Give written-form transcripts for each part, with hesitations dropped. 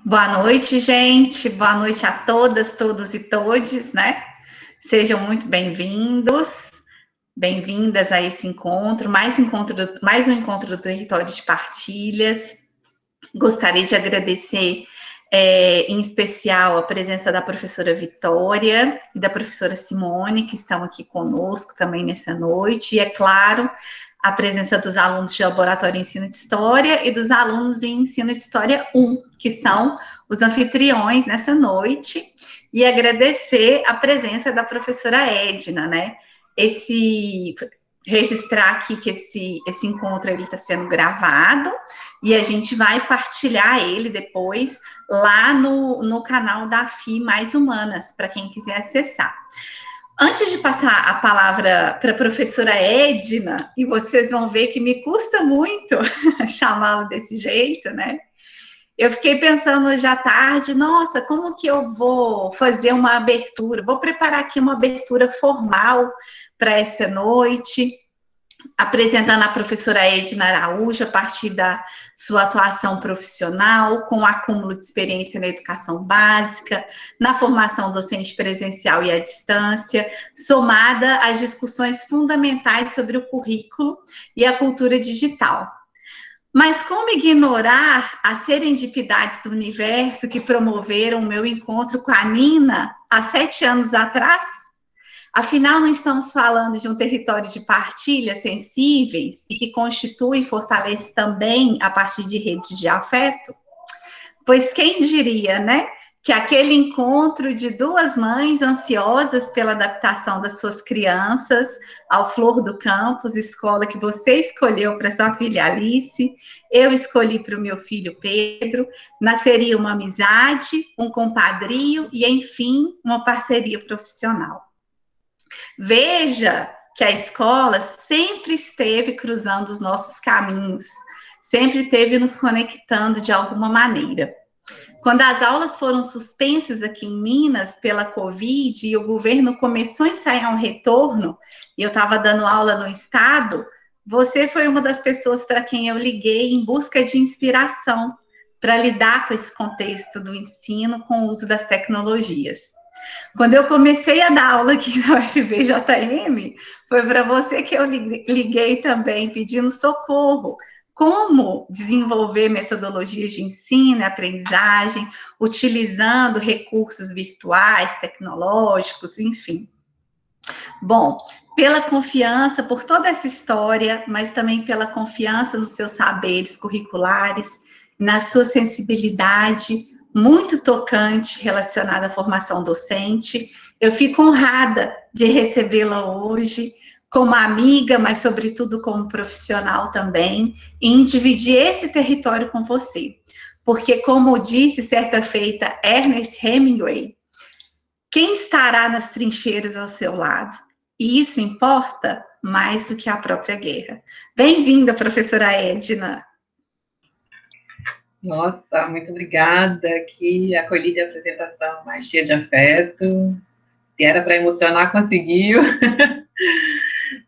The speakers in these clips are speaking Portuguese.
Boa noite, gente. Boa noite a todas, todos e todes, né? Sejam muito bem-vindos, bem-vindas a esse encontro, mais um encontro do Território de Partilhas. Gostaria de agradecer, em especial, a presença da professora Vitória e da professora Simone, que estão aqui conosco também nessa noite, e, é claro, a presença dos alunos de Laboratório de Ensino de História e dos alunos de Ensino de História 1, que são os anfitriões nessa noite, e agradecer a presença da professora Edna, né? Registrar aqui que esse encontro está sendo gravado, e a gente vai partilhar ele depois lá no canal da FI Mais Humanas, para quem quiser acessar. Antes de passar a palavra para a professora Edna, e vocês vão ver que me custa muito chamá-la desse jeito, né? Eu fiquei pensando hoje à tarde, nossa, como que eu vou fazer uma abertura? Vou preparar aqui uma abertura formal para essa noite, apresentando a professora Edna Araújo a partir da sua atuação profissional, com acúmulo de experiência na educação básica, na formação docente presencial e à distância, somada às discussões fundamentais sobre o currículo e a cultura digital. Mas como ignorar as serendipidades do universo que promoveram o meu encontro com a Nina há 7 anos atrás? Afinal, não estamos falando de um território de partilhas sensíveis e que constitui e fortalece também a partir de redes de afeto? Pois quem diria, né? Que aquele encontro de duas mães ansiosas pela adaptação das suas crianças ao Flor do Campus, escola que você escolheu para sua filha Alice, eu escolhi para o meu filho Pedro, nasceria uma amizade, um compadrio e, enfim, uma parceria profissional. Veja que a escola sempre esteve cruzando os nossos caminhos, sempre esteve nos conectando de alguma maneira. Quando as aulas foram suspensas aqui em Minas pela Covid e o governo começou a ensaiar um retorno, e eu estava dando aula no estado, você foi uma das pessoas para quem eu liguei em busca de inspiração para lidar com esse contexto do ensino com o uso das tecnologias. Quando eu comecei a dar aula aqui na UFVJM, foi para você que eu liguei também pedindo socorro. Como desenvolver metodologias de ensino e aprendizagem, utilizando recursos virtuais, tecnológicos, enfim. Bom, pela confiança, por toda essa história, mas também pela confiança nos seus saberes curriculares, na sua sensibilidade muito tocante relacionada à formação docente, eu fico honrada de recebê-la hoje como amiga, mas sobretudo como profissional também, em dividir esse território com você. Porque, como disse certa feita Ernest Hemingway, quem estará nas trincheiras ao seu lado? E isso importa mais do que a própria guerra. Bem-vinda, professora Edna. Nossa, muito obrigada, que acolhida a apresentação mais cheia de afeto. Se era para emocionar, conseguiu.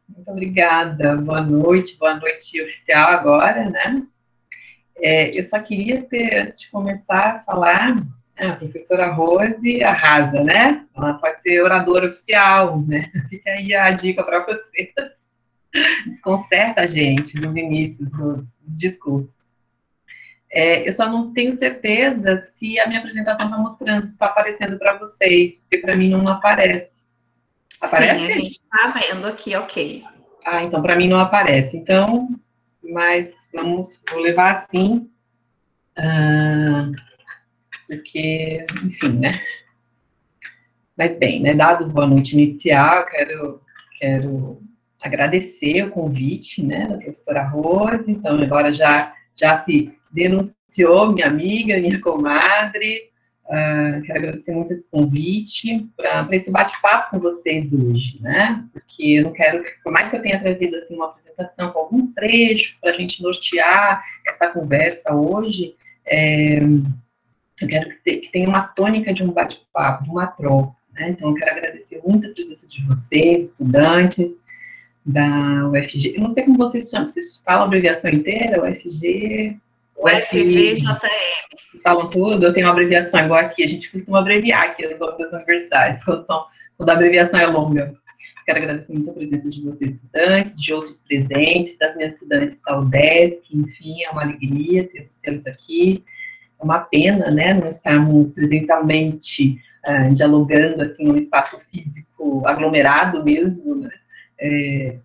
Muito obrigada, boa noite oficial agora, né? Eu só queria ter, antes de começar a falar, a professora Rose arrasa, né? Ela pode ser oradora oficial, né? Fica aí a dica para vocês. Desconcerta a gente nos inícios dos discursos. Eu só não tenho certeza se a minha apresentação está mostrando, está aparecendo para vocês, porque para mim não aparece. Aparece? Sim, a gente está vendo aqui, ok. Ah, então para mim não aparece. Então, mas vou levar assim, porque, enfim, né? Mas bem, né, dado boa noite inicial, quero agradecer o convite, né, da professora Rose. Então, agora já se denunciou minha amiga, minha comadre. Quero agradecer muito esse convite para esse bate-papo com vocês hoje, né? Porque eu não quero, por mais que eu tenha trazido assim uma apresentação com alguns trechos para a gente nortear essa conversa hoje, eu quero que tenha uma tônica de um bate-papo, de uma troca, né? Então, eu quero agradecer muito a presença de vocês, estudantes da UFG. Eu não sei como vocês chamam, vocês falam a abreviação inteira, UFG? O FVJM. Vocês falam tudo, eu tenho uma abreviação igual aqui, a gente costuma abreviar aqui no nome das universidades, quando a abreviação é longa. Quero agradecer muito a presença de vocês, estudantes, de outros presentes, das minhas estudantes da UDESC, enfim, é uma alegria tê-los aqui. É uma pena, né, não estarmos presencialmente dialogando, assim, num espaço físico aglomerado mesmo, né?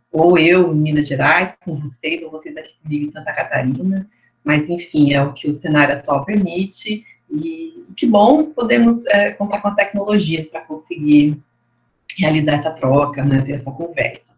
Ou eu em Minas Gerais, com vocês, ou vocês aqui comigo em Santa Catarina, mas, enfim, é o que o cenário atual permite, e que bom podemos contar com as tecnologias para conseguir realizar essa troca, né, ter essa conversa.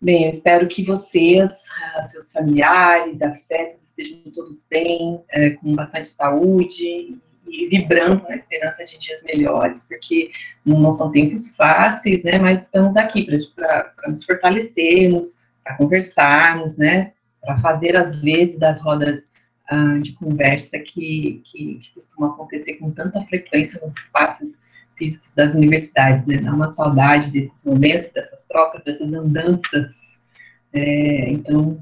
Bem, eu espero que vocês, seus familiares, afetos, estejam todos bem, com bastante saúde e vibrando na esperança de dias melhores, porque não são tempos fáceis, né, mas estamos aqui para nos fortalecermos, para conversarmos, né, para fazer, às vezes, das rodas de conversa que costumam acontecer com tanta frequência nos espaços físicos das universidades, né? Dá uma saudade desses momentos, dessas trocas, dessas andanças. Então,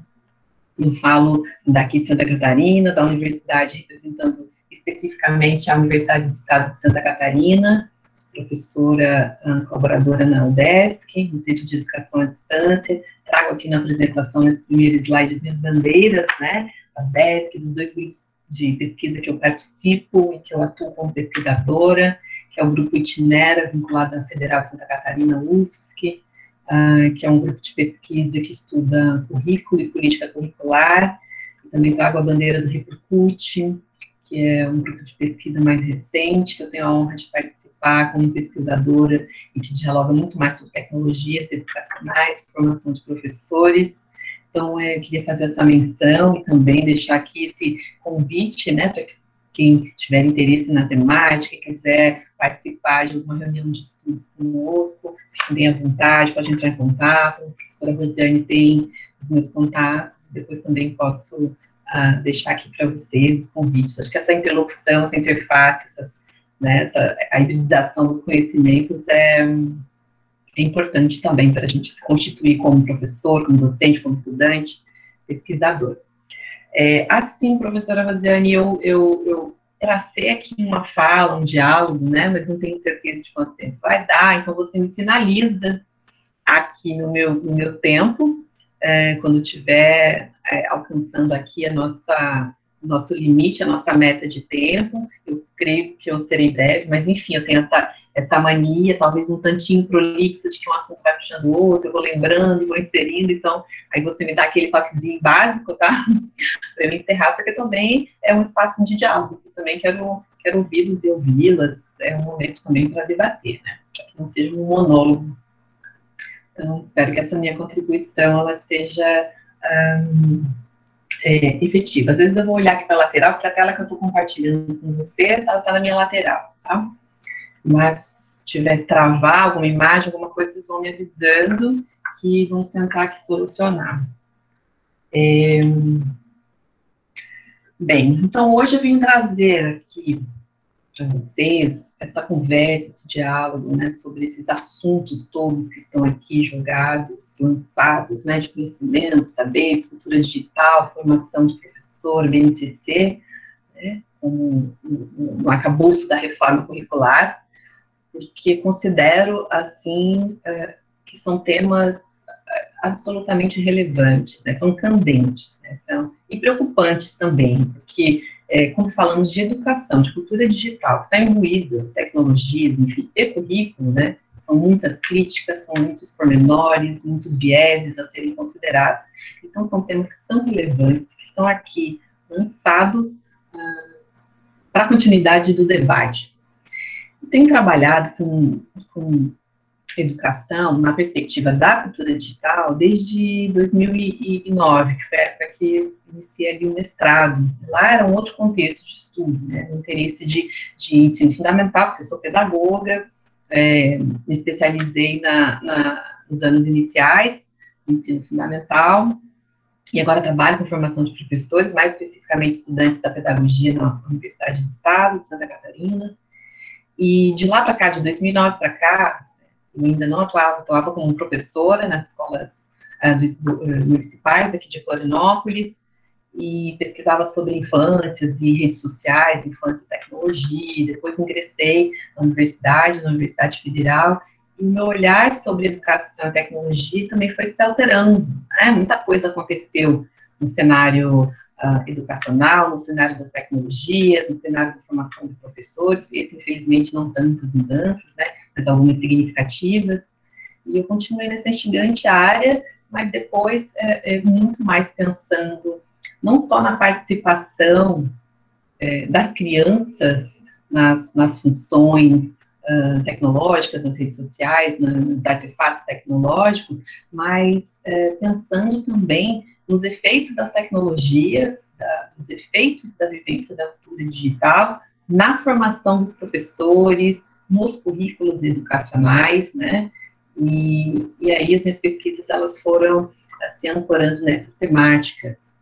eu falo daqui de Santa Catarina, da universidade representando especificamente a Universidade do Estado de Santa Catarina, professora colaboradora na UDESC, no Centro de Educação à Distância. Trago aqui na apresentação, nesse primeiro slide, as minhas bandeiras, né, da UDESC, dos 2 grupos de pesquisa que eu participo e que eu atuo como pesquisadora, que é o Grupo Itinera, vinculado à Federal de Santa Catarina, UFSC, que é um grupo de pesquisa que estuda currículo e política curricular. Também trago a bandeira do Repercute, que é um grupo de pesquisa mais recente, que eu tenho a honra de participar como pesquisadora e que dialoga muito mais sobre tecnologias educacionais, formação de professores. Então, eu queria fazer essa menção e também deixar aqui esse convite, né, para quem tiver interesse na temática, quiser participar de alguma reunião de estudos conosco, fiquem bem à vontade, pode entrar em contato. A professora Rosiane tem os meus contatos, depois também posso deixar aqui para vocês os convites. Acho que essa interlocução, essa interface, a hibridização dos conhecimentos é importante também para a gente se constituir como professor, como docente, como estudante, pesquisador. Assim, professora Rosiane, eu tracei aqui uma fala, um diálogo, né, mas não tenho certeza de quanto tempo vai dar, então você me sinaliza aqui no meu tempo, quando estiver alcançando aqui o nosso limite, a nossa meta de tempo. Eu creio que eu serei breve, mas enfim, eu tenho essa mania, talvez um tantinho prolixa, de que um assunto vai puxando o outro, eu vou lembrando e vou inserindo, então, aí você me dá aquele toquezinho básico, tá? Para eu encerrar, porque também é um espaço de diálogo, eu também quero ouvi-los e ouvi-las, é um momento também para debater, né? Para que não seja um monólogo. Então, espero que essa minha contribuição, ela seja efetiva. Às vezes eu vou olhar aqui para a lateral, porque a tela que eu estou compartilhando com vocês, ela está na minha lateral, tá? Mas, se tivesse travar alguma imagem, alguma coisa, vocês vão me avisando, que vamos tentar aqui solucionar. Bem, então hoje eu vim trazer aqui para vocês essa conversa, esse diálogo, né, sobre esses assuntos todos que estão aqui jogados, lançados, né, de conhecimento, saberes, cultura digital, formação de professor, BNCC, né, como no arcabouço da reforma curricular, porque considero, assim, que são temas absolutamente relevantes, né, são candentes, né, e preocupantes também, porque quando falamos de educação, de cultura digital, que está imbuída tecnologias, enfim, e currículo, né, são muitas críticas, são muitos pormenores, muitos vieses a serem considerados. Então, são temas que são relevantes, que estão aqui lançados para a continuidade do debate. Eu tenho trabalhado com educação na perspectiva da cultura digital desde 2009, que foi a época que iniciei ali o mestrado. Lá era um outro contexto de estudo, né, um interesse de ensino fundamental, porque eu sou pedagoga, me especializei nos anos iniciais, no ensino fundamental, e agora trabalho com formação de professores, mais especificamente estudantes da pedagogia na Universidade do Estado de Santa Catarina. E de lá para cá, de 2009 para cá, eu ainda não atuava como professora nas escolas municipais aqui de Florianópolis, e pesquisava sobre infâncias e redes sociais, infância e tecnologia. Depois ingressei na Universidade Federal, e o meu olhar sobre educação e tecnologia também foi se alterando, né? Muita coisa aconteceu no cenário educacional, no cenário das tecnologias, no cenário da formação de professores, esse, infelizmente, não tantas mudanças, né, mas algumas significativas, e eu continuei nessa instigante área, mas depois muito mais pensando não só na participação das crianças nas funções tecnológicas, nas redes sociais, nos artefatos tecnológicos, mas pensando também nos efeitos das tecnologias, dos efeitos da vivência da cultura digital na formação dos professores, nos currículos educacionais, né? E aí as minhas pesquisas, elas foram se ancorando nessas temáticas.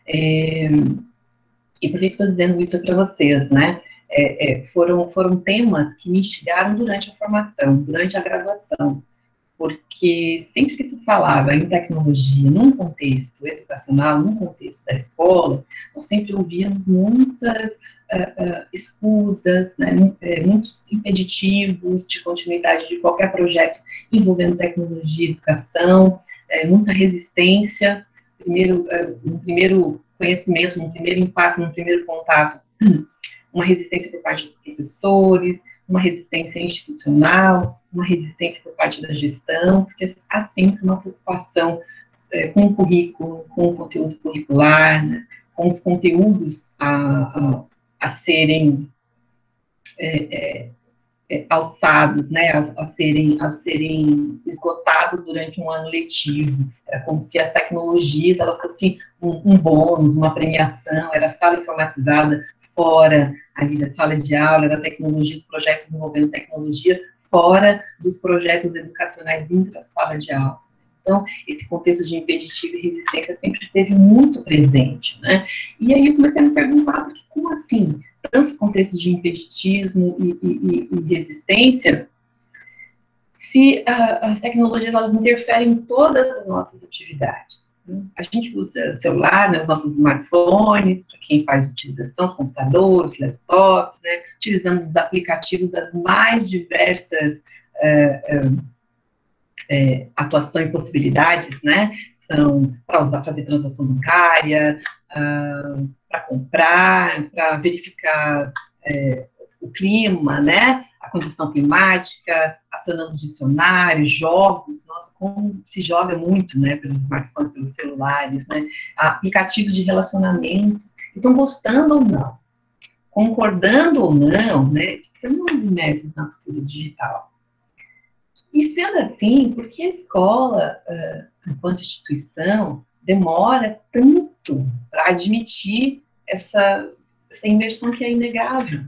E por que estou dizendo isso para vocês, né? Foram temas que me instigaram durante a formação, durante a graduação, porque sempre que se falava em tecnologia num contexto educacional, num contexto da escola, nós sempre ouvíamos muitas escusas, né, muitos impeditivos de continuidade de qualquer projeto envolvendo tecnologia e educação, muita resistência, no primeiro conhecimento, no primeiro impasse, no primeiro contato, uma resistência por parte dos professores, uma resistência institucional, uma resistência por parte da gestão, porque há sempre uma preocupação com o currículo, com o conteúdo curricular, né, com os conteúdos a serem alçados, né, a serem esgotados durante um ano letivo. Era como se as tecnologias, ela fosse um bônus, uma premiação, era a sala informatizada fora ali da sala de aula, era tecnologia, os projetos envolvendo tecnologia fora dos projetos educacionais intra-sala de aula. Então, esse contexto de impeditivo e resistência sempre esteve muito presente, né? E aí eu comecei a me perguntar, porque como assim? Tantos contextos de impeditismo e resistência, se as tecnologias, elas interferem em todas as nossas atividades. A gente usa celular, né, os nossos smartphones, para quem faz utilização, os computadores, laptops, né, utilizamos os aplicativos das mais diversas atuação e possibilidades, né, são para fazer transação bancária, para comprar, para verificar o clima, né, a condição climática, acionamos dicionários, jogos, nossa, como se joga muito, né, pelos smartphones, pelos celulares, né, aplicativos de relacionamento. Então, gostando ou não, concordando ou não, né, estamos imersos na cultura digital. E sendo assim, por que a escola, enquanto instituição, demora tanto para admitir essa imersão que é inegável?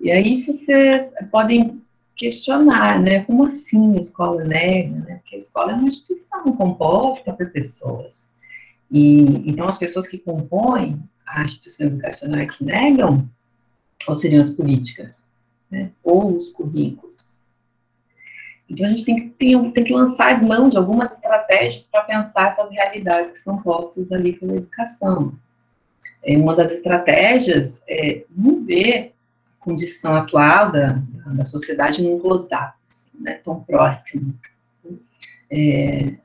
E aí vocês podem questionar, né, como assim a escola nega, né, porque a escola é uma instituição composta por pessoas. E, então, as pessoas que compõem a instituição educacional que negam, ou seriam as políticas, né, ou os currículos. Então, a gente tem que lançar mão de algumas estratégias para pensar essas realidades que são postas ali pela educação. Uma das estratégias é não ver a condição atual da sociedade num close-up, assim, né, tão próximo.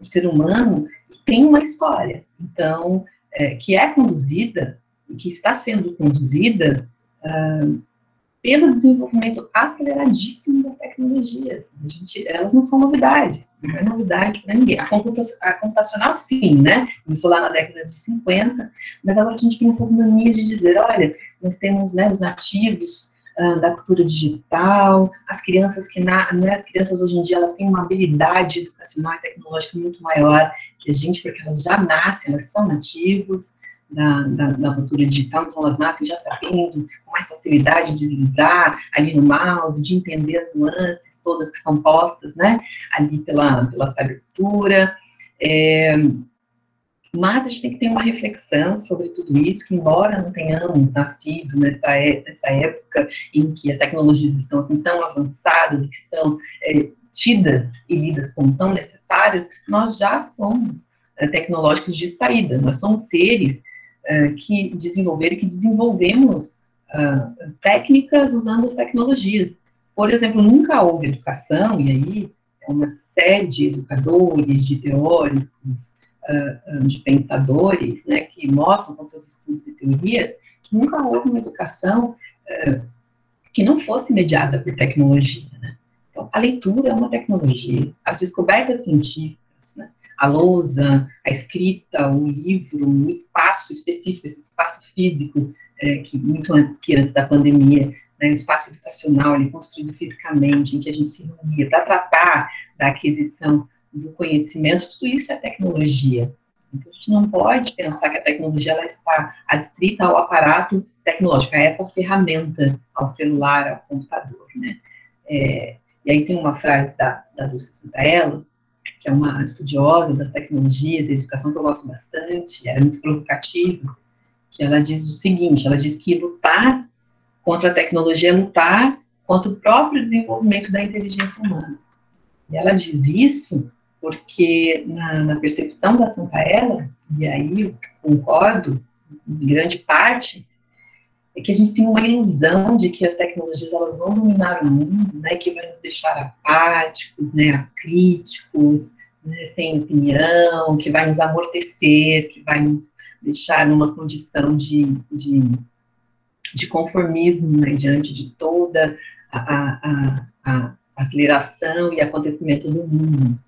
O ser humano tem uma história, então, que é conduzida, e que está sendo conduzida pelo desenvolvimento aceleradíssimo das tecnologias. Elas não são novidade, não é novidade para ninguém. A computacional, sim, né? Começou lá na década de 50, mas agora a gente tem essas manias de dizer, olha, nós temos, né, os nativos da cultura digital, as crianças as crianças hoje em dia, elas têm uma habilidade educacional e tecnológica muito maior que a gente, porque elas já nascem, elas são nativos da cultura digital, então elas nascem já sabendo, com mais facilidade de deslizar ali no mouse, de entender as nuances todas que são postas, né, ali pela cybercultura, mas a gente tem que ter uma reflexão sobre tudo isso, que embora não tenhamos nascido nessa época em que as tecnologias estão assim tão avançadas, que são tidas e lidas como tão necessárias, nós já somos tecnológicos de saída. Nós somos seres que desenvolveram e que desenvolvemos técnicas usando as tecnologias. Por exemplo, nunca houve educação, e aí é uma série de educadores, de teóricos, de pensadores, né, que mostram com seus estudos e teorias que nunca houve uma educação que não fosse mediada por tecnologia, né? Então, a leitura é uma tecnologia, as descobertas científicas, né, a lousa, a escrita, o livro, o espaço específico, esse espaço físico, que muito antes da pandemia, né, o espaço educacional ali, construído fisicamente, em que a gente se reunia para tratar da aquisição do conhecimento, tudo isso é tecnologia. Então, a gente não pode pensar que a tecnologia ela está adstrita ao aparato tecnológico, a essa ferramenta, ao celular, ao computador, né? E aí tem uma frase da Dulce Santaella, que é uma estudiosa das tecnologias e educação que eu gosto bastante, é muito provocativa, que ela diz o seguinte, ela diz que lutar contra a tecnologia é lutar contra o próprio desenvolvimento da inteligência humana. E ela diz isso porque, na percepção da Santaella, e aí eu concordo, em grande parte, é que a gente tem uma ilusão de que as tecnologias elas vão dominar o mundo, né, que vai nos deixar apáticos, né, acríticos, né, sem opinião, que vai nos amortecer, que vai nos deixar numa condição de conformismo, né, diante de toda a aceleração e acontecimento do mundo,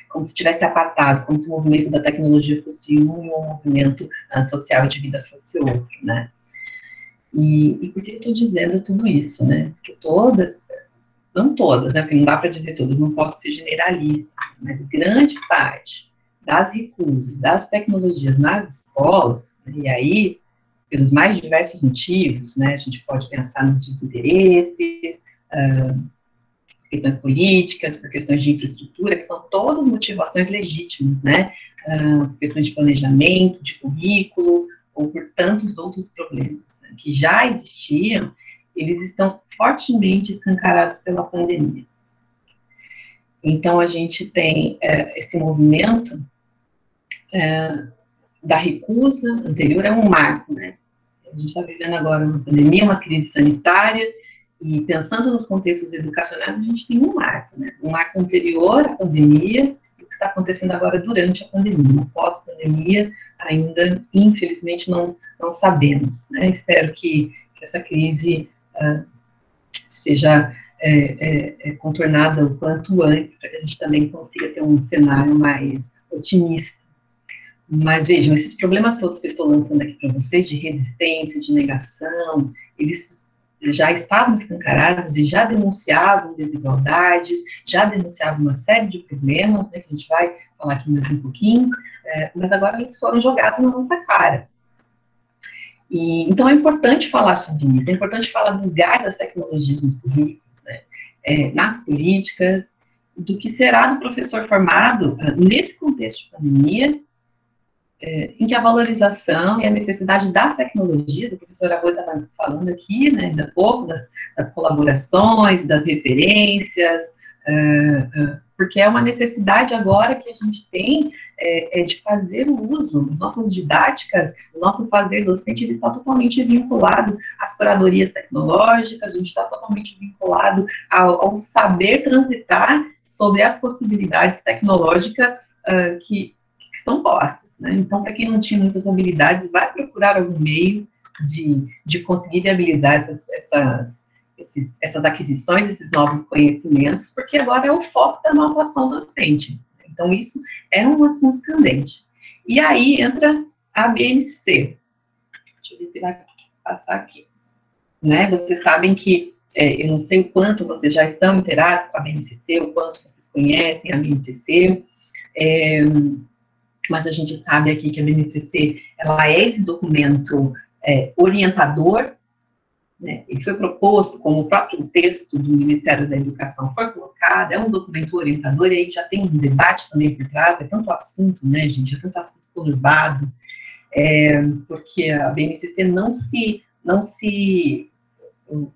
como se tivesse apartado, como se o movimento da tecnologia fosse um e o movimento social de vida fosse outro, né? E por que eu estou dizendo tudo isso, né? Porque não todas, né? Porque não dá para dizer todas, não posso ser generalista, mas grande parte das recusas das tecnologias nas escolas, e aí, pelos mais diversos motivos, né? A gente pode pensar nos desinteresses, questões políticas, por questões de infraestrutura, que são todas motivações legítimas, né? Questões de planejamento, de currículo, ou por tantos outros problemas, né, que já existiam, eles estão fortemente escancarados pela pandemia. Então, a gente tem esse movimento da recusa anterior, é um marco, né? A gente está vivendo agora uma pandemia, uma crise sanitária, e pensando nos contextos educacionais, a gente tem um marco, né? Um marco anterior à pandemia, e o que está acontecendo agora durante a pandemia. Pós-pandemia, ainda, infelizmente, não sabemos, né? Espero que essa crise seja contornada o quanto antes, para que a gente também consiga ter um cenário mais otimista. Mas vejam, esses problemas todos que eu estou lançando aqui para vocês, de resistência, de negação, eles já estavam escancarados e já denunciavam desigualdades, já denunciavam uma série de problemas, né, que a gente vai falar aqui mais um pouquinho, mas agora eles foram jogados na nossa cara. E, então é importante falar sobre isso, é importante falar do lugar das tecnologias nos currículos, né, nas políticas, do que será do professor formado nesse contexto de pandemia, em que a valorização e a necessidade das tecnologias, a professora Rosa estava falando aqui, né, ainda há pouco, das colaborações, das referências, porque é uma necessidade agora que a gente tem de fazer o uso, as nossas didáticas, o nosso fazer docente, ele está totalmente vinculado às curadorias tecnológicas, a gente está totalmente vinculado ao saber transitar sobre as possibilidades tecnológicas que estão postas. Né? Então, para quem não tinha muitas habilidades, vai procurar algum meio de conseguir viabilizar essas aquisições, esses novos conhecimentos, porque agora é o foco da nossa ação docente. Então, isso é um assunto candente. E aí entra a BNCC. Deixa eu ver se vai passar aqui. Né? Vocês sabem que, eu não sei o quanto vocês já estão inteirados com a BNCC, o quanto vocês conhecem a BNCC, mas a gente sabe aqui que a BNCC, ela é esse documento orientador, né? Ele foi proposto, como o próprio texto do Ministério da Educação foi colocado, é um documento orientador, e aí já tem um debate também por trás, é tanto assunto, né, gente, é tanto assunto conturbado, porque a BNCC o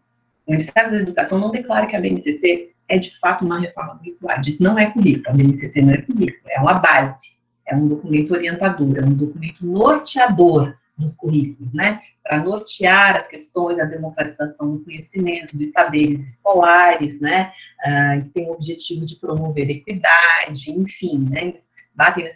Ministério da Educação não declara que a BNCC é de fato uma reforma curricular, diz não é currículo, a BNCC não é currículo, é uma base, é um documento orientador, é um documento norteador dos currículos, né, para nortear as questões da democratização do conhecimento, dos saberes escolares, né, que tem o objetivo de promover equidade, enfim, né, eles batem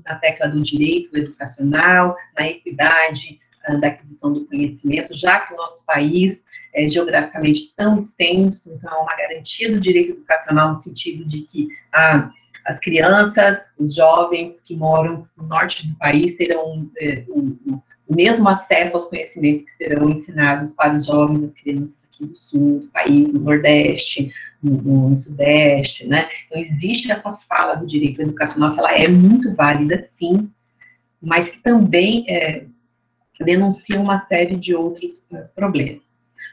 na tecla do direito educacional, na equidade da aquisição do conhecimento, já que o nosso país é geograficamente tão extenso, então é uma garantia do direito educacional no sentido de que as crianças, os jovens que moram no norte do país terão o mesmo acesso aos conhecimentos que serão ensinados para os jovens, as crianças aqui do sul do país, no nordeste, no sudeste, né? Então, existe essa fala do direito educacional que ela é muito válida, sim, mas que também denuncia uma série de outros problemas.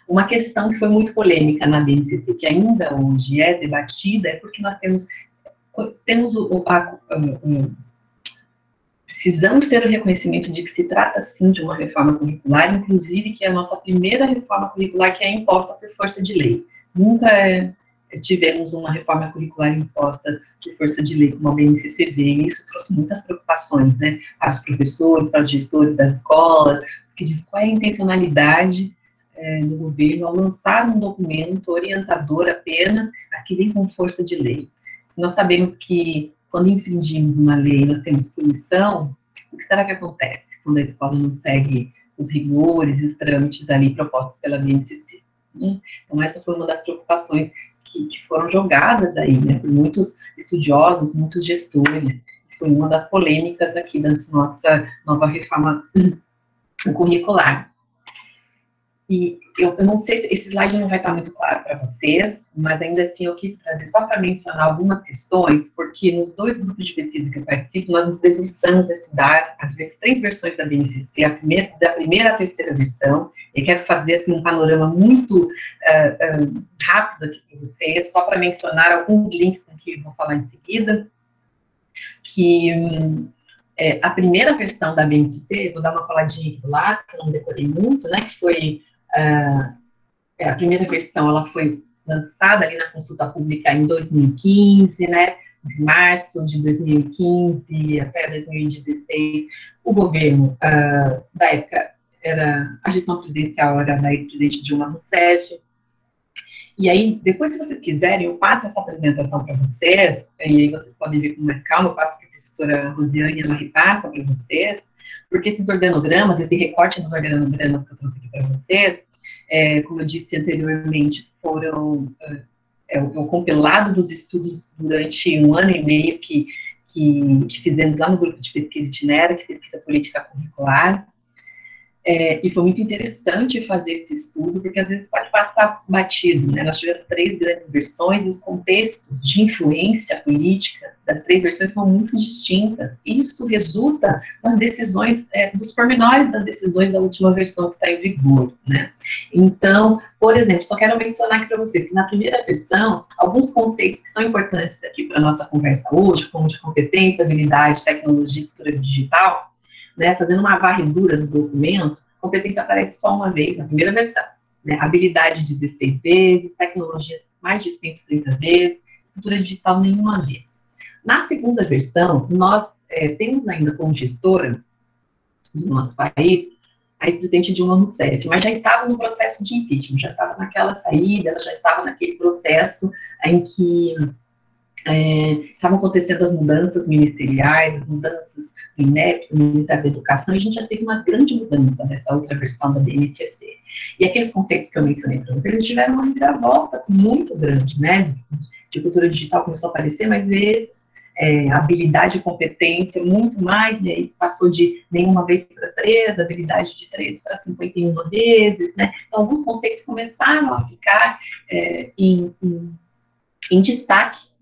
Uma questão que foi muito polêmica na BNCC, que ainda hoje é debatida, é porque nós precisamos ter o reconhecimento de que se trata, sim, de uma reforma curricular, inclusive que é a nossa primeira reforma curricular que é imposta por força de lei. Nunca tivemos uma reforma curricular imposta por força de lei como a BNCC veio, e isso trouxe muitas preocupações, né, para os professores, para os gestores das escolas, que diz qual é a intencionalidade do governo ao lançar um documento orientador apenas, mas que vem com força de lei. Se nós sabemos que quando infringimos uma lei, nós temos punição, o que será que acontece quando a escola não segue os rigores e os trâmites ali propostos pela BNCC? Né? Então, essa foi uma das preocupações que foram jogadas aí, né, por muitos estudiosos, muitos gestores. Foi uma das polêmicas aqui da nossa nova reforma curricular. E eu não sei se esse slide não vai estar muito claro para vocês, mas ainda assim eu quis trazer só para mencionar algumas questões, porque nos 2 grupos de pesquisa que eu participo, nós nos debruçamos a estudar as 3 versões da BNCC, da primeira à terceira versão, e quero fazer assim, um panorama muito rápido aqui para vocês, só para mencionar alguns links que eu vou falar em seguida, que a primeira versão da BNCC, vou dar uma coladinha aqui do lado, que eu não decorei muito, né, que foi a primeira versão, ela foi lançada ali na consulta pública em 2015, né, de março de 2015 até 2016, o governo da época, a gestão presidencial era da ex-presidente Dilma Rousseff, e aí, depois, se vocês quiserem, eu passo essa apresentação para vocês, e aí vocês podem ver com mais calma, eu passo para a professora Rosiane, ela repassa para vocês, porque esses organogramas, esse recorte dos organogramas que eu trouxe aqui para vocês, como eu disse anteriormente, foram o compilado dos estudos durante 1 ano e meio que fizemos lá no grupo de pesquisa Itinera, que pesquisa política curricular, e foi muito interessante fazer esse estudo, porque às vezes pode passar batido, né? Nós tivemos 3 grandes versões, e os contextos de influência política das 3 versões são muito distintas, e isso resulta nas decisões, dos pormenores das decisões da última versão que está em vigor, né? Então, por exemplo, só quero mencionar aqui para vocês que na primeira versão, alguns conceitos que são importantes aqui para a nossa conversa hoje, como de competência, habilidade, tecnologia e cultura digital, né, fazendo uma varredura no documento, competência aparece só uma vez, na primeira versão, né, habilidade 16 vezes, tecnologias mais de 130 vezes, cultura digital nenhuma vez. Na segunda versão, nós temos ainda como gestora do nosso país a ex-presidente Dilma Rousseff, mas já estava no processo de impeachment, já estava naquela saída, ela já estava naquele processo em que estavam acontecendo as mudanças ministeriais, as mudanças do INEP, do Ministério da Educação, e a gente já teve uma grande mudança nessa outra versão da BNCC. E aqueles conceitos que eu mencionei para vocês, eles tiveram uma reviravolta assim, muito grande, né? De cultura digital começou a aparecer mais vezes, habilidade e competência muito mais, né? E passou de nenhuma vez para 3, habilidade de 3 para 51 vezes, né? Então, alguns conceitos começaram a ficar em destaque.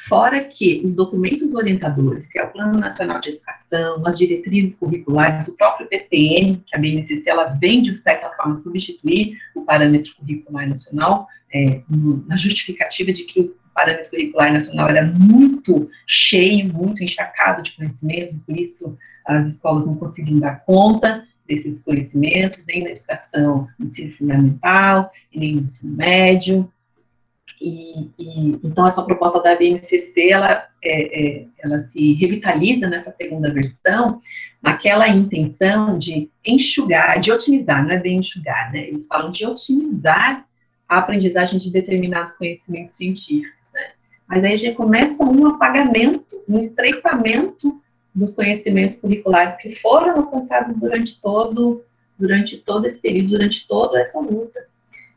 Fora que os documentos orientadores, que é o Plano Nacional de Educação, as diretrizes curriculares, o próprio PCN, que a BNCC, ela vem, de certa forma, substituir o parâmetro curricular nacional, na justificativa de que o parâmetro curricular nacional era muito cheio, muito encharcado de conhecimentos, e por isso as escolas não conseguiam dar conta desses conhecimentos, nem na educação no ensino fundamental, nem no ensino médio. Então, essa proposta da BNCC, ela se revitaliza nessa segunda versão, naquela intenção de enxugar, de otimizar, não é bem enxugar, né? Eles falam de otimizar a aprendizagem de determinados conhecimentos científicos, né? Mas aí já começa um apagamento, um estreitamento dos conhecimentos curriculares que foram alcançados durante todo esse período, durante toda essa luta.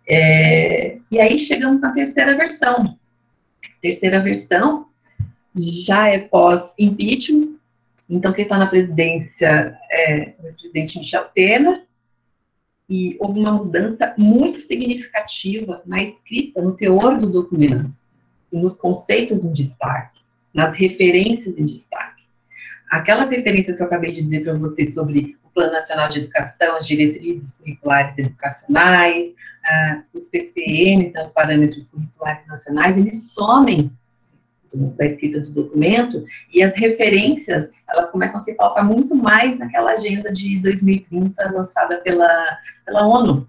E aí chegamos na terceira versão. Terceira versão já é pós-impeachment, então quem está na presidência é o ex-presidente Michel Temer, e houve uma mudança muito significativa na escrita, no teor do documento, nos conceitos em destaque, nas referências em destaque. Aquelas referências que eu acabei de dizer para vocês sobre o Plano Nacional de Educação, as diretrizes curriculares educacionais, os PCNs, né, os parâmetros curriculares nacionais, eles somem da escrita do documento, e as referências, elas começam a se pautar muito mais naquela agenda de 2030 lançada pela ONU.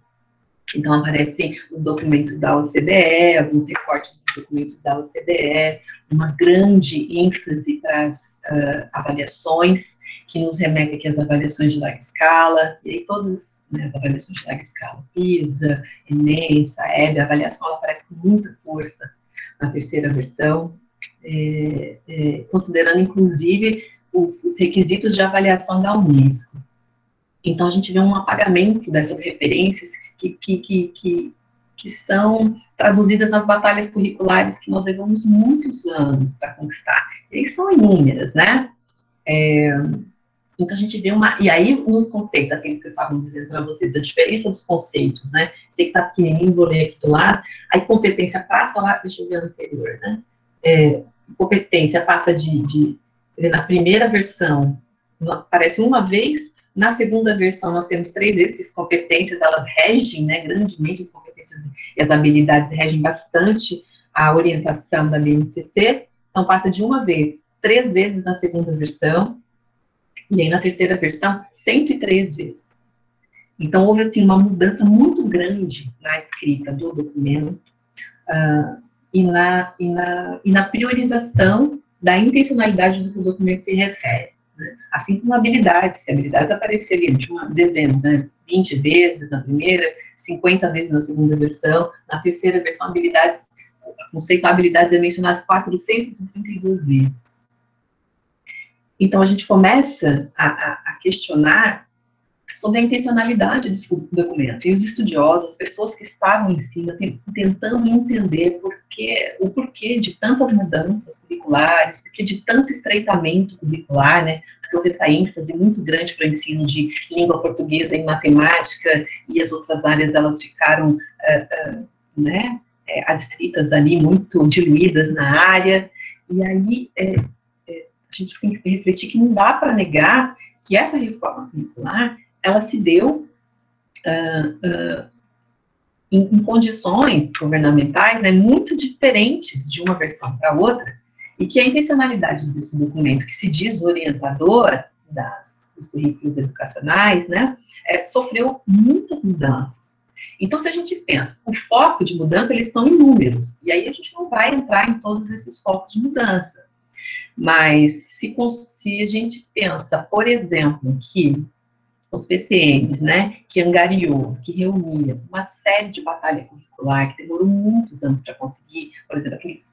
Então, aparecem os documentos da OCDE, alguns recortes dos documentos da OCDE, uma grande ênfase para as avaliações, que nos remete aqui às avaliações de larga escala, e aí todas, né, as avaliações de larga escala, PISA, ENEM, SAEB, a avaliação ela aparece com muita força na terceira versão, considerando, inclusive, os requisitos de avaliação da Unesco. Então, a gente vê um apagamento dessas referências que são traduzidas nas batalhas curriculares que nós levamos muitos anos para conquistar. E são inúmeras, né? Então, a gente vê e aí, nos conceitos, aqueles que eu estava dizendo para vocês, a diferença dos conceitos, né? Sei que está pequenininho, vou ler aqui do lado. Aí, competência passa lá, deixa eu ver a anterior, né? Competência passa na primeira versão, aparece uma vez. Na segunda versão, nós temos 3 vezes que as competências, elas regem, né, grandemente, as competências e as habilidades regem bastante a orientação da BNCC, então passa de uma vez, 3 vezes na segunda versão, e aí na terceira versão, 103 vezes. Então, houve, assim, uma mudança muito grande na escrita do documento, e na priorização da intencionalidade do que o documento se refere. Assim como habilidades, que habilidades apareceriam de dezenas, né? 20 vezes na primeira, 50 vezes na segunda versão, na terceira versão, habilidades, o conceito de habilidades é mencionado 432 vezes. Então, a gente começa a questionar sobre a intencionalidade desse documento, e os estudiosos, as pessoas que estavam em cima, tentando entender o porquê de tantas mudanças curriculares, porquê de tanto estreitamento curricular, né, porque houve essa ênfase muito grande para o ensino de língua portuguesa e matemática, e as outras áreas, elas ficaram, né, adstritas ali, muito diluídas na área, e aí a gente tem que refletir que não dá para negar que essa reforma curricular, ela se deu em condições governamentais, né, muito diferentes de uma versão para outra, e que a intencionalidade desse documento, que se diz orientador dos currículos educacionais, né, sofreu muitas mudanças. Então, se a gente pensa, o foco de mudança, eles são inúmeros, e aí a gente não vai entrar em todos esses focos de mudança. Mas, se a gente pensa, por exemplo, que os PCNs, né, que angariou, que reunia uma série de batalha curricular, que demorou muitos anos para conseguir, por exemplo, aquele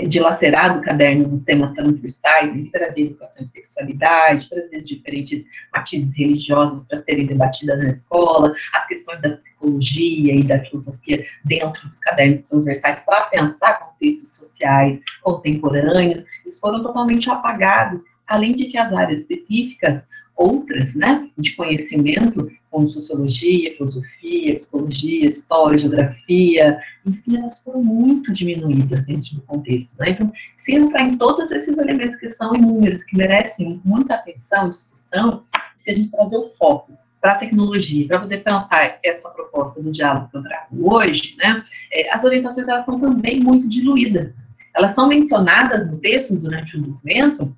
dilacerado caderno dos temas transversais, ele trazia educação e sexualidade, trazia as diferentes matizes religiosas para serem debatidas na escola, as questões da psicologia e da filosofia dentro dos cadernos transversais para pensar contextos sociais contemporâneos, eles foram totalmente apagados, além de que as áreas específicas, outras, né, de conhecimento, como sociologia, filosofia, psicologia, história, geografia, enfim, elas foram muito diminuídas dentro do contexto, né? Então, se entrar em todos esses elementos que são inúmeros, que merecem muita atenção, discussão, se a gente trazer o foco para a tecnologia, para poder pensar essa proposta do diálogo que eu trago hoje, né, as orientações, elas estão também muito diluídas. Elas são mencionadas no texto, durante o documento,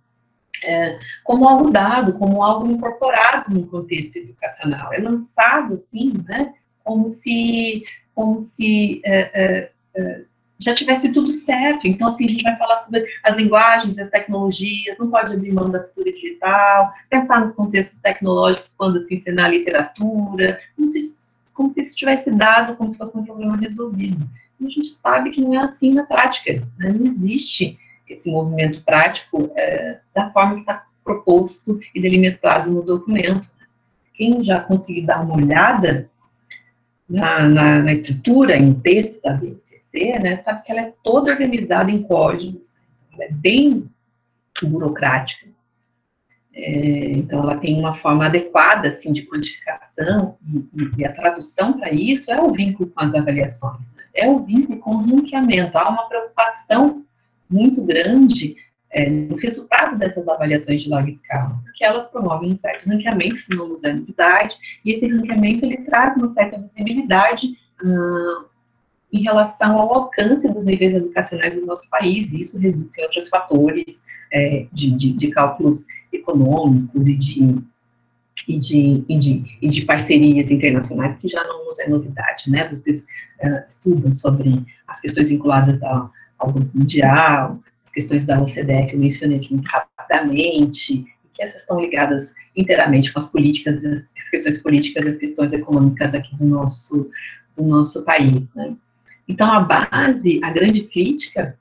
como algo dado, como algo incorporado no contexto educacional. É lançado, assim, né, como se já tivesse tudo certo. Então, assim, a gente vai falar sobre as linguagens, as tecnologias, não pode abrir mão da cultura digital, pensar nos contextos tecnológicos quando se ensinar literatura, como se isso tivesse dado, como se fosse um problema resolvido. E a gente sabe que não é assim na prática, né? Não existe esse movimento prático da forma que está proposto e delimitado no documento. Quem já conseguiu dar uma olhada na estrutura, em texto da BNCC, né, sabe que ela é toda organizada em códigos, ela é bem burocrática. Então, ela tem uma forma adequada, assim, de quantificação, e a tradução para isso é o vínculo com as avaliações, né? É o vínculo com o ranqueamento. Há uma preocupação muito grande no resultado dessas avaliações de larga escala, porque elas promovem um certo ranqueamento, se não nos é novidade, e esse ranqueamento, ele traz uma certa visibilidade em relação ao alcance dos níveis educacionais do nosso país, e isso resulta em outros fatores de cálculos econômicos e de parcerias internacionais, que já não nos é novidade, né? Vocês estudam sobre as questões vinculadas ao Banco Mundial, as questões da OCDE, que eu mencionei aqui muito rapidamente, que essas estão ligadas inteiramente com as políticas, as questões políticas e as questões econômicas aqui do nosso país, né? Então, a base, a grande crítica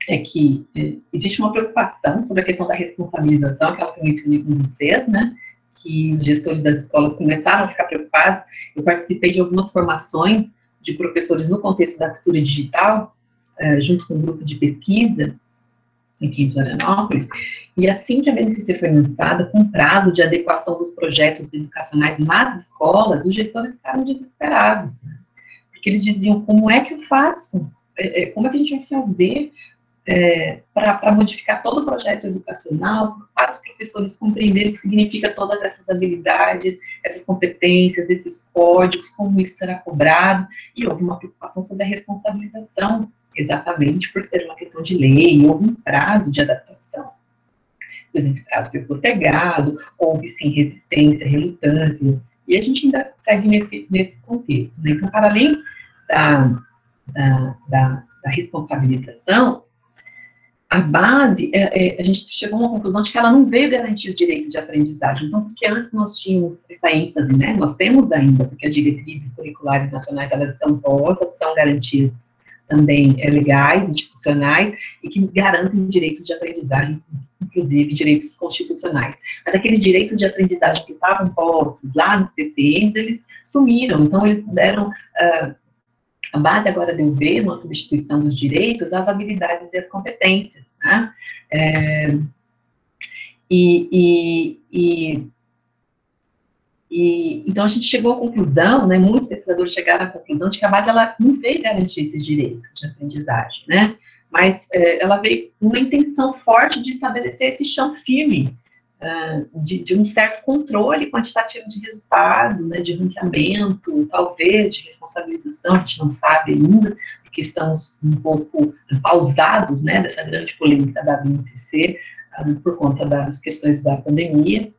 é que existe uma preocupação sobre a questão da responsabilização, aquela que eu mencionei com vocês, né, que os gestores das escolas começaram a ficar preocupados. Eu participei de algumas formações de professores no contexto da cultura digital, junto com um grupo de pesquisa aqui em Florianópolis, e assim que a BNCC foi lançada, com prazo de adequação dos projetos educacionais nas escolas, os gestores ficaram desesperados, né? Porque eles diziam, como é que eu faço? Como é que a gente vai fazer para modificar todo o projeto educacional, para os professores compreenderem o que significa todas essas habilidades, essas competências, esses códigos, como isso será cobrado, e houve uma preocupação sobre a responsabilização, exatamente por ser uma questão de lei, houve um prazo de adaptação. Pois esse prazo foi postergado, houve sim resistência, relutância, e a gente ainda segue nesse contexto, né? Então, para além da responsabilização, a base, a gente chegou a uma conclusão de que ela não veio garantir os direitos de aprendizagem. Então, porque antes nós tínhamos essa ênfase, né, nós temos ainda, porque as diretrizes curriculares nacionais, elas estão postas, são garantidas também legais, institucionais, e que garantem direitos de aprendizagem, inclusive direitos constitucionais. Mas aqueles direitos de aprendizagem que estavam postos lá nos TCNs, eles sumiram. Então, eles deram... a base agora deu vez, uma substituição dos direitos às habilidades e às competências, né? Então, a gente chegou à conclusão, né, muitos pesquisadores chegaram à conclusão de que a base, ela não veio garantir esses direitos de aprendizagem, né? Mas ela veio com uma intenção forte de estabelecer esse chão firme, de um certo controle quantitativo de resultado, né, de ranqueamento, talvez, de responsabilização, a gente não sabe ainda, porque estamos um pouco pausados, né, dessa grande polêmica da BNCC, por conta das questões da pandemia,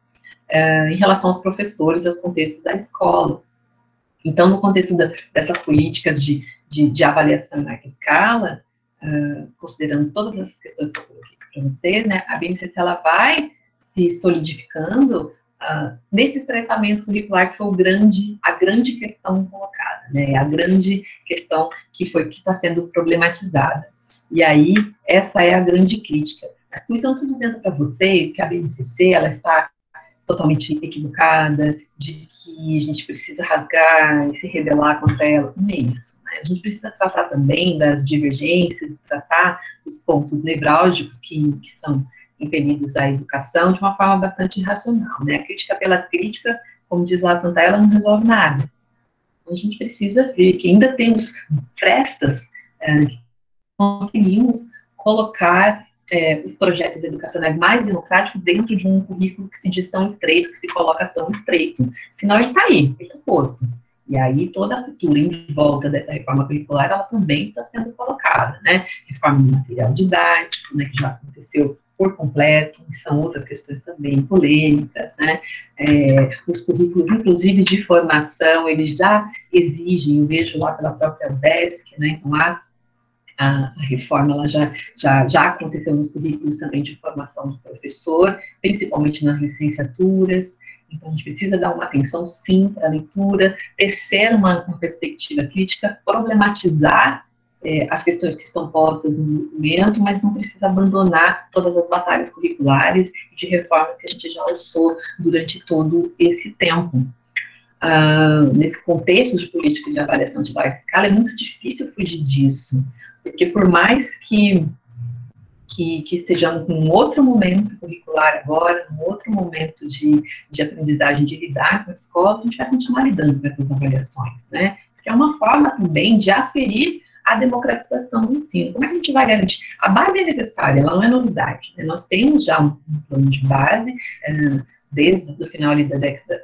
em relação aos professores e aos contextos da escola. Então, no contexto dessas políticas de avaliação em larga escala, considerando todas essas questões que eu coloquei para vocês, né, a BNCC, ela vai se solidificando nesse estreitamento curricular, que foi a grande questão colocada, né, a grande questão que está sendo problematizada. E aí, essa é a grande crítica. Mas com isso eu não estou dizendo para vocês que a BNCC, ela está totalmente equivocada, de que a gente precisa rasgar e se rebelar contra ela, não é isso, né? A gente precisa tratar também das divergências, tratar os pontos nevrálgicos que são impelidos à educação de uma forma bastante racional, né? A crítica pela crítica, como diz lá a Santa, ela não resolve nada. Então, a gente precisa ver que ainda temos frestas que conseguimos colocar os projetos educacionais mais democráticos dentro de um currículo que se diz tão estreito, que se coloca tão estreito. Senão ele está aí, ele está posto. E aí toda a cultura em volta dessa reforma curricular, ela também está sendo colocada, né? Reforma do material didático, né, que já aconteceu por completo, que são outras questões também polêmicas, né? Os currículos, inclusive de formação, eles já exigem, eu vejo lá pela própria UDESC, né? Então lá A reforma ela já aconteceu nos currículos também de formação do professor, principalmente nas licenciaturas. Então, a gente precisa dar uma atenção, sim, para a leitura, tecer uma perspectiva crítica, problematizar as questões que estão postas no documento, mas não precisa abandonar todas as batalhas curriculares e de reformas que a gente já lançou durante todo esse tempo. Nesse contexto de política de avaliação de larga escala, é muito difícil fugir disso, porque por mais que estejamos num outro momento curricular agora, num outro momento de aprendizagem, de lidar com a escola, a gente vai continuar lidando com essas avaliações, né? Porque é uma forma também de aferir a democratização do ensino. Como é que a gente vai garantir? A base é necessária, ela não é novidade, né? Nós temos já um plano de base, desde o final ali da década,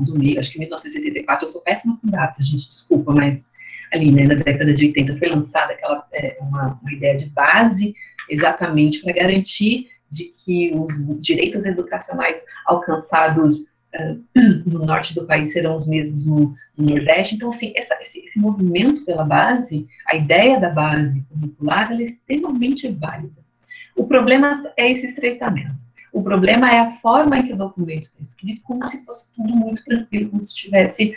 do meio, acho que 1984, eu sou péssima com datas, gente, desculpa, mas ali, né, na década de 80 foi lançada aquela, uma ideia de base, exatamente para garantir de que os direitos educacionais alcançados no norte do país serão os mesmos no Nordeste. Então, assim, esse movimento pela base, a ideia da base curricular, ela é extremamente válida. O problema é esse estreitamento. O problema é a forma em que o documento está escrito, como se fosse tudo muito tranquilo, como se estivesse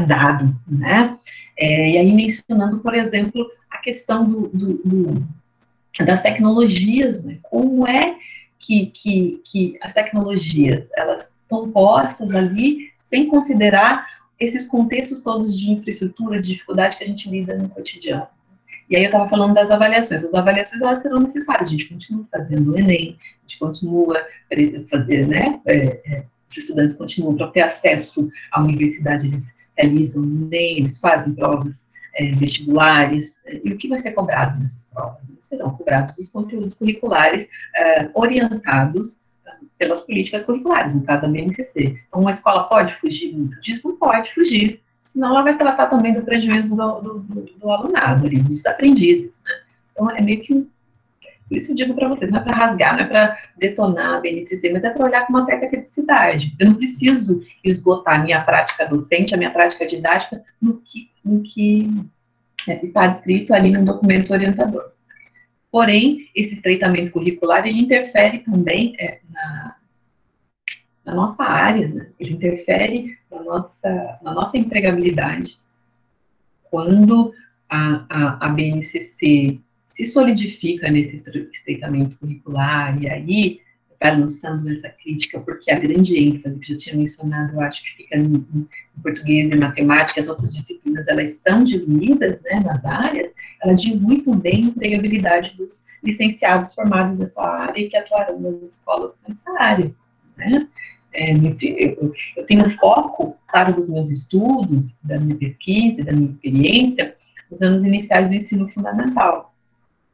dado, né? E aí, mencionando, por exemplo, a questão das tecnologias, né? Como é que as tecnologias, elas estão postas ali, sem considerar esses contextos todos de infraestrutura, de dificuldade que a gente lida no cotidiano. E aí eu estava falando das avaliações. As avaliações, elas serão necessárias. A gente continua fazendo o Enem, a gente continua fazendo, né? Os estudantes continuam, para ter acesso à universidade, eles realizam o Enem, eles fazem provas vestibulares. E o que vai ser cobrado nessas provas? Serão cobrados os conteúdos curriculares orientados pelas políticas curriculares, no caso a BNCC. Então, uma escola pode fugir muito disso? Não pode fugir, senão ela vai tratar também do prejuízo do alunado, ali, dos aprendizes, né? Então, é meio que por isso eu digo para vocês, não é para rasgar, não é para detonar a BNCC, mas é para olhar com uma certa criticidade. Eu não preciso esgotar a minha prática docente, a minha prática didática, no que está descrito ali no documento orientador. Porém, esse estreitamento curricular, ele interfere também na nossa área, né? Ele interfere na nossa empregabilidade. Quando a BNCC se solidifica nesse estreitamento curricular, e aí vai lançando essa crítica, porque a grande ênfase, que eu já tinha mencionado, eu acho que fica em português e matemática, as outras disciplinas, elas são diluídas, né, nas áreas, ela dilui também a empregabilidade dos licenciados formados nessa área e que atuarão nas escolas nessa área, né? Eu tenho um foco, claro, dos meus estudos, da minha pesquisa, da minha experiência, nos anos iniciais do ensino fundamental.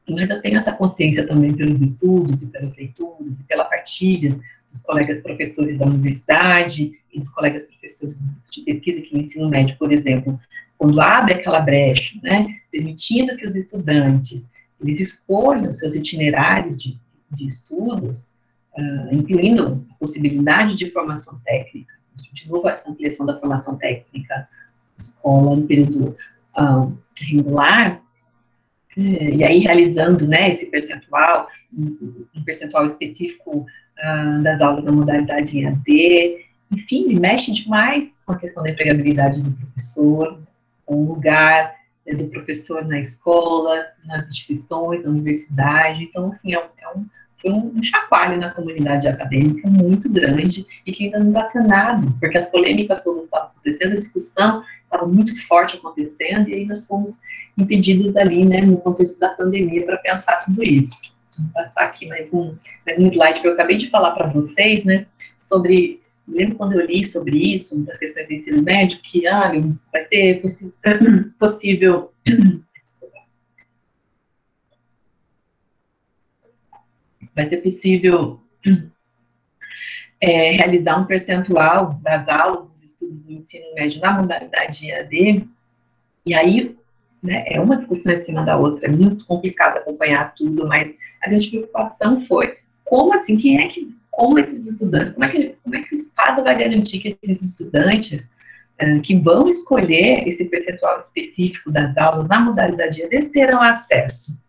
Mas eu tenho essa consciência também pelos estudos e pelas leituras e pela partilha dos colegas professores da universidade e dos colegas professores de pesquisa que no ensino médio, por exemplo, quando abre aquela brecha, né, permitindo que os estudantes eles escolham seus itinerários de estudos, incluindo a possibilidade de formação técnica, de novo essa ampliação da formação técnica, escola no período regular, e aí realizando, né, esse percentual, um percentual específico das aulas na modalidade em AD, enfim, mexe demais com a questão da empregabilidade do professor, com o lugar do professor na escola, nas instituições, na universidade. Então, assim, foi um chacoalho na comunidade acadêmica muito grande e que ainda não está sanado, porque as polêmicas todas estavam acontecendo, a discussão estava muito forte acontecendo, e aí nós fomos impedidos ali, né, no contexto da pandemia, para pensar tudo isso. Vou passar aqui mais um slide que eu acabei de falar para vocês, né, sobre, lembro quando eu li sobre isso, das questões do ensino médio, que, vai ser possível realizar um percentual das aulas, dos estudos do ensino médio na modalidade EAD, e aí, né, é uma discussão em cima da outra, é muito complicado acompanhar tudo, mas a grande preocupação foi, como assim, como esses estudantes, como é que o Estado vai garantir que esses estudantes que vão escolher esse percentual específico das aulas na modalidade EAD terão acesso.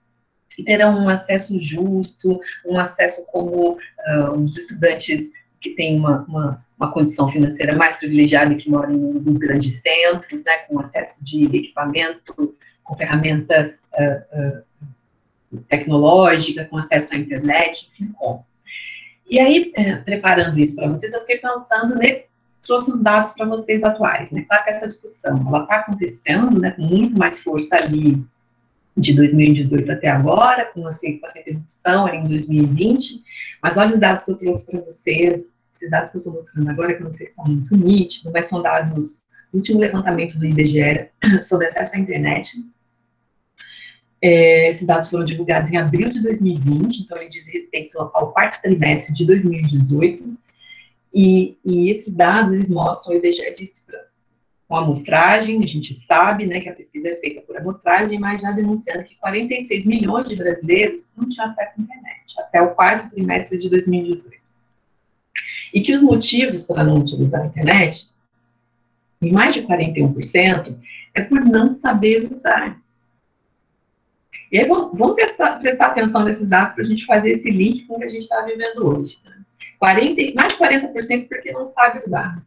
E terão um acesso justo, um acesso como os estudantes que têm uma condição financeira mais privilegiada e que moram nos grandes centros, né, com acesso de equipamento, com ferramenta tecnológica, com acesso à internet, enfim, como. E aí, preparando isso para vocês, eu fiquei pensando, né, trouxe os dados para vocês atuais, né, claro que essa discussão, ela está acontecendo, né, com muito mais força ali, de 2018 até agora, com essa interrupção ali em 2020, mas olha os dados que eu trouxe para vocês, esses dados que eu estou mostrando agora, que eu não sei se estão muito nítidos, mas são dados do último levantamento do IBGE sobre acesso à internet. Esses dados foram divulgados em abril de 2020, então ele diz respeito ao quarto trimestre de 2018, e esses dados, eles mostram, o IBGE disse com amostragem, a gente sabe, né, que a pesquisa é feita por amostragem, mas já denunciando que 46 milhões de brasileiros não tinham acesso à internet, até o quarto trimestre de 2018. E que os motivos para não utilizar a internet, em mais de 41%, é por não saber usar. E aí, vamos prestar atenção nesses dados para a gente fazer esse link com o que a gente está vivendo hoje. Né? Mais de 40% porque não sabe usar.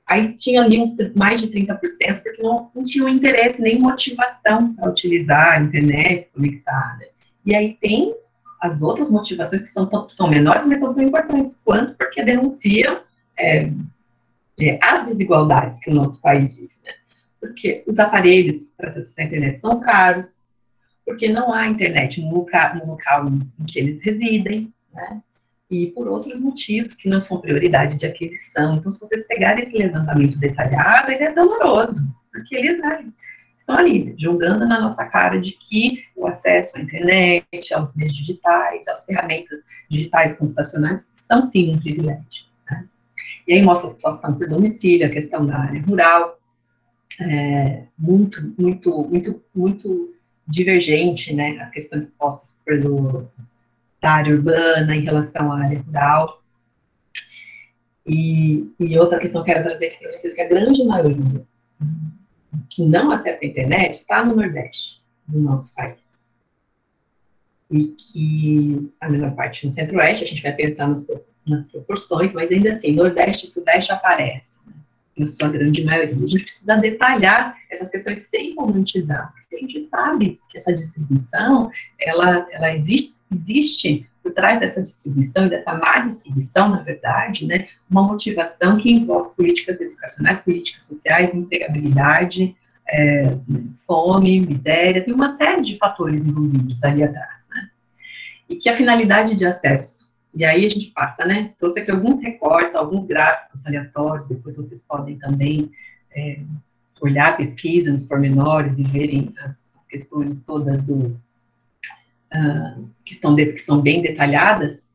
Aí tinha ali mais de 30% porque não tinham interesse nem motivação para utilizar a internet, se conectar. Né? E aí tem as outras motivações que são menores, mas são tão importantes quanto, porque denunciam as desigualdades que o nosso país vive. Né? Porque os aparelhos para acessar a internet são caros, porque não há internet no local em que eles residem, né? E por outros motivos que não são prioridade de aquisição. Então, se vocês pegarem esse levantamento detalhado, ele é doloroso, porque eles estão ali, jogando na nossa cara de que o acesso à internet, aos meios digitais, às ferramentas digitais computacionais, são sim um privilégio. Né? E aí mostra a situação por domicílio, a questão da área rural, muito divergente, né, as questões postas da área urbana em relação à área rural. E outra questão que eu quero trazer aqui para vocês, que a grande maioria que não acessa a internet está no Nordeste do nosso país. E que a menor parte no Centro-Oeste, a gente vai pensar nas proporções, mas ainda assim, Nordeste e Sudeste aparece, né, na sua grande maioria. A gente precisa detalhar essas questões sem romantizar, porque a gente sabe que essa distribuição, ela existe por trás dessa distribuição e dessa má distribuição, na verdade, né, uma motivação que envolve políticas educacionais, políticas sociais, empregabilidade, fome, miséria, tem uma série de fatores envolvidos ali atrás, né, e que a finalidade de acesso, e aí a gente passa, né, trouxe aqui alguns recortes, alguns gráficos aleatórios, depois vocês podem também olhar a pesquisa nos pormenores e verem as questões todas que estão bem detalhadas,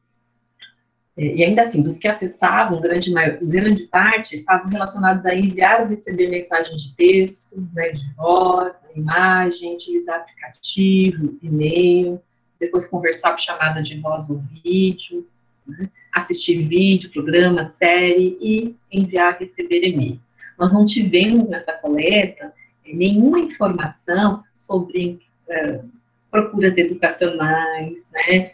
e ainda assim, dos que acessavam, grande parte estavam relacionados a enviar ou receber mensagens de texto, né, de voz, imagem, utilizar aplicativo, e-mail, depois conversar por chamada de voz ou vídeo, né, assistir vídeo, programa, série e enviar e receber e-mail. Nós não tivemos nessa coleta nenhuma informação sobre procuras educacionais, né,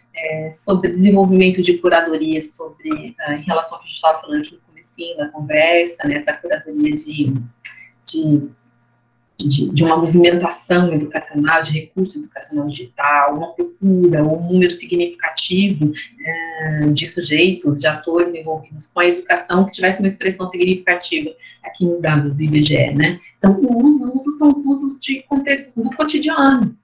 sobre desenvolvimento de curadoria, em relação ao que a gente estava falando aqui no comecinho da conversa, né, essa curadoria de uma movimentação educacional, de recurso educacional digital, uma procura, ou um número significativo de sujeitos, de atores envolvidos com a educação que tivesse uma expressão significativa aqui nos dados do IBGE, né. Então, os usos são os usos de contextos do cotidiano.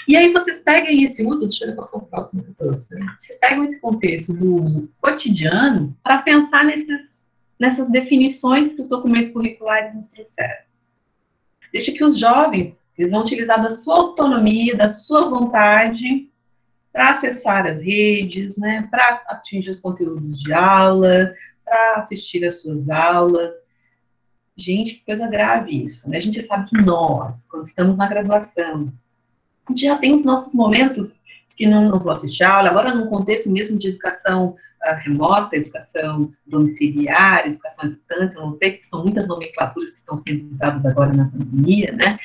E aí vocês peguem esse uso, deixa eu ver qual foi o próximo que eu trouxe, né? Vocês pegam esse contexto do uso cotidiano para pensar nessas definições que os documentos curriculares nos trouxeram. Deixa que os jovens, eles vão utilizar da sua autonomia, da sua vontade, para acessar as redes, né, para atingir os conteúdos de aula, para assistir às suas aulas. Gente, que coisa grave isso, né? A gente sabe que nós, quando estamos na graduação, a gente já tem os nossos momentos que não vou assistir aula, agora num contexto mesmo de educação remota, educação domiciliar, educação à distância, não sei, porque são muitas nomenclaturas que estão sendo usadas agora na pandemia, né,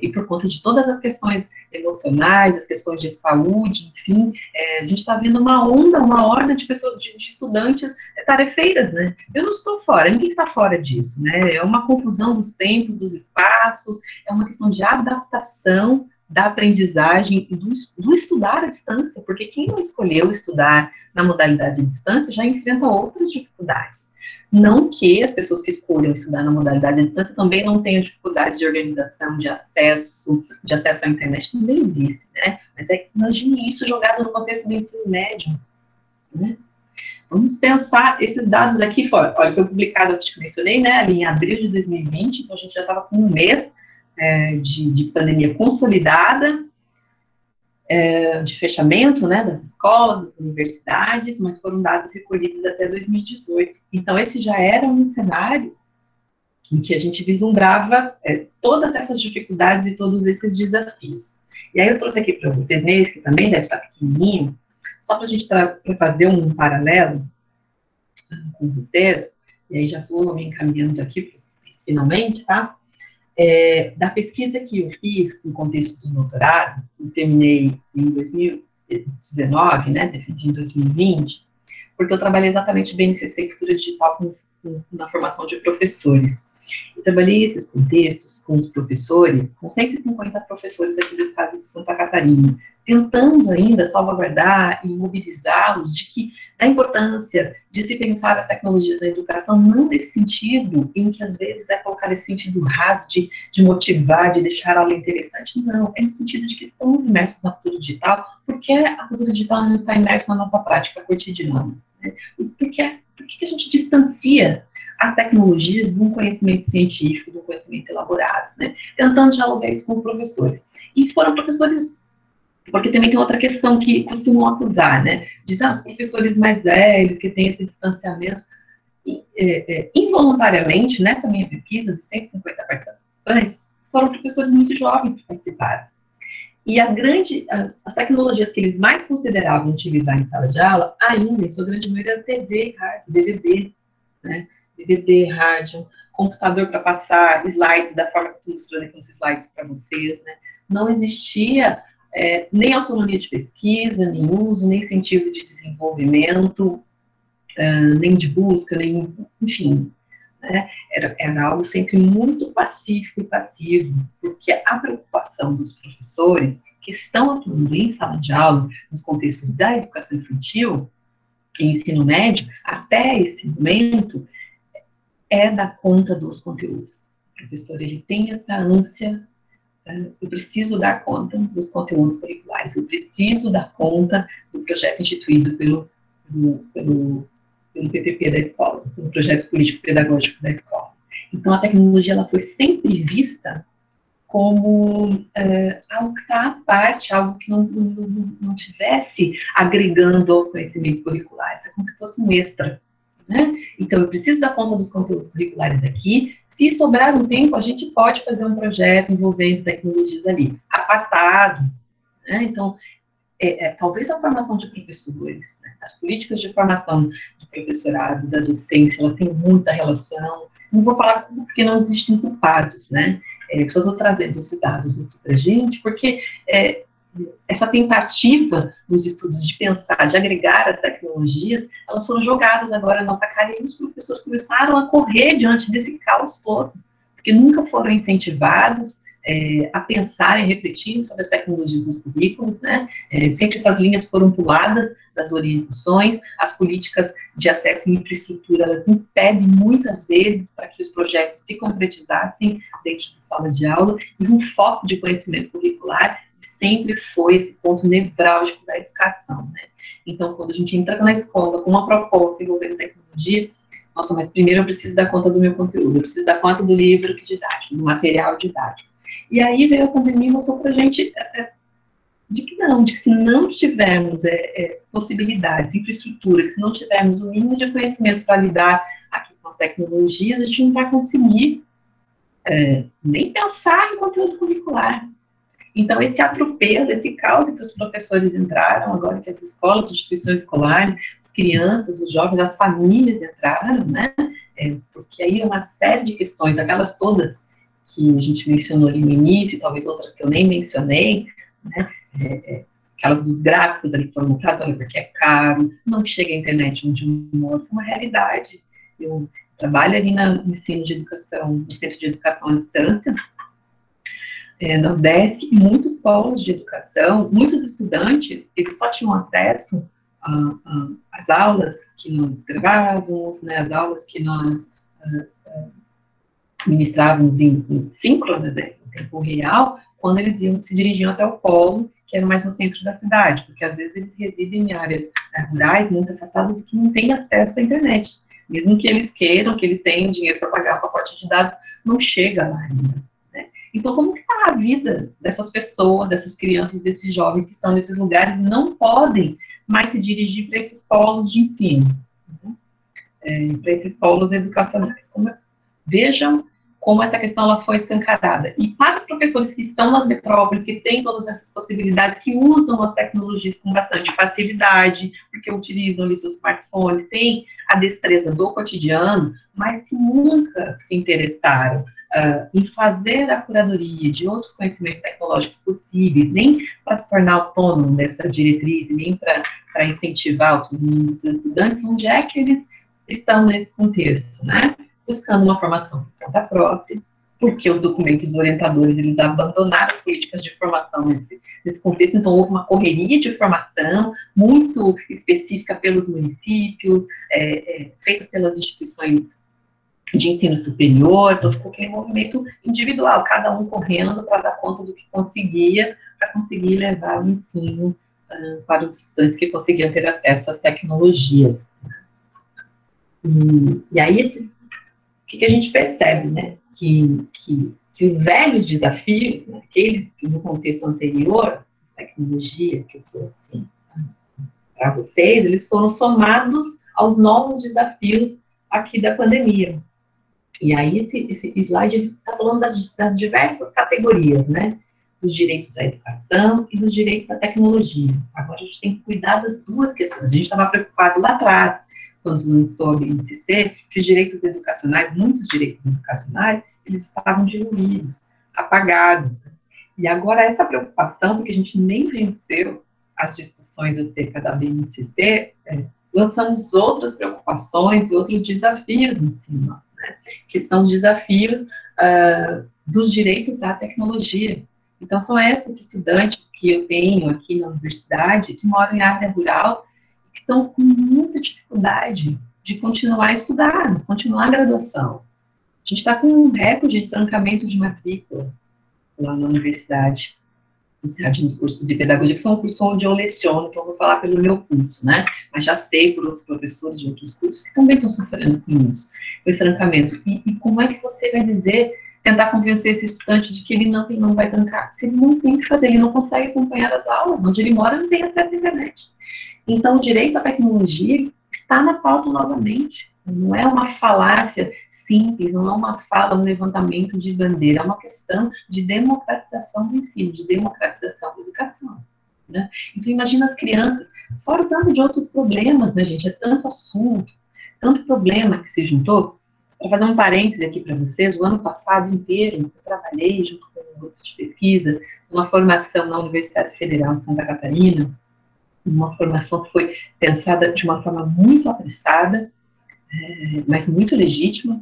e por conta de todas as questões emocionais, as questões de saúde, enfim, a gente está vendo uma onda, uma horda de pessoas, de estudantes tarefeiras, né, eu não estou fora, ninguém está fora disso, né, é uma confusão dos tempos, dos espaços, é uma questão de adaptação da aprendizagem e do estudar à distância, porque quem não escolheu estudar na modalidade de distância já enfrenta outras dificuldades. Não que as pessoas que escolham estudar na modalidade de distância também não tenham dificuldades de organização, de acesso à internet, também existe, né? Mas imagine isso jogado no contexto do ensino médio, né? Vamos pensar, esses dados aqui, olha, foi publicado, acho que mencionei, né, ali em abril de 2020, então a gente já estava com um mês de pandemia consolidada, de fechamento, né, das escolas, das universidades, mas foram dados recolhidos até 2018. Então, esse já era um cenário em que a gente vislumbrava todas essas dificuldades e todos esses desafios. E aí eu trouxe aqui para vocês, nesse que também deve estar pequenininho, só para a gente fazer um paralelo com vocês, e aí já vou me encaminhando aqui para os finalmente, tá? Da pesquisa que eu fiz no contexto do doutorado, eu terminei em 2019, né, defendi em 2020, porque eu trabalhei exatamente bem nesse cultura digital na formação de professores. Eu trabalhei esses contextos com os professores, com 150 professores aqui do estado de Santa Catarina, tentando ainda salvaguardar e mobilizá-los da importância de se pensar as tecnologias da educação, não nesse sentido em que às vezes é colocar esse sentido raso de motivar, de deixar a aula interessante, não, é no sentido de que estamos imersos na cultura digital, porque a cultura digital não está imersa na nossa prática cotidiana, né? Por que a gente distancia as tecnologias de um conhecimento científico, de um conhecimento elaborado, né? Tentando dialogar isso com os professores. E foram professores, porque também tem outra questão que costumam acusar, né? Dizem, os professores mais velhos, que têm esse distanciamento, involuntariamente, nessa minha pesquisa, dos 150 participantes, foram professores muito jovens que participaram. E as tecnologias que eles mais consideravam utilizar em sala de aula, ainda, em sua grande maioria, era TV, rádio, DVD, né? DVD, rádio, computador para passar slides da forma que eu estou mostrando aqui uns slides para vocês, né? Não existia nem autonomia de pesquisa, nem uso, nem incentivo de desenvolvimento, nem de busca, nem, enfim, né? Era algo sempre muito pacífico e passivo, porque a preocupação dos professores que estão atuando em sala de aula, nos contextos da educação infantil e ensino médio, até esse momento, dar conta dos conteúdos. O professor, ele tem essa ânsia, eu preciso dar conta dos conteúdos curriculares, eu preciso dar conta do projeto instituído pelo PPP da escola, pelo projeto político-pedagógico da escola. Então, a tecnologia, ela foi sempre vista como algo que está à parte, algo que não tivesse agregando aos conhecimentos curriculares, é como se fosse um extra, né? Então, eu preciso dar conta dos conteúdos curriculares aqui. Se sobrar um tempo, a gente pode fazer um projeto envolvendo tecnologias ali, apartado, né? Então, talvez a formação de professores, né? As políticas de formação do professorado, da docência, ela tem muita relação. Não vou falar porque não existem culpados, né? Só estou trazendo esses dados aqui para a gente, porque essa tentativa dos estudos de pensar, de agregar as tecnologias, elas foram jogadas agora na nossa cara e os professores começaram a correr diante desse caos todo, porque nunca foram incentivados a pensar e refletir sobre as tecnologias nos currículos, né? Sempre essas linhas foram puladas das orientações, as políticas de acesso à infraestrutura, elas impedem muitas vezes para que os projetos se concretizassem dentro da sala de aula, e um foco de conhecimento curricular sempre foi esse ponto nevrálgico da educação, né? Então, quando a gente entra na escola com uma proposta envolvendo tecnologia, nossa, mas primeiro eu preciso dar conta do meu conteúdo, eu preciso dar conta do livro didático, do material didático. E aí veio a pandemia e mostrou pra gente de que se não tivermos possibilidades, infraestrutura, que se não tivermos o mínimo de conhecimento para lidar aqui com as tecnologias, a gente não vai conseguir nem pensar em conteúdo curricular. Então, esse atropelo, esse caos que os professores entraram, agora que as escolas, as instituições escolares, crianças, os jovens, as famílias entraram, né? Porque aí é uma série de questões, aquelas todas que a gente mencionou ali no início, talvez outras que eu nem mencionei, né? Aquelas dos gráficos ali que foram mostrados, olha, porque é caro, não chega a internet onde mostra uma realidade. Eu trabalho ali no ensino de educação, no Centro de Educação à Distância, na UDESC, muitos polos de educação, muitos estudantes, eles só tinham acesso às aulas que nós gravávamos, né, as aulas que nós ministrávamos em síncronas, em tempo real, quando eles se dirigiam até o polo, que era mais no centro da cidade, porque às vezes eles residem em áreas rurais muito afastadas e que não têm acesso à internet. Mesmo que eles queiram, que eles tenham dinheiro para pagar o pacote de dados, não chega lá ainda. Né? Então, como que está a vida dessas pessoas, dessas crianças, desses jovens que estão nesses lugares e não podem mais se dirigir para esses polos de ensino, né? Para esses polos educacionais? Vejam como essa questão ela foi escancarada. E para os professores que estão nas metrópoles, que têm todas essas possibilidades, que usam as tecnologias com bastante facilidade, porque utilizam ali seus smartphones, têm a destreza do cotidiano, mas que nunca se interessaram em fazer a curadoria de outros conhecimentos tecnológicos possíveis, nem para se tornar autônomo dessa diretriz, nem para incentivar a autonomia dos seus estudantes, onde é que eles estão nesse contexto, né? Buscando uma formação por conta própria, porque os documentos orientadores, eles abandonaram as políticas de formação nesse contexto, então houve uma correria de formação muito específica pelos municípios, feitas pelas instituições de ensino superior, então ficou aquele movimento individual, cada um correndo para dar conta do que conseguia, para conseguir levar o ensino para os estudantes que conseguiam ter acesso às tecnologias. E aí o que a gente percebe, né? Que os velhos desafios, né, aqueles que no contexto anterior, as tecnologias que eu trouxe para vocês, eles foram somados aos novos desafios aqui da pandemia. E aí esse slide está falando das diversas categorias, né? Dos direitos à educação e dos direitos à tecnologia. Agora a gente tem que cuidar das duas questões. A gente estava preocupado lá atrás, quando lançou a BNCC, que os direitos educacionais, muitos direitos educacionais, eles estavam diluídos, apagados. Né? E agora essa preocupação, porque a gente nem venceu as discussões acerca da BNCC, lançamos outras preocupações e outros desafios em cima, né? Que são os desafios dos direitos à tecnologia. Então, são esses estudantes que eu tenho aqui na universidade, que moram em área rural, que estão com muita dificuldade de continuar a estudar, continuar a graduação. A gente está com um recorde de trancamento de matrícula lá na universidade, nos cursos de pedagogia, que são um curso onde eu leciono, que eu vou falar pelo meu curso, né? Mas já sei por outros professores de outros cursos que também estão sofrendo com isso, com esse trancamento. E como é que você vai tentar convencer esse estudante de que ele não vai trancar? Se ele não tem o que fazer, ele não consegue acompanhar as aulas, onde ele mora não tem acesso à internet. Então, o direito à tecnologia está na pauta novamente. Não é uma falácia simples, não é uma fala, um levantamento de bandeira, é uma questão de democratização do ensino, de democratização da educação. Né? Então, imagina as crianças, fora o tanto de outros problemas, né, gente? É tanto assunto, tanto problema que se juntou. Para fazer um parêntese aqui para vocês, o ano passado inteiro, eu trabalhei junto com um grupo de pesquisa, uma formação na Universidade Federal de Santa Catarina, uma formação que foi pensada de uma forma muito apressada, mas muito legítima,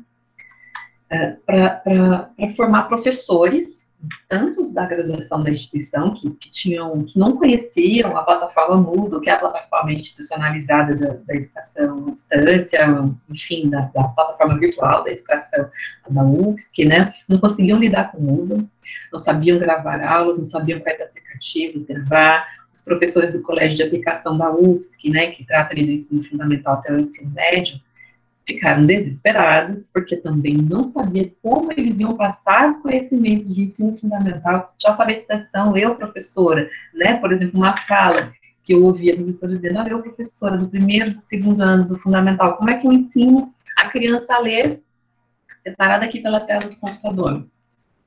para formar professores, tantos da graduação da instituição, que não conheciam a plataforma Moodle, que é a plataforma institucionalizada da educação à distância, enfim, da plataforma virtual da educação da UFSC, né? Não conseguiam lidar com o Moodle, não sabiam gravar aulas, não sabiam quais aplicativos gravar. Os professores do Colégio de Aplicação da UFSC, né, que trata ali do ensino fundamental até o ensino médio, ficaram desesperados, porque também não sabiam como eles iam passar os conhecimentos de ensino fundamental, de alfabetização. Eu, professora, né, por exemplo, uma fala que eu ouvi a professora dizendo, eu, professora, do primeiro, do segundo ano, do fundamental, como é que eu ensino a criança a ler separada aqui pela tela do computador?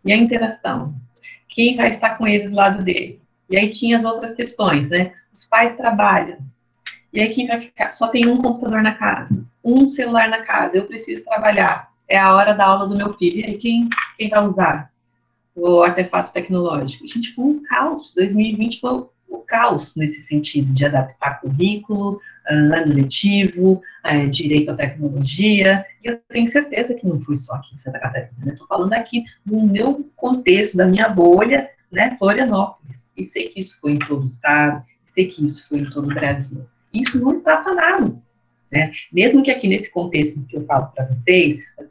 E a interação? Quem vai estar com ele do lado dele? E aí tinha as outras questões, né? Os pais trabalham. E aí quem vai ficar? Só tem um computador na casa, um celular na casa, eu preciso trabalhar. É a hora da aula do meu filho. E aí quem vai usar o artefato tecnológico? Gente, foi um caos. 2020 foi o caos nesse sentido, de adaptar currículo, ano letivo, direito à tecnologia. E eu tenho certeza que não foi só aqui em Santa Catarina. Estou falando aqui do meu contexto, da minha bolha, né, Florianópolis. E sei que isso foi em todo o estado, sei que isso foi em todo o Brasil. Isso não está sanado. Né? Mesmo que aqui nesse contexto que eu falo para vocês, as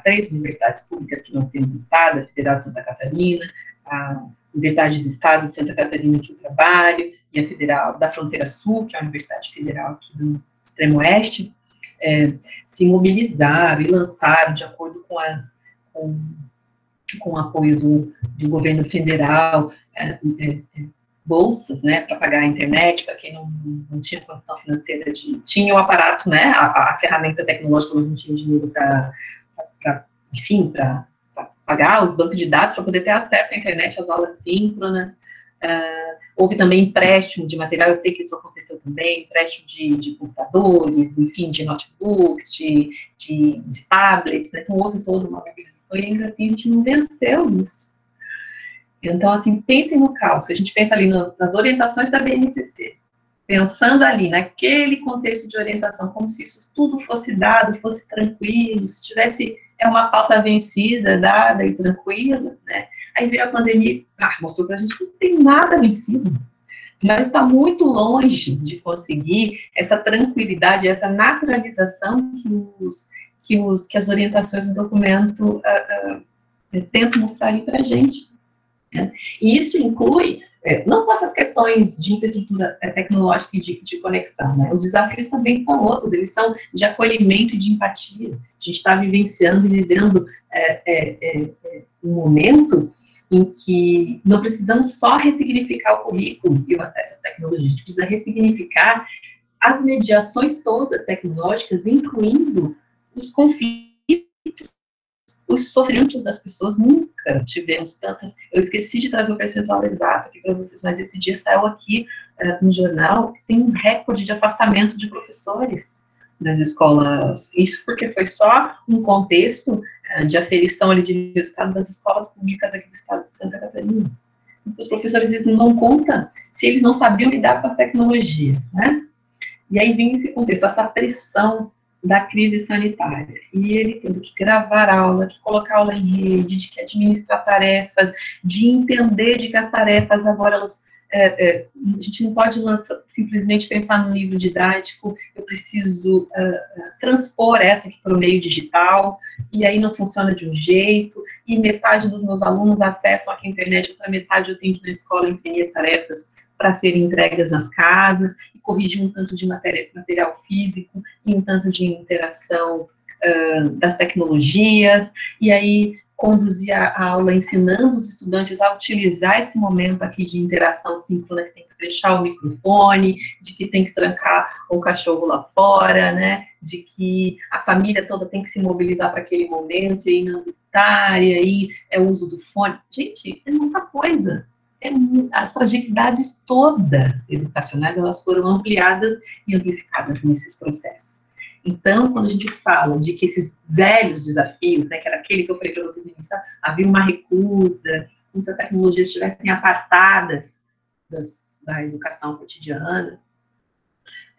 3 universidades públicas que nós temos no estado, a Federal de Santa Catarina, a Universidade do Estado de Santa Catarina que eu trabalho, e a Federal da Fronteira Sul, que é a Universidade Federal aqui do Extremo Oeste, se mobilizaram e lançaram, de acordo com o apoio do governo federal, bolsas, né, para pagar a internet, para quem não tinha condição financeira tinha o aparato, né, a ferramenta tecnológica, mas não tinha dinheiro para pagar os bancos de dados, para poder ter acesso à internet, às aulas síncronas. Houve também empréstimo de material, eu sei que isso aconteceu também, empréstimo de computadores, enfim, de notebooks, de tablets, né, então houve toda uma mobilização, e ainda assim a gente não venceu isso. Então, assim, pensem no caos. A gente pensa ali nas orientações da BNCC, pensando ali naquele contexto de orientação, como se isso tudo fosse dado, fosse tranquilo, se tivesse uma pauta vencida, dada e tranquila, né? Aí veio a pandemia e mostrou para a gente que não tem nada vencido, mas está muito longe de conseguir essa tranquilidade, essa naturalização que as orientações do documento tentam mostrar ali para a gente. Né? E isso inclui não só essas questões de infraestrutura tecnológica e de conexão, né? Os desafios também são outros, eles são de acolhimento e de empatia. A gente está vivenciando e vivendo um momento em que não precisamos só ressignificar o currículo e o acesso às tecnologias, a gente precisa ressignificar as mediações todas tecnológicas, incluindo os conflitos, os sofrimentos das pessoas. Nunca tivemos tantas. Eu esqueci de trazer o percentual exato aqui para vocês, mas esse dia saiu aqui no jornal, tem um recorde de afastamento de professores das escolas. Isso porque foi só um contexto de aferição ali de resultado das escolas públicas aqui do estado de Santa Catarina. Os professores, eles não dão conta se eles não sabiam lidar com as tecnologias, né? E aí vem esse contexto, essa pressão da crise sanitária, e ele tendo que gravar aula, que colocar aula em rede, de que administrar tarefas, de entender de que as tarefas agora, elas, a gente não pode simplesmente pensar no livro didático, eu preciso transpor essa aqui para o meio digital, e aí não funciona de um jeito, e metade dos meus alunos acessam aqui a internet, outra metade eu tenho que ir na escola imprimir as tarefas para serem entregas nas casas, e corrigir um tanto de material físico, e um tanto de interação das tecnologias, e aí conduzir a aula ensinando os estudantes a utilizar esse momento aqui de interação síncrona, que tem que fechar o microfone, de que tem que trancar o cachorro lá fora, né, de que a família toda tem que se mobilizar para aquele momento, e não gritar, e aí é o uso do fone. Gente, é muita coisa. As fragilidades todas educacionais, elas foram ampliadas e amplificadas nesses processos. Então, quando a gente fala de que esses velhos desafios, né, que era aquele que eu falei para vocês no início, havia uma recusa, como se as tecnologias estivessem apartadas da educação cotidiana,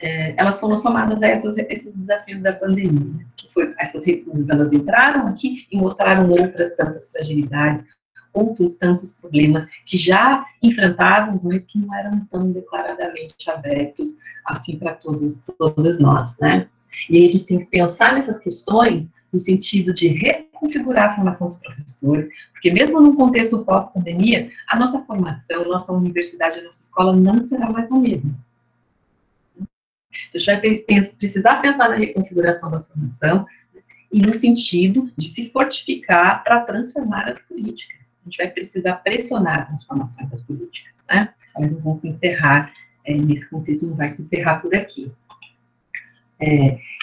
elas foram somadas a esses desafios da pandemia, que foi, essas recusas, elas entraram aqui e mostraram outras tantas fragilidades, outros tantos problemas que já enfrentávamos, mas que não eram tão declaradamente abertos assim para todos nós, né? E aí a gente tem que pensar nessas questões no sentido de reconfigurar a formação dos professores, porque mesmo num contexto pós-pandemia, a nossa formação, a nossa universidade, a nossa escola não será mais a mesma. Então, a gente vai precisar pensar na reconfiguração da formação e no sentido de se fortificar para transformar as políticas. A gente vai precisar pressionar a transformação das políticas, né? Elas não vão se encerrar nesse contexto, não vai se encerrar por aqui.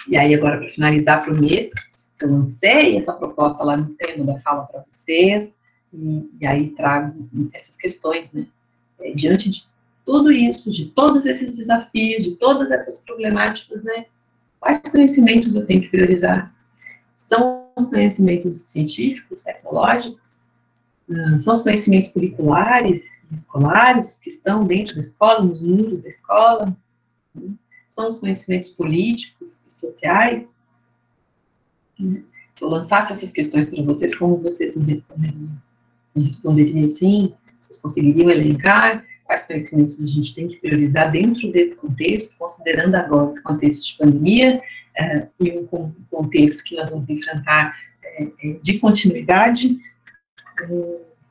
E aí, agora, para finalizar, prometo, eu lancei essa proposta lá no tema da fala para vocês, e aí trago essas questões, né? Diante de tudo isso, de todos esses desafios, de todas essas problemáticas, né? Quais conhecimentos eu tenho que priorizar? São os conhecimentos científicos, tecnológicos? São os conhecimentos curriculares, escolares, que estão dentro da escola, nos muros da escola? São os conhecimentos políticos e sociais? Se eu lançasse essas questões para vocês, como vocês me responderiam? Me responderiam sim? Vocês conseguiriam elencar quais conhecimentos a gente tem que priorizar dentro desse contexto, considerando agora esse contexto de pandemia e um contexto que nós vamos enfrentar de continuidade,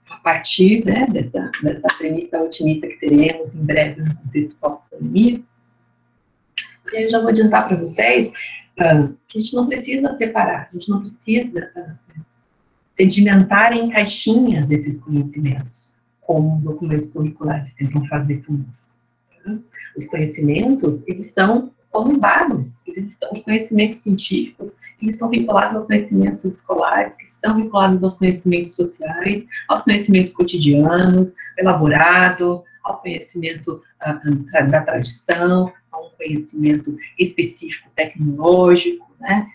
a partir, né, dessa premissa otimista que teremos em breve no contexto pós-pandemia. E aí eu já vou adiantar para vocês que a gente não precisa separar, a gente não precisa sedimentar em caixinhas desses conhecimentos, como os documentos curriculares tentam fazer conosco. Tá? Os conhecimentos, eles são conurbados, os conhecimentos científicos, eles estão vinculados aos conhecimentos escolares, que estão vinculados aos conhecimentos sociais, aos conhecimentos cotidianos, elaborado, ao conhecimento da tradição, a um conhecimento específico tecnológico, né?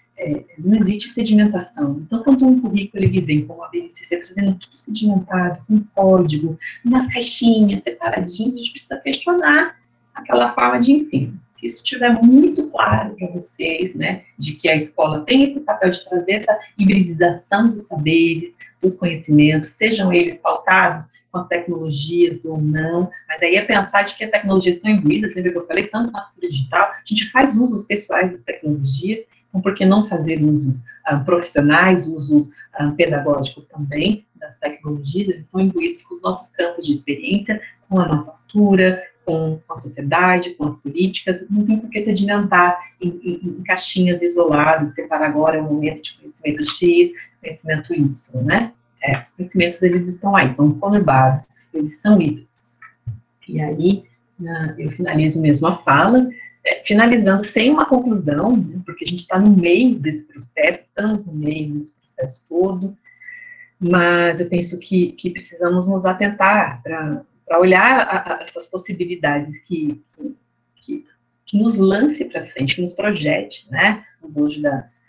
Não existe sedimentação. Então, quando um currículo ele vem com a BNCC trazendo tudo sedimentado, com código, nas caixinhas, separadinhos, a gente precisa questionar aquela forma de ensino. Se isso estiver muito claro para vocês, né, de que a escola tem esse papel de trazer essa hibridização dos saberes, dos conhecimentos, sejam eles pautados com as tecnologias ou não, mas aí é pensar de que as tecnologias estão imbuídas, lembra que eu falei, estamos na cultura digital, a gente faz usos pessoais das tecnologias, então por que não fazer usos profissionais, usos pedagógicos também das tecnologias, eles estão imbuídos com os nossos campos de experiência, com a nossa cultura, com a sociedade, com as políticas, não tem por que sedimentar em caixinhas isoladas, separar agora o momento de conhecimento X, conhecimento Y, né? Os conhecimentos, eles estão aí, são conurbados, eles são híbridos. E aí, eu finalizo mesmo a fala, finalizando sem uma conclusão, né, porque a gente está no meio desse processo, estamos no meio desse processo todo, mas eu penso que precisamos nos atentar para olhar essas possibilidades que nos lance para frente, que nos projete, né, no bojo das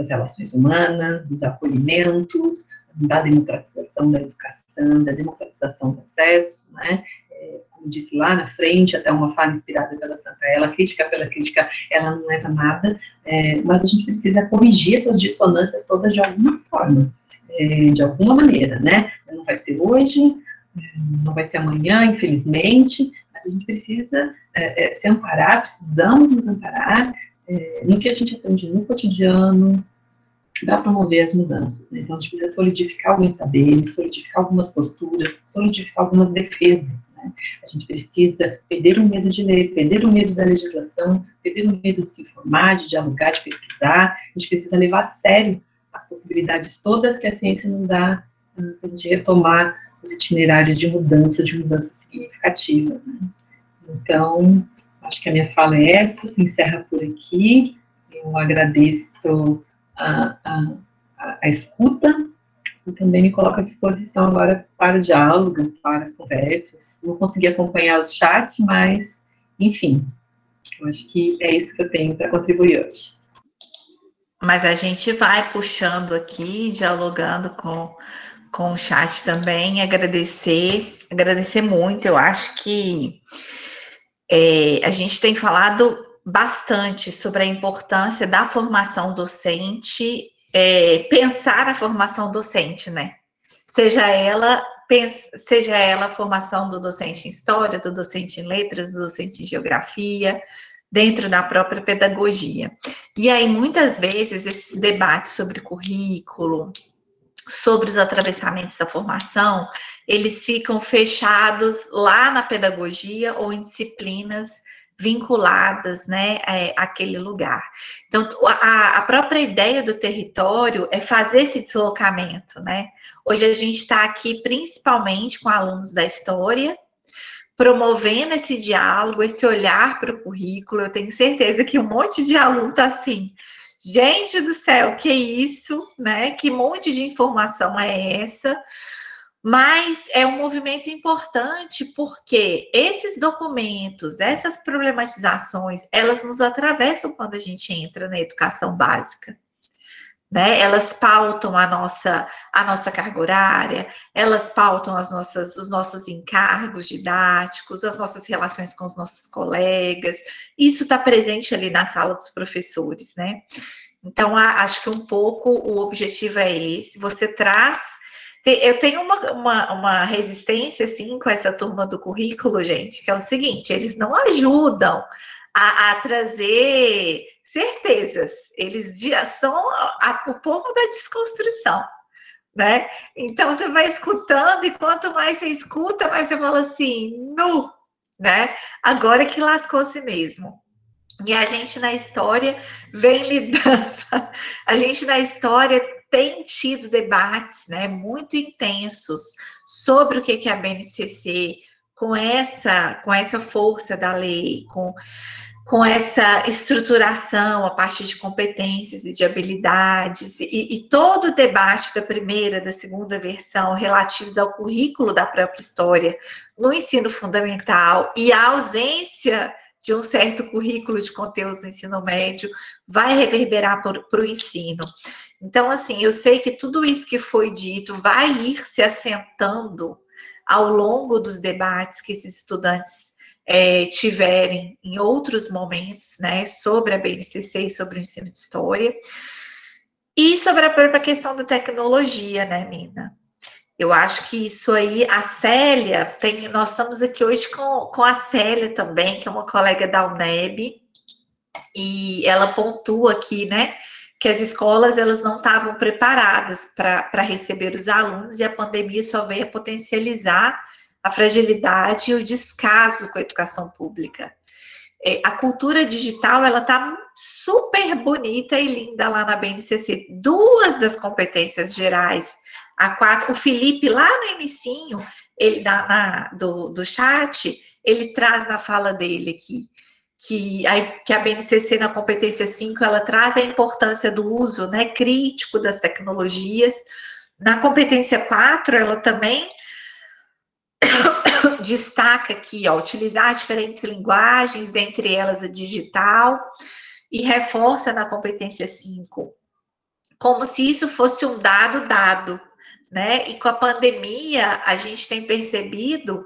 relações humanas, dos acolhimentos, da democratização da educação, da democratização do acesso, né, como disse lá na frente, até uma fala inspirada pela Santa Ela, crítica pela crítica, ela não leva a nada, mas a gente precisa corrigir essas dissonâncias todas de alguma forma, de alguma maneira, né, não vai ser hoje, não vai ser amanhã, infelizmente, mas a gente precisa se amparar, precisamos nos amparar no que a gente aprende no cotidiano para promover as mudanças, né? Então, a gente precisa solidificar alguns saberes, solidificar algumas posturas, solidificar algumas defesas, né? A gente precisa perder o medo de ler, perder o medo da legislação, perder o medo de se informar, de dialogar, de pesquisar. A gente precisa levar a sério as possibilidades todas que a ciência nos dá para a gente retomar os itinerários de mudança significativa, né? Então, acho que a minha fala é essa, se encerra por aqui. Eu agradeço a escuta e também me coloco à disposição agora para o diálogo, para as conversas. Não consegui acompanhar os chats, mas, enfim, eu acho que é isso que eu tenho para contribuir hoje. Mas a gente vai puxando aqui, dialogando com o chat também, agradecer muito. Eu acho que a gente tem falado bastante sobre a importância da formação docente, pensar a formação docente, né? Seja ela a formação do docente em história, do docente em letras, do docente em geografia, dentro da própria pedagogia. E aí, muitas vezes, esses debates sobre currículo, sobre os atravessamentos da formação, eles ficam fechados lá na pedagogia ou em disciplinas vinculadas, né, àquele lugar. Então, a própria ideia do território é fazer esse deslocamento, né? Hoje a gente está aqui principalmente com alunos da história, promovendo esse diálogo, esse olhar para o currículo. Eu tenho certeza que um monte de aluno está assim, gente do céu, que isso, né? Que monte de informação é essa? Mas é um movimento importante porque esses documentos, essas problematizações, elas nos atravessam quando a gente entra na educação básica. Né? Elas pautam a nossa carga horária, elas pautam os nossos encargos didáticos, as nossas relações com os nossos colegas. Isso está presente ali na sala dos professores, né? Então, acho que um pouco o objetivo é esse. Você traz. Eu tenho uma resistência, assim, com essa turma do currículo, gente, que é o seguinte: eles não ajudam a trazer certezas. Eles são o povo da desconstrução, né? Então, você vai escutando, e quanto mais você escuta, mais você fala assim, nu, né? Agora que lascou-se mesmo. E a gente na história vem lidando, a gente na história tem tido debates, né, muito intensos sobre o que é a BNCC, com essa força da lei, com essa estruturação a partir de competências e de habilidades, e todo o debate da primeira, da segunda versão relativos ao currículo da própria história no ensino fundamental e a ausência de um certo currículo de conteúdos no ensino médio vai reverberar para o ensino. Então, assim, eu sei que tudo isso que foi dito vai ir se assentando ao longo dos debates que esses estudantes tiverem em outros momentos, né, sobre a BNCC e sobre o ensino de história, e sobre a própria questão da tecnologia, né, Nina? Eu acho que isso aí, a Célia, nós estamos aqui hoje com a Célia também, que é uma colega da UNEB, e ela pontua aqui, né, que as escolas elas não estavam preparadas para receber os alunos, e a pandemia só veio a potencializar a fragilidade e o descaso com a educação pública. A cultura digital, ela tá super bonita e linda lá na BNCC. Duas das competências gerais, a 4, o Felipe lá no inicinho, ele do chat, ele traz na fala dele aqui, que a BNCC na competência 5, ela traz a importância do uso, né, crítico das tecnologias. Na competência 4, ela também destaca aqui, ó, utilizar diferentes linguagens, dentre elas a digital, e reforça na competência 5, como se isso fosse um dado, né? E com a pandemia, a gente tem percebido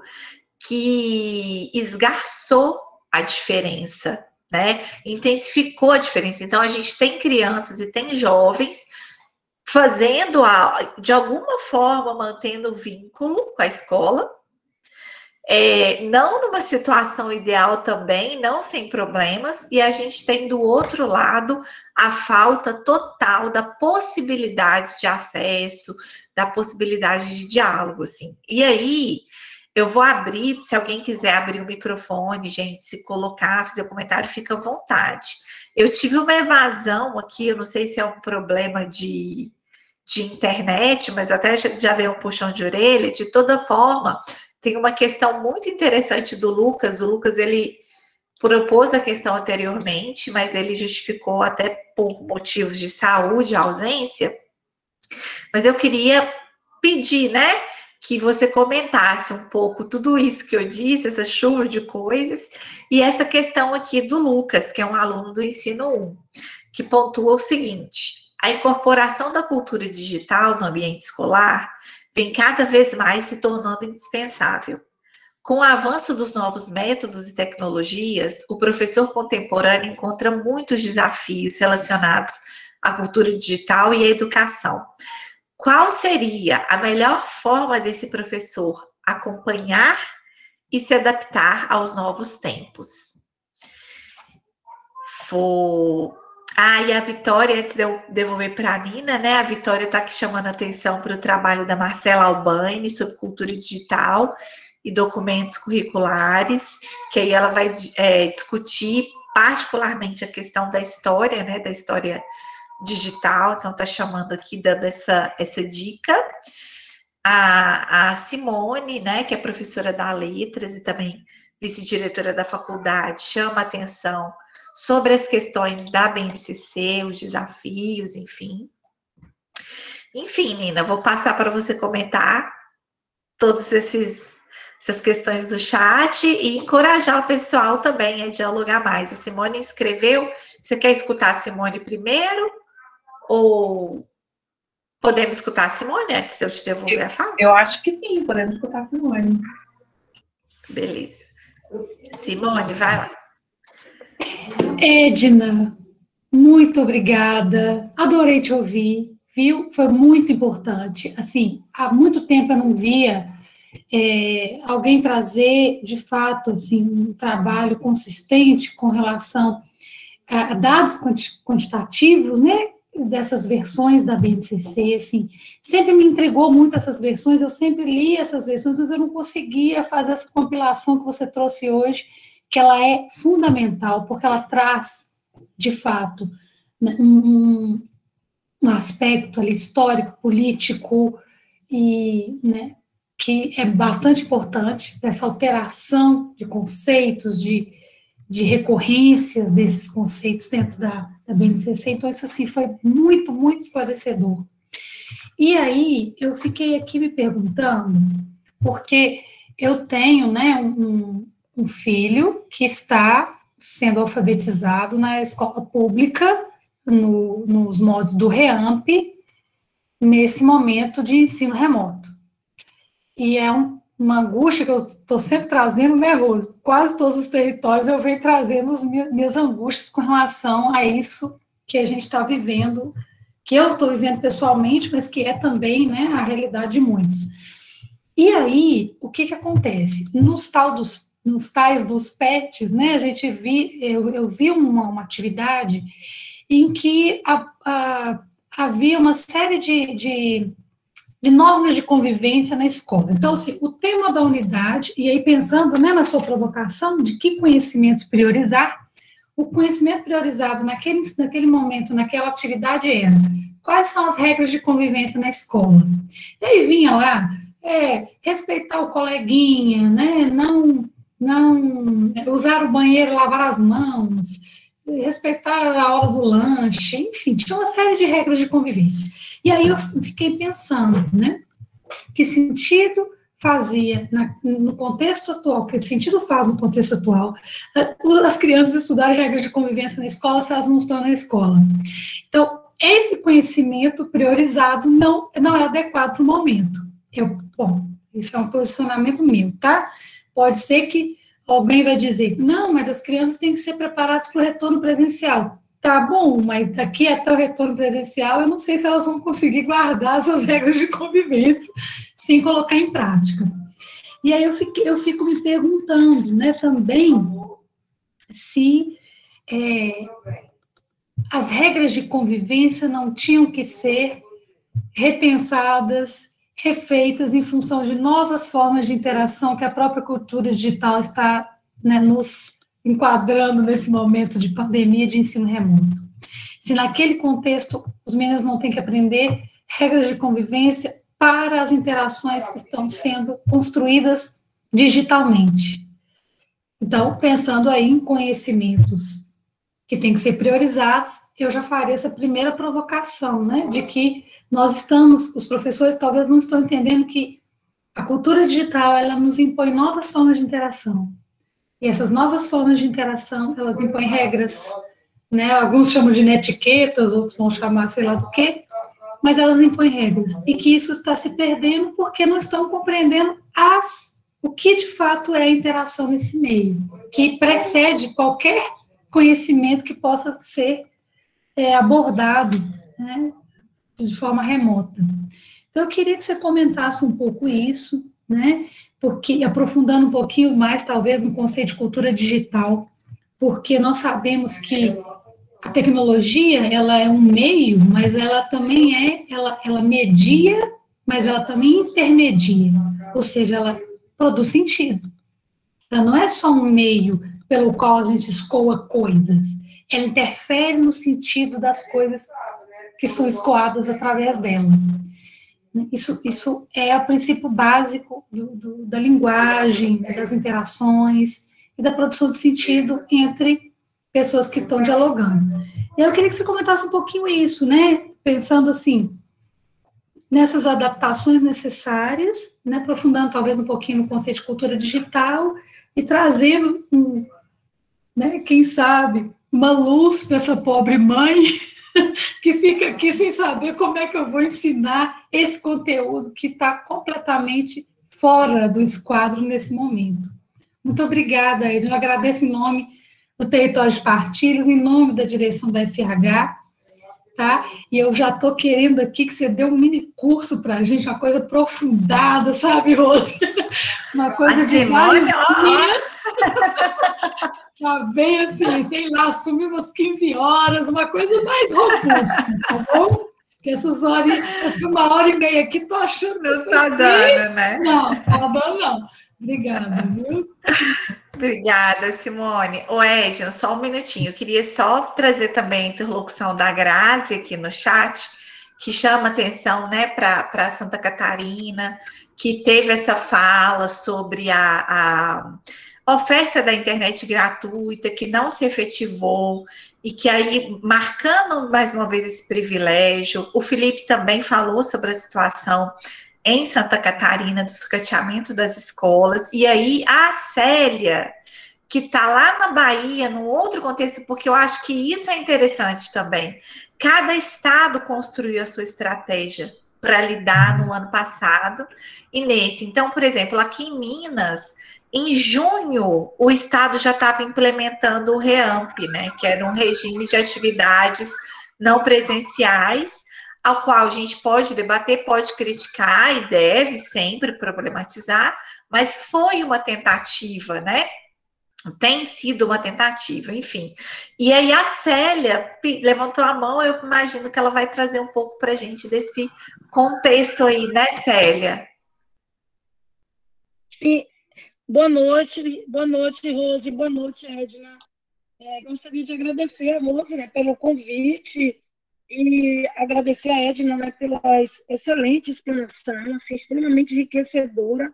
que esgarçou a diferença, né? Intensificou a diferença. Então, a gente tem crianças e tem jovens fazendo, de alguma forma, mantendo o vínculo com a escola, não numa situação ideal também, não sem problemas, e a gente tem do outro lado a falta total da possibilidade de acesso, da possibilidade de diálogo, assim. E aí, eu vou abrir, se alguém quiser abrir o microfone, gente, se colocar, fazer o comentário, fica à vontade. Eu tive uma evasão aqui, eu não sei se é um problema de internet, mas até já deu um puxão de orelha. De toda forma, tem uma questão muito interessante do Lucas. O Lucas, ele propôs a questão anteriormente, mas ele justificou até por motivos de saúde a ausência. Mas eu queria pedir, né, que você comentasse um pouco tudo isso que eu disse, essa chuva de coisas, e essa questão aqui do Lucas, que é um aluno do ensino 1, que pontua o seguinte: a incorporação da cultura digital no ambiente escolar vem cada vez mais se tornando indispensável. Com o avanço dos novos métodos e tecnologias, o professor contemporâneo encontra muitos desafios relacionados à cultura digital e à educação. Qual seria a melhor forma desse professor acompanhar e se adaptar aos novos tempos? E a Vitória, antes de eu devolver para a Nina, né? A Vitória está aqui chamando a atenção para o trabalho da Marcela Albani sobre cultura digital e documentos curriculares, que aí ela vai discutir particularmente a questão da história, né? Da história digital, então está chamando aqui, dando essa dica. A Simone, né, que é professora da Letras e também vice-diretora da faculdade, chama a atenção sobre as questões da BNCC, os desafios, enfim. Enfim, Nina, vou passar para você comentar. todos essas questões do chat e encorajar o pessoal também a dialogar mais. A Simone escreveu. Você quer escutar a Simone primeiro? Ou podemos escutar a Simone antes de eu te devolver a fala? Eu acho que sim, podemos escutar a Simone. Beleza. Simone, vai lá. Edna, muito obrigada. Adorei te ouvir, viu? Foi muito importante. Assim, há muito tempo eu não via alguém trazer, de fato, assim, um trabalho consistente com relação a dados quantitativos, né? Dessas versões da BNCC, assim, sempre me entregou muito essas versões, eu sempre li essas versões, mas eu não conseguia fazer essa compilação que você trouxe hoje, que ela é fundamental, porque ela traz, de fato, né, um aspecto ali histórico, político, e, né, que é bastante importante, dessa alteração de conceitos, de recorrências desses conceitos dentro da BNCC, então isso, assim, foi muito, muito esclarecedor. E aí, eu fiquei aqui me perguntando, porque eu tenho, né, um filho que está sendo alfabetizado na escola pública, nos modos do REAMP, nesse momento de ensino remoto. E é uma angústia que eu estou sempre trazendo nervoso. Quase todos os territórios eu venho trazendo as minhas angústias com relação a isso que a gente está vivendo, que eu estou vivendo pessoalmente, mas que é também, né, a realidade de muitos. E aí, o que acontece? Nos tais dos PETs, né, eu vi uma atividade em que havia uma série de normas de convivência na escola. Então, assim, o tema da unidade, e aí pensando, né, na sua provocação de que conhecimentos priorizar, o conhecimento priorizado naquele momento, naquela atividade era quais são as regras de convivência na escola. E aí vinha lá, respeitar o coleguinha, né, não usar o banheiro, lavar as mãos, respeitar a hora do lanche, enfim, tinha uma série de regras de convivência. E aí eu fiquei pensando, né, que sentido fazia no contexto atual, que sentido faz no contexto atual as crianças estudarem regras de convivência na escola se elas não estão na escola. Então, esse conhecimento priorizado não é adequado para o momento. Bom, isso é um posicionamento meu, tá? Pode ser que alguém vai dizer, não, mas as crianças têm que ser preparadas para o retorno presencial. Tá bom, mas daqui até o retorno presencial, eu não sei se elas vão conseguir guardar essas regras de convivência sem colocar em prática. E aí eu fico me perguntando, né, também, se as regras de convivência não tinham que ser repensadas, refeitas em função de novas formas de interação que a própria cultura digital está, né, nos enquadrando nesse momento de pandemia de ensino remoto. Se naquele contexto os meninos não têm que aprender regras de convivência para as interações que estão sendo construídas digitalmente. Então, pensando aí em conhecimentos que têm que ser priorizados, eu já faria essa primeira provocação, né, de que os professores talvez não estão entendendo que a cultura digital, ela nos impõe novas formas de interação. E essas novas formas de interação, elas impõem regras, né? Alguns chamam de netiquetas, outros vão chamar sei lá do quê, mas elas impõem regras. E que isso está se perdendo porque não estão compreendendo o que de fato é a interação nesse meio, que precede qualquer conhecimento que possa ser abordado, né, de forma remota. Então, eu queria que você comentasse um pouco isso, né, porque aprofundando um pouquinho mais, talvez, no conceito de cultura digital, porque nós sabemos que a tecnologia, ela é um meio, mas ela também ela media, mas ela também intermedia, ou seja, ela produz sentido. Ela não é só um meio pelo qual a gente escoa coisas, ela interfere no sentido das coisas que são escoadas através dela. Isso é o princípio básico da linguagem, das interações e da produção de sentido entre pessoas que estão dialogando. E eu queria que você comentasse um pouquinho isso, né? Pensando assim, nessas adaptações necessárias, né, aprofundando talvez um pouquinho no conceito de cultura digital e trazendo, né, quem sabe, uma luz para essa pobre mãe que fica aqui sem saber como é que eu vou ensinar esse conteúdo que está completamente fora do esquadro nesse momento. Muito obrigada, Edna. Eu agradeço em nome do Território de Partilhas, em nome da direção da FH, tá? E eu já estou querendo aqui que você dê um mini curso para a gente, uma coisa aprofundada, sabe, Rose? Uma coisa de vários dias. Já vem assim, sei lá, assumir umas 15 horas, uma coisa mais robusta, tá bom? Porque essa 1h30 aqui, tô achando que não está dando, né? Não, tá dando não. Obrigada, viu? Obrigada, Simone. Ô, Edna, só um minutinho. Eu queria só trazer também a interlocução da Grazi aqui no chat, que chama atenção, né, para Santa Catarina, que teve essa fala sobre a oferta da internet gratuita, que não se efetivou, e que aí, marcando mais uma vez esse privilégio, o Felipe também falou sobre a situação em Santa Catarina, do sucateamento das escolas, e aí a Célia, que está lá na Bahia, num outro contexto, porque eu acho que isso é interessante também. Cada estado construiu a sua estratégia para lidar no ano passado e nesse. Então, por exemplo, aqui em Minas, em junho, o estado já estava implementando o REAMP, né, que era um regime de atividades não presenciais, ao qual a gente pode debater, pode criticar e deve sempre problematizar, mas foi uma tentativa, né? Tem sido uma tentativa, enfim. E aí a Célia levantou a mão, eu imagino que ela vai trazer um pouco para a gente desse contexto aí, né, Célia? Sim. Boa noite, Rose, boa noite, Edna. Gostaria de agradecer a Rose, né, pelo convite e agradecer a Edna, né, pela excelente explanação, assim, extremamente enriquecedora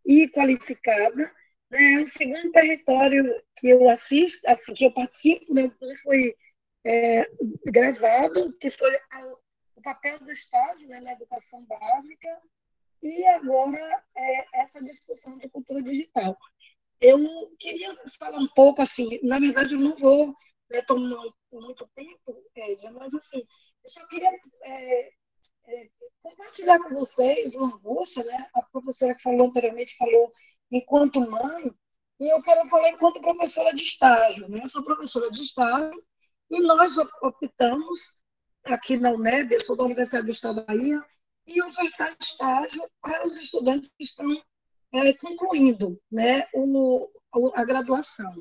e qualificada. É o segundo território que eu assisto, assim, que eu participo, né, foi gravado, que foi o papel do Estado, né, na educação básica, e agora essa discussão de cultura digital. Eu queria falar um pouco, assim, na verdade eu não vou, né, tomar muito tempo, Edna, mas assim, eu só queria compartilhar com vocês uma angústia, né? A professora que falou anteriormente falou enquanto mãe, e eu quero falar enquanto professora de estágio, né? Eu sou professora de estágio e nós optamos aqui na UNEB, eu sou da Universidade do Estado da Bahia, em ofertar estágio para os estudantes que estão concluindo, né, a graduação.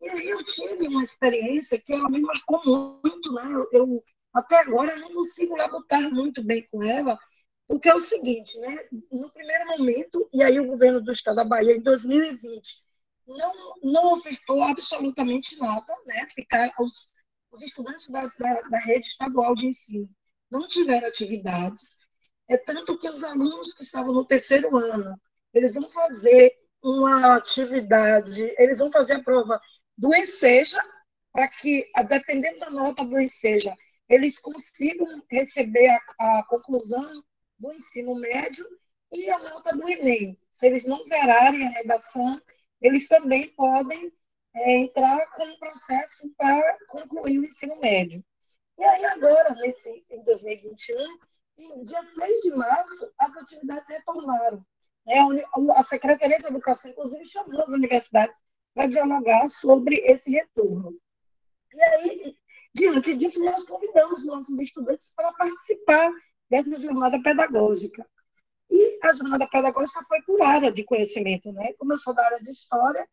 E aí eu tive uma experiência que ela me marcou muito, né? Até agora eu não consigo labutar muito bem com ela, porque é o seguinte, né? No primeiro momento, e aí o governo do Estado da Bahia, em 2020, não ofertou absolutamente nada, né? Os estudantes da rede estadual de ensino não tiveram atividades, tanto que os alunos que estavam no terceiro ano, eles vão fazer uma atividade, eles vão fazer a prova do ENSEJA, para que, dependendo da nota do ENSEJA, eles consigam receber a conclusão do ensino médio e a nota do Enem. Se eles não zerarem a redação, eles também podem entrar com um processo para concluir o ensino médio. E aí agora, em 2021, em dia 6 de março, as atividades retornaram. A Secretaria de Educação, inclusive, chamou as universidades para dialogar sobre esse retorno. E aí, diante disso, nós convidamos nossos estudantes para participar dessa jornada pedagógica. E a jornada pedagógica foi por área de conhecimento, né? Como eu sou da área de história,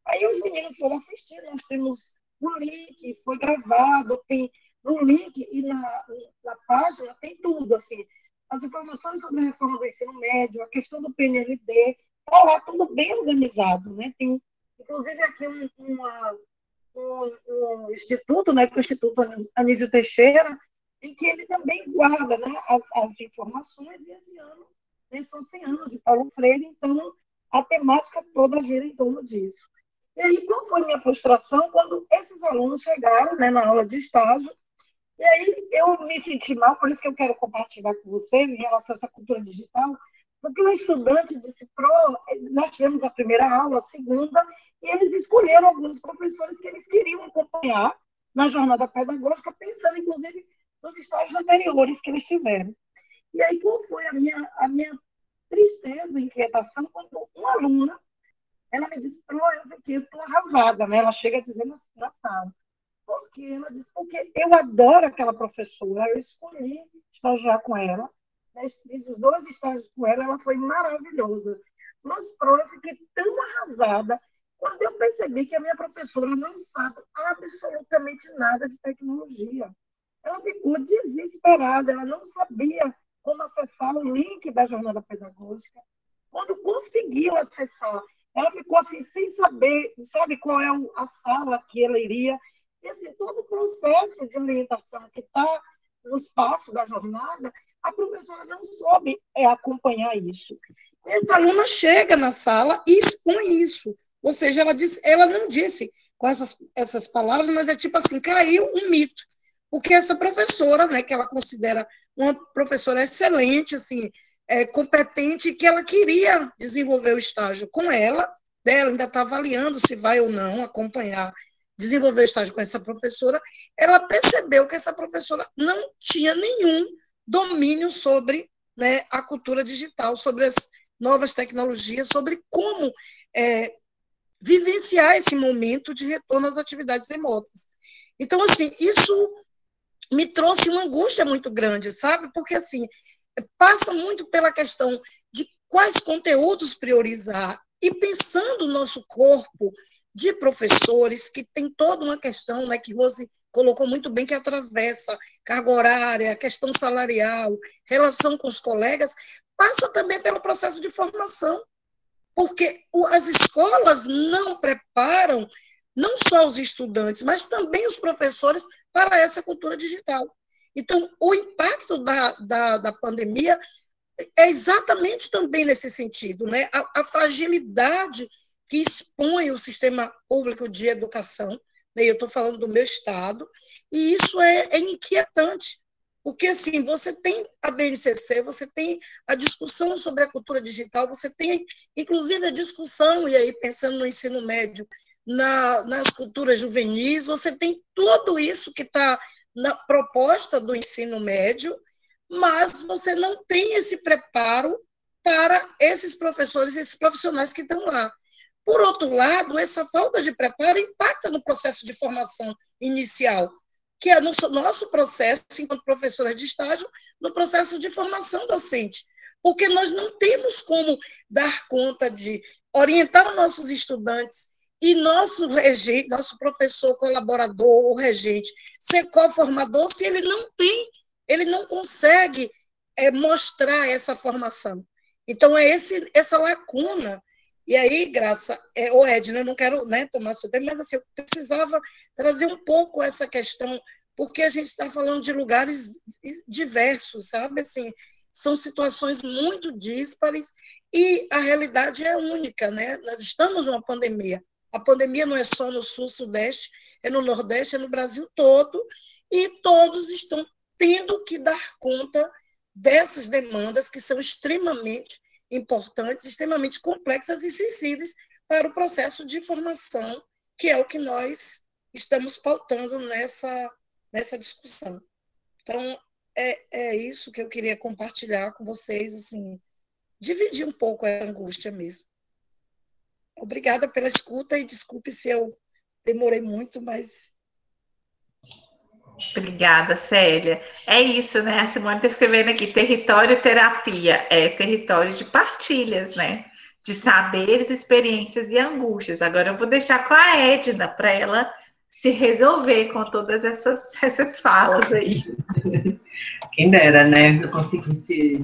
aí os meninos foram assistir, nós temos um link, foi gravado, tem no link e na página tem tudo, assim, as informações sobre a reforma do ensino médio, a questão do PNLD, está lá tudo bem organizado, né? Tem, inclusive, aqui um instituto, né, que é o Instituto Anísio Teixeira, em que ele também guarda, né, as informações, e esse ano, né, são 100 anos de Paulo Freire, então a temática toda gira em torno disso. E aí, qual foi a minha frustração quando esses alunos chegaram, né, na aula de estágio E aí eu me senti mal, por isso que eu quero compartilhar com vocês em relação a essa cultura digital, porque o estudante disse, nós tivemos a primeira aula, a segunda, e eles escolheram alguns professores que eles queriam acompanhar na jornada pedagógica, pensando, inclusive, nos estágios anteriores que eles tiveram. E aí, qual foi a minha tristeza, inquietação, quando uma aluna, ela me disse, eu estou arrasada, né? Ela chega dizendo assim na sala. Por quê? Ela disse, porque eu adoro aquela professora, eu escolhi estagiar com ela, né? Fiz os 2 estágios com ela, ela foi maravilhosa. Nos pró, eu fiquei tão arrasada quando eu percebi que a minha professora não sabe absolutamente nada de tecnologia. Ela ficou desesperada, ela não sabia como acessar o link da jornada pedagógica. Quando conseguiu acessar, ela ficou assim, sem saber, sabe qual é a sala que ela iria. E assim, todo o processo de orientação que está nos passos da jornada, a professora não soube acompanhar isso. Essa aluna chega na sala e expõe isso. Ou seja, ela não disse com essas palavras, mas é tipo assim, caiu um mito. Porque essa professora, né, que ela considera uma professora excelente, assim, competente, que ela queria desenvolver o estágio com ela, né, ela ainda está avaliando se vai ou não acompanhar, desenvolver o estágio com essa professora, ela percebeu que essa professora não tinha nenhum domínio sobre, né, a cultura digital, sobre as novas tecnologias, sobre como vivenciar esse momento de retorno às atividades remotas. Então, assim, isso me trouxe uma angústia muito grande, sabe? Porque, assim, passa muito pela questão de quais conteúdos priorizar. E pensando no nosso corpo de professores, que tem toda uma questão, né, que Rose colocou muito bem, que atravessa carga horária, questão salarial, relação com os colegas, passa também pelo processo de formação. Porque as escolas não preparam não só os estudantes, mas também os professores para essa cultura digital. Então, o impacto da pandemia é exatamente também nesse sentido, né? A fragilidade que expõe o sistema público de educação, né? Eu estou falando do meu estado, e isso é inquietante, porque, assim, você tem a BNCC, você tem a discussão sobre a cultura digital, você tem, inclusive, a discussão, e aí, pensando no ensino médio, nas culturas juvenis, você tem tudo isso que está na proposta do ensino médio, mas você não tem esse preparo para esses professores, esses profissionais que estão lá. Por outro lado, essa falta de preparo impacta no processo de formação inicial, que é no nosso processo, enquanto professora de estágio, no processo de formação docente, porque nós não temos como dar conta de orientar os nossos estudantes e nosso regente, nosso professor colaborador ou regente ser co-formador se ele não tem, ele não consegue mostrar essa formação. Então, é essa lacuna. E aí, Graça, Edna, eu não quero, né, tomar seu tempo, mas assim, eu precisava trazer um pouco essa questão, porque a gente está falando de lugares diversos, sabe? Assim, são situações muito díspares e a realidade é única, né? Nós estamos numa pandemia. A pandemia não é só no Sul, Sudeste, é no Nordeste, é no Brasil todo, e todos estão tendo que dar conta dessas demandas que são extremamente importantes, extremamente complexas e sensíveis para o processo de formação, que é o que nós estamos pautando nessa discussão. Então, é isso que eu queria compartilhar com vocês, assim, dividir um pouco essa angústia mesmo. Obrigada pela escuta e desculpe se eu demorei muito, mas... Obrigada, Célia. É isso, né? A Simone está escrevendo aqui, território terapia, é território de partilhas, né? De saberes, experiências e angústias. Agora eu vou deixar com a Edna para ela se resolver com todas essas falas aí. Quem dera, né? Eu conseguisse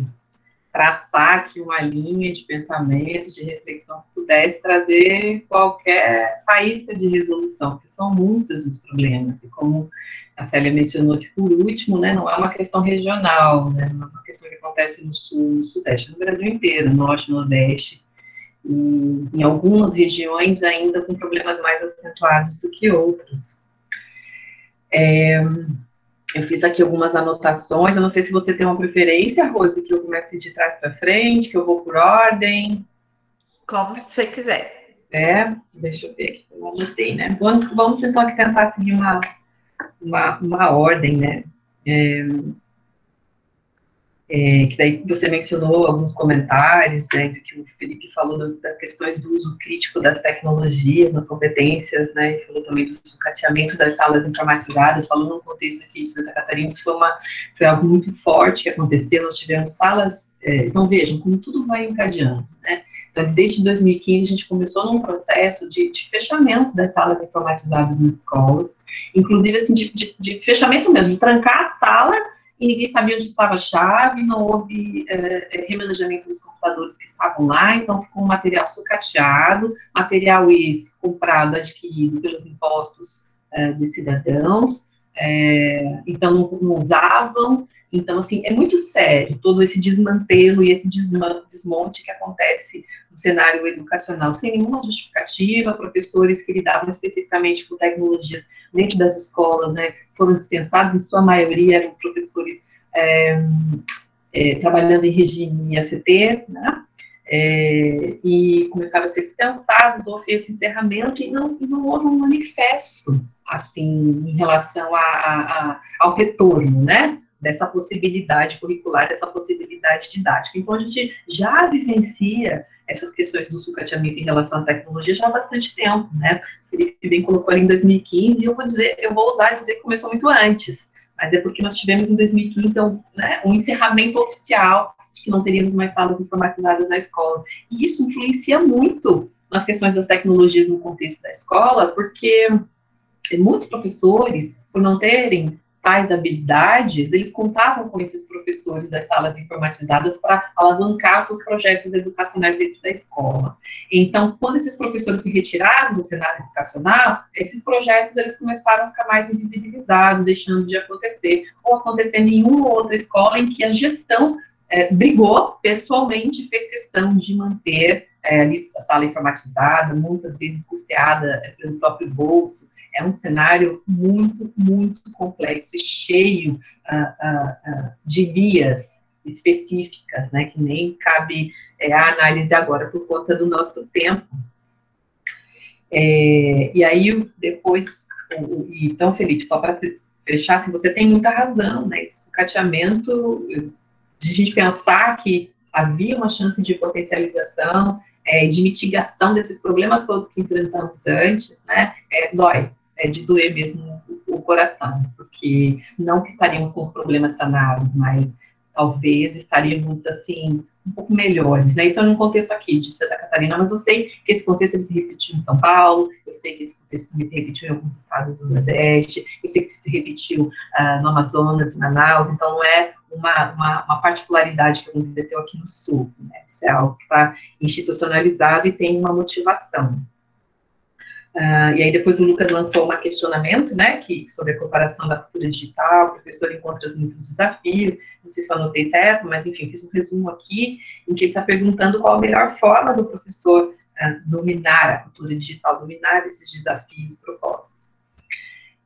traçar aqui uma linha de pensamento, de reflexão que pudesse trazer qualquer faísca de resolução, porque são muitos os problemas, e como a Célia mencionou que, por último, né, não é uma questão regional, né, não é uma questão que acontece no Sul, no Sudeste, no Brasil inteiro, Norte, Nordeste, e em algumas regiões ainda com problemas mais acentuados do que outros. Eu fiz aqui algumas anotações, eu não sei se você tem uma preferência, Rose, que eu comece de trás para frente, que eu vou por ordem. Como você quiser. Deixa eu ver aqui, eu anotei, né? Vamos então aqui tentar seguir uma ordem, né? Que daí você mencionou alguns comentários, né, do que o Felipe falou das questões do uso crítico das tecnologias, nas competências, né, e falou também do sucateamento das salas informatizadas, falou num contexto aqui de Santa Catarina, isso foi algo muito forte que aconteceu, nós tivemos salas, então vejam, como tudo vai encadeando, né, então desde 2015 a gente começou num processo de fechamento das salas informatizadas nas escolas, inclusive assim, de fechamento mesmo, de trancar a sala, e ninguém sabia onde estava a chave, não houve remanejamento dos computadores que estavam lá, então ficou um material sucateado, material esse comprado, adquirido pelos impostos dos cidadãos, então não usavam, então assim, é muito sério todo esse desmantelo e esse desmonte que acontece no cenário educacional, sem nenhuma justificativa, professores que lidavam especificamente com tecnologias dentro das escolas, né, foram dispensados, em sua maioria eram professores trabalhando em regime ACT, né, e começaram a ser dispensados, houve esse encerramento, e não houve um manifesto, assim, em relação ao retorno, né, dessa possibilidade curricular, dessa possibilidade didática. Então, a gente já vivencia essas questões do sucateamento em relação às tecnologias já há bastante tempo, né? O Felipe bem colocou ali em 2015, e eu vou usar dizer que começou muito antes, mas é porque nós tivemos em 2015 um encerramento oficial de que não teríamos mais salas informatizadas na escola. E isso influencia muito nas questões das tecnologias no contexto da escola, porque muitos professores, por não terem tais habilidades, eles contavam com esses professores das salas informatizadas para alavancar seus projetos educacionais dentro da escola. Então, quando esses professores se retiraram do cenário educacional, esses projetos eles começaram a ficar mais invisibilizados, deixando de acontecer, ou acontecendo em uma ou outra escola em que a gestão brigou pessoalmente e fez questão de manter a sala informatizada, muitas vezes custeada pelo próprio bolso. É um cenário muito, muito complexo e cheio de vias específicas, né, que nem cabe a análise agora por conta do nosso tempo. E aí, depois, então, Felipe, só para fechar, assim, você tem muita razão, né, esse sucateamento, de a gente pensar que havia uma chance de potencialização, de mitigação desses problemas todos que enfrentamos antes, né, dói. De doer mesmo o coração, porque não que estaríamos com os problemas sanados, mas talvez estaríamos, assim, um pouco melhores, né? Isso é num contexto aqui de Santa Catarina, mas eu sei que esse contexto ele se repetiu em São Paulo, eu sei que esse contexto também se repetiu em alguns estados do Nordeste, eu sei que se repetiu no Amazonas, em Manaus, então não é uma particularidade que aconteceu aqui no Sul, né? Isso é algo que está institucionalizado e tem uma motivação. E aí depois o Lucas lançou um questionamento, né, sobre a comparação da cultura digital, o professor encontra muitos desafios, não sei se eu anotei certo, mas enfim, fiz um resumo aqui, em que ele está perguntando qual a melhor forma do professor dominar a cultura digital, dominar esses desafios propostos.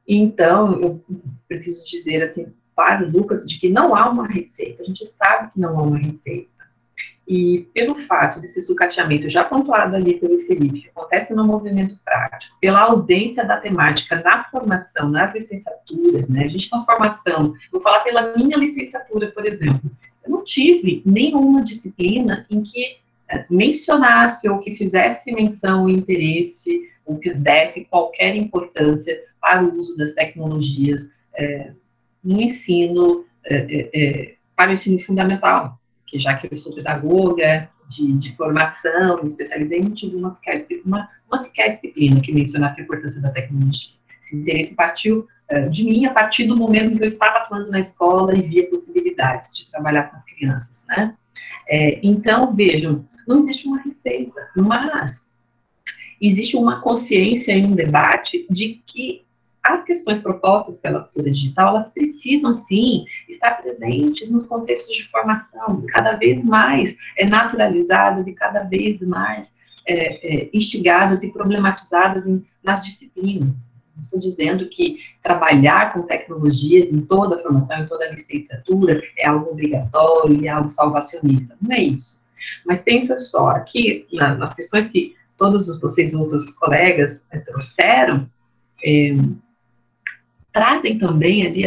Então, eu preciso dizer, assim, para o Lucas, de que não há uma receita, a gente sabe que não há uma receita. E pelo fato desse sucateamento já pontuado ali pelo Felipe, que acontece no movimento prático, pela ausência da temática na formação, nas licenciaturas, né? A gente na formação, vou falar pela minha licenciatura, por exemplo, eu não tive nenhuma disciplina em que mencionasse ou que fizesse menção e interesse, ou que desse qualquer importância para o uso das tecnologias no ensino, para o ensino fundamental. Que já que eu sou pedagoga de formação, me especializei, não tive uma sequer disciplina que mencionasse a importância da tecnologia. Esse interesse partiu de mim a partir do momento em que eu estava atuando na escola e via possibilidades de trabalhar com as crianças, né? Então, vejam, não existe uma receita, mas existe uma consciência e um debate de que as questões propostas pela cultura digital, elas precisam, sim, estar presentes nos contextos de formação, cada vez mais naturalizadas e cada vez mais instigadas e problematizadas nas disciplinas. Não estou dizendo que trabalhar com tecnologias em toda a formação, em toda a licenciatura, é algo obrigatório, é algo salvacionista. Não é isso. Mas pensa só, aqui, nas questões que todos vocês outros colegas trouxeram, trazem também ali,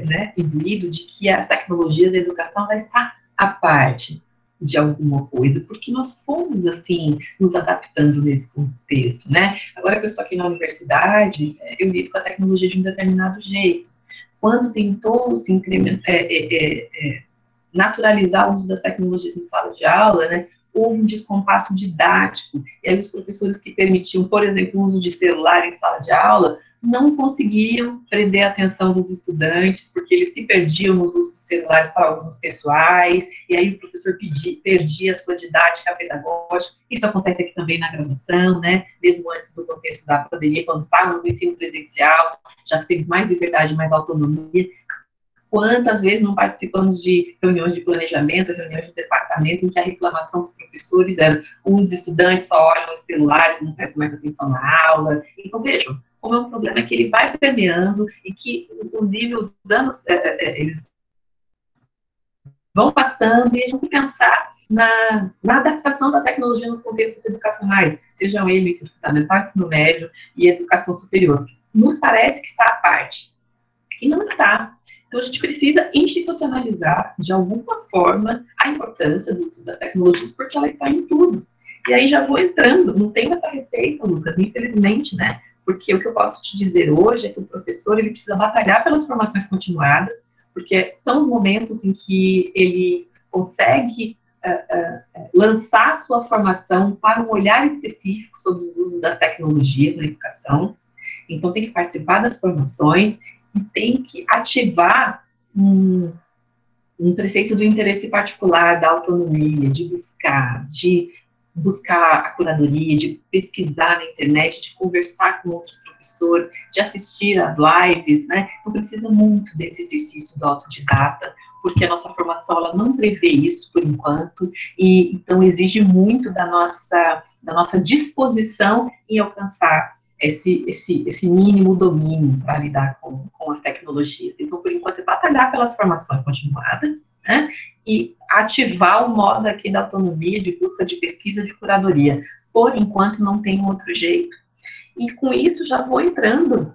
né, imbuído de que as tecnologias da educação vai estar à parte de alguma coisa, porque nós fomos, assim, nos adaptando nesse contexto, né? Agora que eu estou aqui na universidade, eu lido com a tecnologia de um determinado jeito. Quando tentou se naturalizar o uso das tecnologias em sala de aula, né, houve um descompasso didático, e aí os professores que permitiam, por exemplo, o uso de celular em sala de aula, não conseguiam prender a atenção dos estudantes, porque eles se perdiam nos usos dos celulares para usos pessoais, e aí o professor perdia a sua didática pedagógica. Isso acontece aqui também na graduação, né, mesmo antes do contexto da pandemia, quando estávamos no ensino presencial, já temos mais liberdade, mais autonomia. Quantas vezes não participamos de reuniões de planejamento, reuniões de departamento, em que a reclamação dos professores era os estudantes só olham os celulares, não prestam mais atenção na aula. Então, vejam, como é um problema que ele vai permeando e que, inclusive, os anos, eles vão passando, e a gente tem que pensar na adaptação da tecnologia nos contextos educacionais, sejam eles ensino fundamental, ensino médio e educação superior. Nos parece que está à parte, e não está. Então, a gente precisa institucionalizar, de alguma forma, a importância do uso das tecnologias, porque ela está em tudo. E aí já vou entrando, não tenho essa receita, Lucas, infelizmente, né? Porque o que eu posso te dizer hoje é que o professor, ele precisa batalhar pelas formações continuadas, porque são os momentos em que ele consegue lançar a sua formação para um olhar específico sobre os usos das tecnologias na educação. Então, tem que participar das formações, e tem que ativar um preceito do interesse particular, da autonomia, de buscar a curadoria, de pesquisar na internet, de conversar com outros professores, de assistir às lives, né? Então, precisa muito desse exercício do autodidata, porque a nossa formação, ela não prevê isso, por enquanto, e então exige muito da nossa disposição em alcançar esse mínimo domínio para lidar com as tecnologias. Então, por enquanto, é batalhar pelas formações continuadas, né, e ativar o modo aqui da autonomia, de busca de pesquisa, de curadoria. Por enquanto, não tem outro jeito. E com isso, já vou entrando,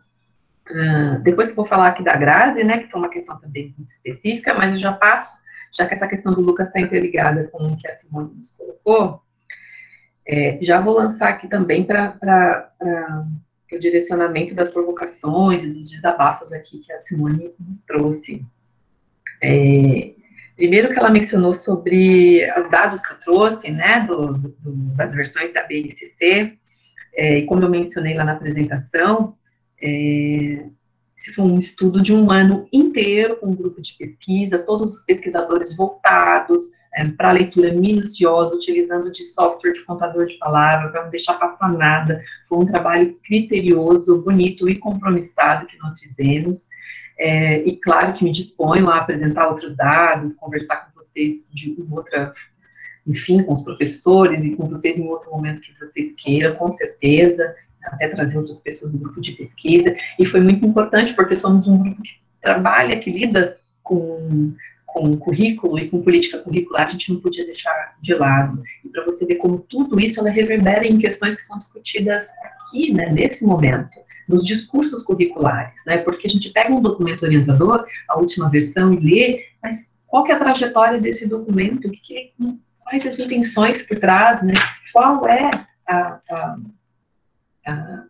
depois que eu vou falar aqui da Grazi, né, que foi uma questão também muito específica, mas eu já passo, já que essa questão do Lucas está interligada com o que a Simone nos colocou, já vou lançar aqui também para o direcionamento das provocações e dos desabafos aqui que a Simone nos trouxe. Primeiro que ela mencionou sobre os dados que eu trouxe, né, das versões da BNCC, e como eu mencionei lá na apresentação, esse foi um estudo de um ano inteiro, com um grupo de pesquisa, todos os pesquisadores voltados para a leitura minuciosa, utilizando de software de contador de palavras, para não deixar passar nada. Foi um trabalho criterioso, bonito e compromissado que nós fizemos. E claro que me disponho a apresentar outros dados, conversar com vocês de outra, enfim, com os professores e com vocês em outro momento que vocês queiram, com certeza, até trazer outras pessoas do grupo de pesquisa. E foi muito importante, porque somos um grupo que trabalha, que lida com currículo e com política curricular, a gente não podia deixar de lado. E para você ver como tudo isso, ela reverbera em questões que são discutidas aqui, né, nesse momento, nos discursos curriculares, né, porque a gente pega um documento orientador, a última versão, e lê, mas qual que é a trajetória desse documento? Quais as intenções por trás, né? Qual é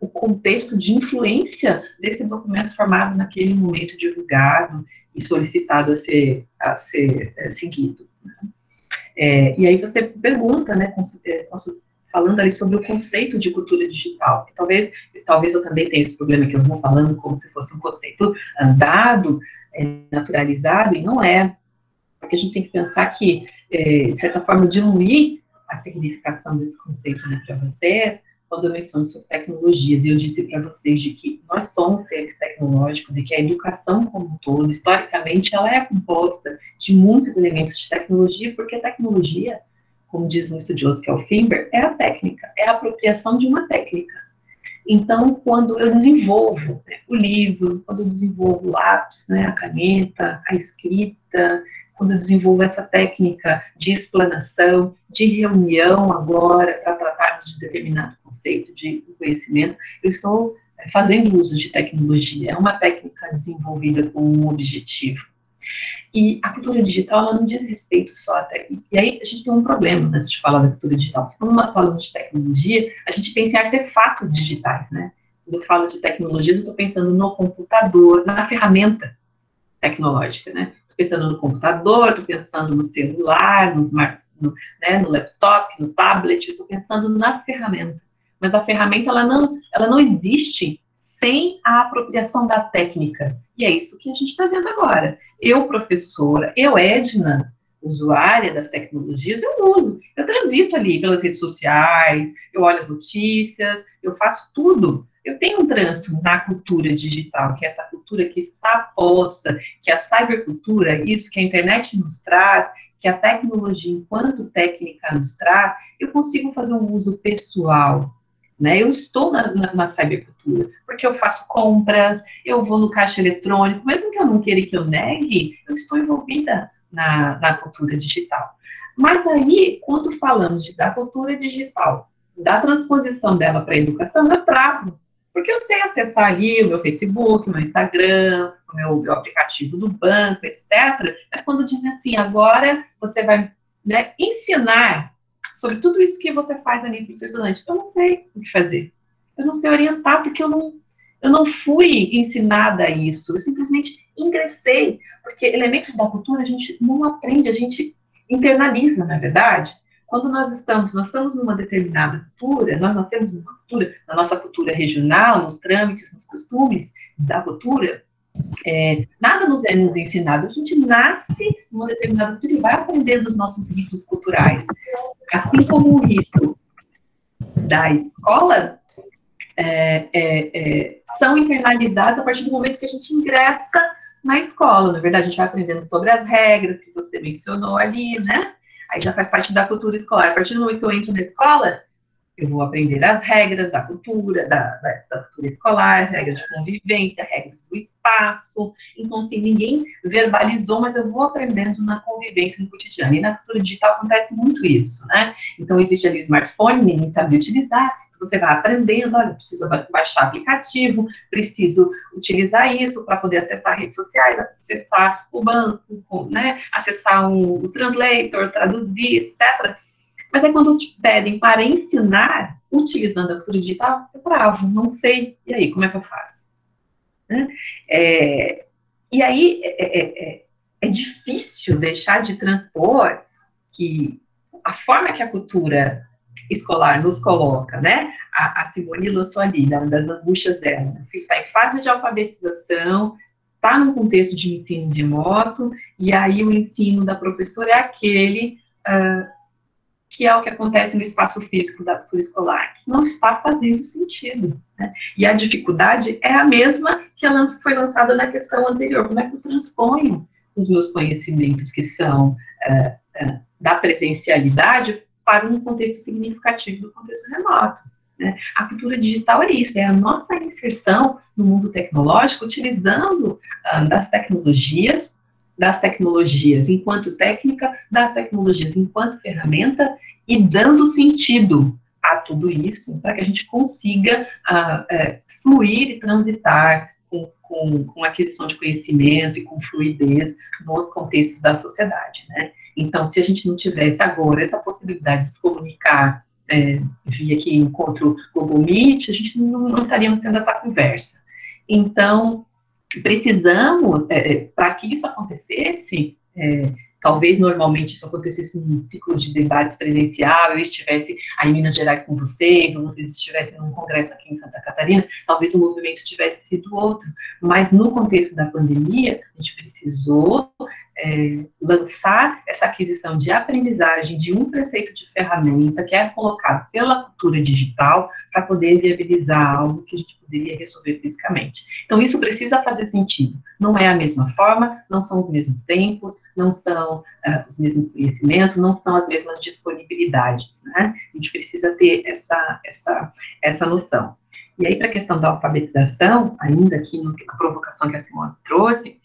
o contexto de influência desse documento formado naquele momento, divulgado e solicitado a ser seguido. E aí você pergunta, né, falando ali sobre o conceito de cultura digital, que talvez eu também tenha esse problema que eu vou falando como se fosse um conceito dado, naturalizado, e não é, porque a gente tem que pensar que, de certa forma, diluir a significação desse conceito, né, para vocês, quando eu menciono sobre tecnologias, e eu disse para vocês de que nós somos seres tecnológicos e que a educação como um todo, historicamente, ela é composta de muitos elementos de tecnologia, porque a tecnologia, como diz um estudioso que é o Finber, é a técnica, é a apropriação de uma técnica. Então, quando eu desenvolvo, né, o livro, quando eu desenvolvo o lápis, né, a caneta, a escrita, quando eu desenvolvo essa técnica de explanação, de reunião agora, para tratarmos de determinado conceito de conhecimento, eu estou fazendo uso de tecnologia. É uma técnica desenvolvida com um objetivo. E a cultura digital, ela não diz respeito só a técnica. E aí a gente tem um problema antes de falar da cultura digital. Porque quando nós falamos de tecnologia, a gente pensa em artefatos digitais, né? Quando eu falo de tecnologias, eu estou pensando no computador, na ferramenta tecnológica, né? Estou pensando no computador, estou pensando no celular, né, no laptop, no tablet, estou pensando na ferramenta. Mas a ferramenta, ela não existe sem a apropriação da técnica. E é isso que a gente está vendo agora. Eu, professora, eu, Edna, usuária das tecnologias, eu uso. Eu transito ali pelas redes sociais, eu olho as notícias, eu faço tudo. Eu tenho um trânsito na cultura digital, que é essa cultura que está posta, que é a cybercultura, isso que a internet nos traz, que a tecnologia, enquanto técnica, nos traz, eu consigo fazer um uso pessoal, né? Eu estou na cybercultura, porque eu faço compras, eu vou no caixa eletrônico, mesmo que eu não queira que eu negue, eu estou envolvida na cultura digital. Mas aí, quando falamos da cultura digital, da transposição dela para a educação, eu travo, porque eu sei acessar ali o meu Facebook, o meu Instagram, o meu aplicativo do banco, etc. Mas quando dizem assim, agora você vai, né, ensinar sobre tudo isso que você faz ali para o seu estudante, eu não sei o que fazer. Eu não sei orientar, porque eu não fui ensinada a isso. Eu simplesmente ingressei, porque elementos da cultura a gente não aprende, a gente internaliza, na verdade. Quando nós estamos numa determinada cultura, nós nascemos numa cultura, na nossa cultura regional, nos trâmites, nos costumes da cultura, nada nos é ensinado. A gente nasce numa determinada cultura e vai aprendendo os nossos ritos culturais. Assim como o rito da escola, são internalizados a partir do momento que a gente ingressa na escola. Na verdade, a gente vai aprendendo sobre as regras que você mencionou ali, né? Aí já faz parte da cultura escolar. A partir do momento que eu entro na escola, eu vou aprender as regras da cultura, da cultura escolar, regras de convivência, regras do espaço. Então, assim, ninguém verbalizou, mas eu vou aprendendo na convivência no cotidiano. E na cultura digital acontece muito isso, né? Então, existe ali o smartphone, ninguém sabe utilizar. Você vai aprendendo, olha, preciso baixar aplicativo, preciso utilizar isso para poder acessar redes sociais, acessar o banco, né? Acessar o translator, traduzir, etc. Mas aí quando te pedem para ensinar, utilizando a cultura digital, eu travo, não sei. E aí, como é que eu faço? Né? E aí, é difícil deixar de transpor que a forma que a cultura escolar nos coloca, né? A Simone lançou ali, das angústias dela. Está em fase de alfabetização, está num contexto de ensino remoto, e aí o ensino da professora é aquele que é o que acontece no espaço físico da cultura escolar, que não está fazendo sentido, né? E a dificuldade é a mesma que foi lançada na questão anterior. Como é que eu transponho os meus conhecimentos, que são da presencialidade, para um contexto significativo do contexto remoto, né? A cultura digital é isso, é a nossa inserção no mundo tecnológico, utilizando das tecnologias enquanto técnica, das tecnologias enquanto ferramenta, e dando sentido a tudo isso, para que a gente consiga fluir e transitar com aquisição de conhecimento e com fluidez nos contextos da sociedade, né? Então, se a gente não tivesse agora essa possibilidade de se comunicar via que encontro Google Meet, a gente não estaríamos tendo essa conversa. Então, precisamos, para que isso acontecesse, talvez normalmente isso acontecesse num ciclo de debates presencial, eu estivesse aí em Minas Gerais com vocês, ou vocês estivessem num congresso aqui em Santa Catarina, talvez o movimento tivesse sido outro, mas no contexto da pandemia, a gente precisou lançar essa aquisição de aprendizagem de um preceito de ferramenta que é colocado pela cultura digital para poder viabilizar algo que a gente poderia resolver fisicamente. Então, isso precisa fazer sentido. Não é a mesma forma, não são os mesmos tempos, não são os mesmos conhecimentos, não são as mesmas disponibilidades, né? A gente precisa ter essa noção. E aí, para a questão da alfabetização, ainda aqui na provocação que a Simone trouxe,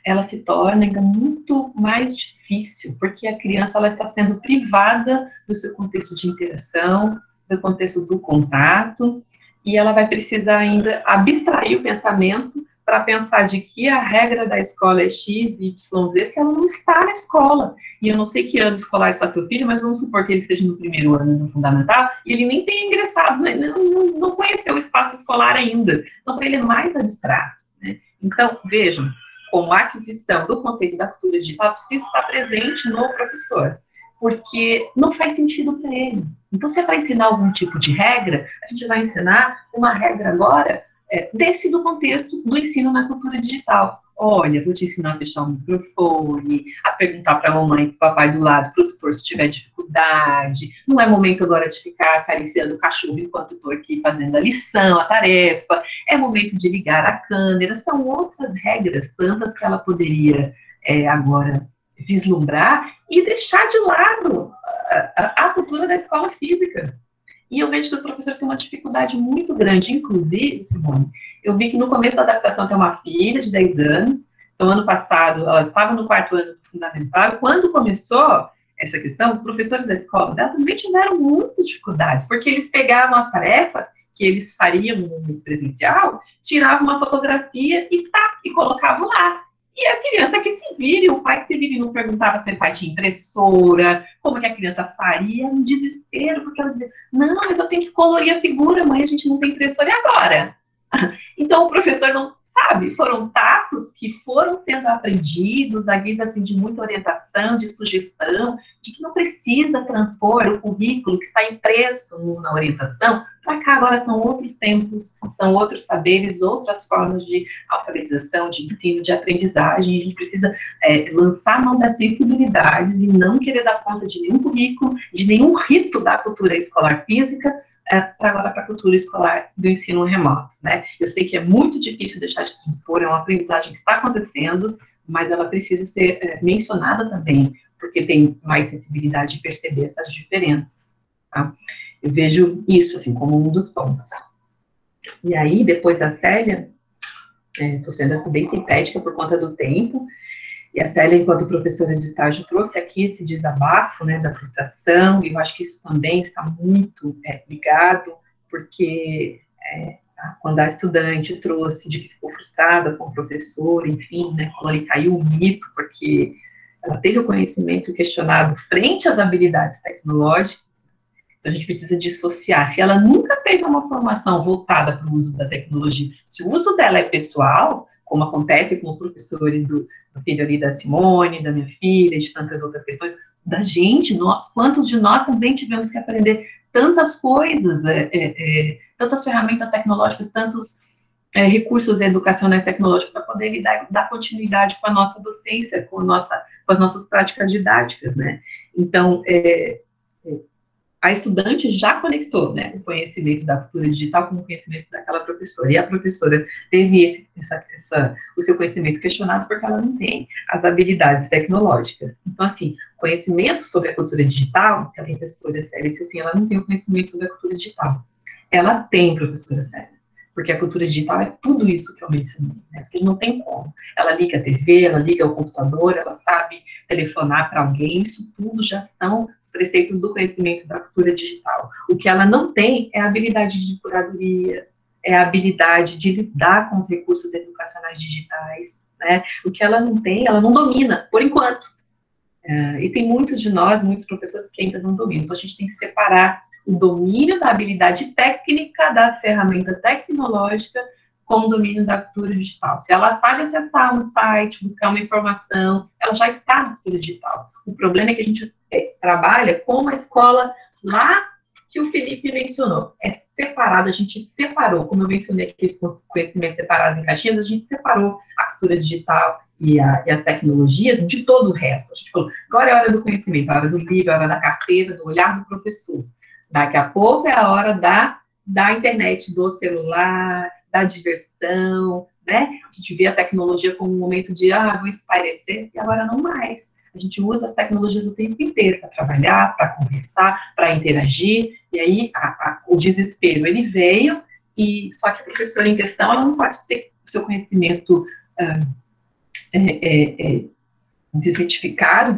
ela se torna ainda muito mais difícil, porque a criança ela está sendo privada do seu contexto de interação, do contexto do contato, e ela vai precisar ainda abstrair o pensamento para pensar de que a regra da escola é X, Y, Z, se ela não está na escola. E eu não sei que ano escolar está seu filho, mas vamos supor que ele esteja no primeiro ano do fundamental, e ele nem tenha ingressado, né? não conheceu o espaço escolar ainda. Então, para ele é mais abstrato, né? Então, vejam, como a aquisição do conceito da cultura digital precisa estar presente no professor, porque não faz sentido para ele. Então, se é para ensinar algum tipo de regra, a gente vai ensinar uma regra agora desse do contexto do ensino na cultura digital. Olha, vou te ensinar a fechar o microfone, a perguntar para a mamãe e para o papai do lado, para o tutor, se tiver dificuldade. Não é momento agora de ficar acariciando o cachorro enquanto estou aqui fazendo a lição, a tarefa. É momento de ligar a câmera. São outras regras, tantas que ela poderia agora vislumbrar e deixar de lado a cultura da escola física. E eu vejo que os professores têm uma dificuldade muito grande, inclusive, Simone, eu vi que no começo da adaptação tem uma filha de 10 anos, então ano passado ela estava no 4º ano do fundamental, quando começou essa questão, os professores da escola dela também tiveram muitas dificuldades, porque eles pegavam as tarefas que eles fariam no momento presencial, tiravam uma fotografia e colocavam lá. E a criança que se vire, o pai que se vire, não perguntava se o pai tinha impressora, como que a criança faria, um desespero, porque ela dizia, não, mas eu tenho que colorir a figura, mãe, a gente não tem impressora, e agora? Então o professor não sabe, foram tatos que foram sendo aprendidos, à guisa assim, de muita orientação, de sugestão, de que não precisa transpor o currículo que está impresso na orientação, para cá agora são outros tempos, são outros saberes, outras formas de alfabetização, de ensino, de aprendizagem, a gente precisa lançar a mão das sensibilidades e não querer dar conta de nenhum currículo, de nenhum rito da cultura escolar física, para a cultura escolar do ensino remoto, né? Eu sei que é muito difícil deixar de transpor, é uma aprendizagem que está acontecendo, mas ela precisa ser mencionada também, porque tem mais sensibilidade de perceber essas diferenças, tá? Eu vejo isso, assim, como um dos pontos. E aí, depois da Célia, estou sendo assim, bem sintética por conta do tempo, e a Célia, enquanto professora de estágio, trouxe aqui esse desabafo, né, da frustração, e eu acho que isso também está muito ligado, porque quando a estudante trouxe de que ficou frustrada com o professor, enfim, né, quando ele caiu o mito, porque ela teve o conhecimento questionado frente às habilidades tecnológicas, então a gente precisa dissociar. Se ela nunca teve uma formação voltada para o uso da tecnologia, se o uso dela é pessoal, como acontece com os professores do filho ali da Simone, da minha filha, de tantas outras questões, da gente, quantos de nós também tivemos que aprender tantas coisas, tantas ferramentas tecnológicas, tantos recursos educacionais tecnológicos para poder dar continuidade com a nossa docência, com as nossas práticas didáticas, né? Então, a estudante já conectou, né, o conhecimento da cultura digital com o conhecimento daquela professora, e a professora teve o seu conhecimento questionado porque ela não tem as habilidades tecnológicas. Então, assim, conhecimento sobre a cultura digital, que a professora Célia disse assim, ela não tem o conhecimento sobre a cultura digital. Ela tem, professora Célia, porque a cultura digital é tudo isso que eu mencionei, né, porque não tem como. Ela liga a TV, ela liga o computador, ela sabe telefonar para alguém, isso tudo já são os preceitos do conhecimento da cultura digital. O que ela não tem é a habilidade de curadoria, é a habilidade de lidar com os recursos educacionais digitais, né? O que ela não tem, ela não domina, por enquanto. E tem muitos de nós, muitos professores que ainda não dominam, então a gente tem que separar o domínio da habilidade técnica da ferramenta tecnológica com o domínio da cultura digital. Se ela sabe acessar um site, buscar uma informação, ela já está na cultura digital. O problema é que a gente trabalha com a escola lá que o Felipe mencionou. É separado, a gente separou, como eu mencionei aqui, esse conhecimento separado em caixinhas, a gente separou a cultura digital e as tecnologias de todo o resto. A gente falou, agora é a hora do conhecimento, a hora do livro, a hora da carteira, do olhar do professor. Daqui a pouco é a hora da internet, do celular, da diversão, né? A gente vê a tecnologia como um momento de, vou espairecer, e agora não mais. A gente usa as tecnologias o tempo inteiro para trabalhar, para conversar, para interagir, e aí o desespero, ele veio, e só que a professora em questão, ela não pode ter o seu conhecimento desmistificado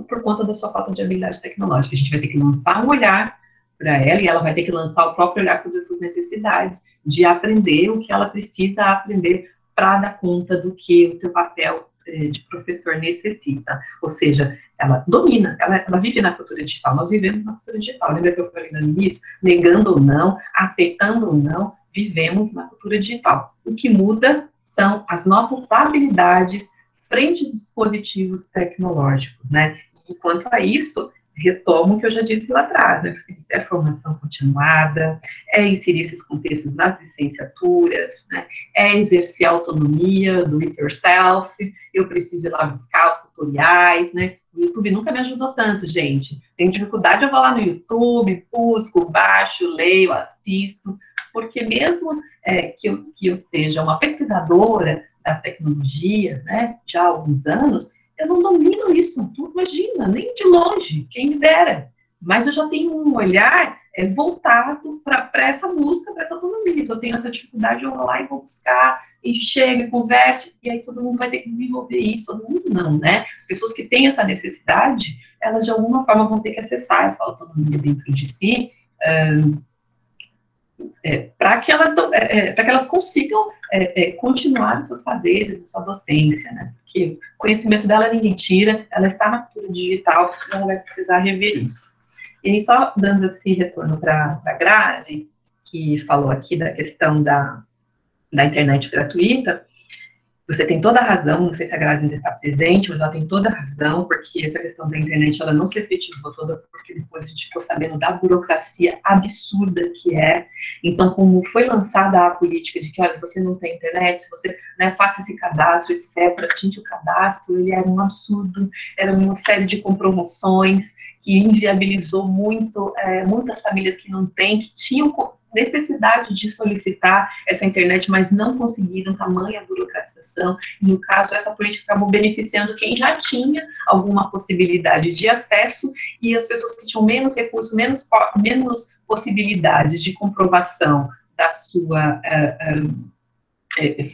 por conta da sua falta de habilidade tecnológica. A gente vai ter que lançar um olhar para ela, e ela vai ter que lançar o próprio olhar sobre as suas necessidades, de aprender o que ela precisa aprender para dar conta do que o teu papel de professor necessita. Ou seja, ela domina, ela vive na cultura digital, nós vivemos na cultura digital. Lembra que eu falei no início? Negando ou não, aceitando ou não, vivemos na cultura digital. O que muda são as nossas habilidades frente aos dispositivos tecnológicos, né? E quanto a isso, retomo o que eu já disse lá atrás, né? Porque é formação continuada, é inserir esses contextos nas licenciaturas, né? É exercer a autonomia do it yourself, eu preciso ir lá buscar os tutoriais, né? O YouTube nunca me ajudou tanto, gente. Tenho dificuldade, eu vou lá no YouTube, busco, baixo, leio, assisto, porque mesmo que eu seja uma pesquisadora das tecnologias, né, já há alguns anos, eu não domino isso tudo, imagina, nem de longe, quem me dera. Mas eu já tenho um olhar voltado para essa busca, para essa autonomia. Se eu tenho essa dificuldade, eu vou lá e vou buscar, e chega, conversa, e aí todo mundo vai ter que desenvolver isso, todo mundo não, né? As pessoas que têm essa necessidade, elas de alguma forma vão ter que acessar essa autonomia dentro de si, para que elas consigam continuar os seus fazeres, a sua docência, né? Porque o conhecimento dela ninguém tira, ela está na cultura digital, ela vai precisar rever isso. E aí, só dando esse retorno para a Grazi, que falou aqui da questão da internet gratuita, você tem toda a razão, não sei se a Grazi ainda está presente, mas ela tem toda a razão, porque essa questão da internet, ela não se efetivou toda, porque depois a gente ficou sabendo da burocracia absurda que é. Então, como foi lançada a política de que, olha, se você não tem internet, se você, né, faça esse cadastro, etc. Gente, o cadastro, ele era um absurdo, era uma série de comprovações que inviabilizou muito, muitas famílias que não têm, que tinham necessidade de solicitar essa internet, mas não conseguiram, tamanha burocratização. E, no caso, essa política acabou beneficiando quem já tinha alguma possibilidade de acesso, e as pessoas que tinham menos recursos, menos possibilidades de comprovação da sua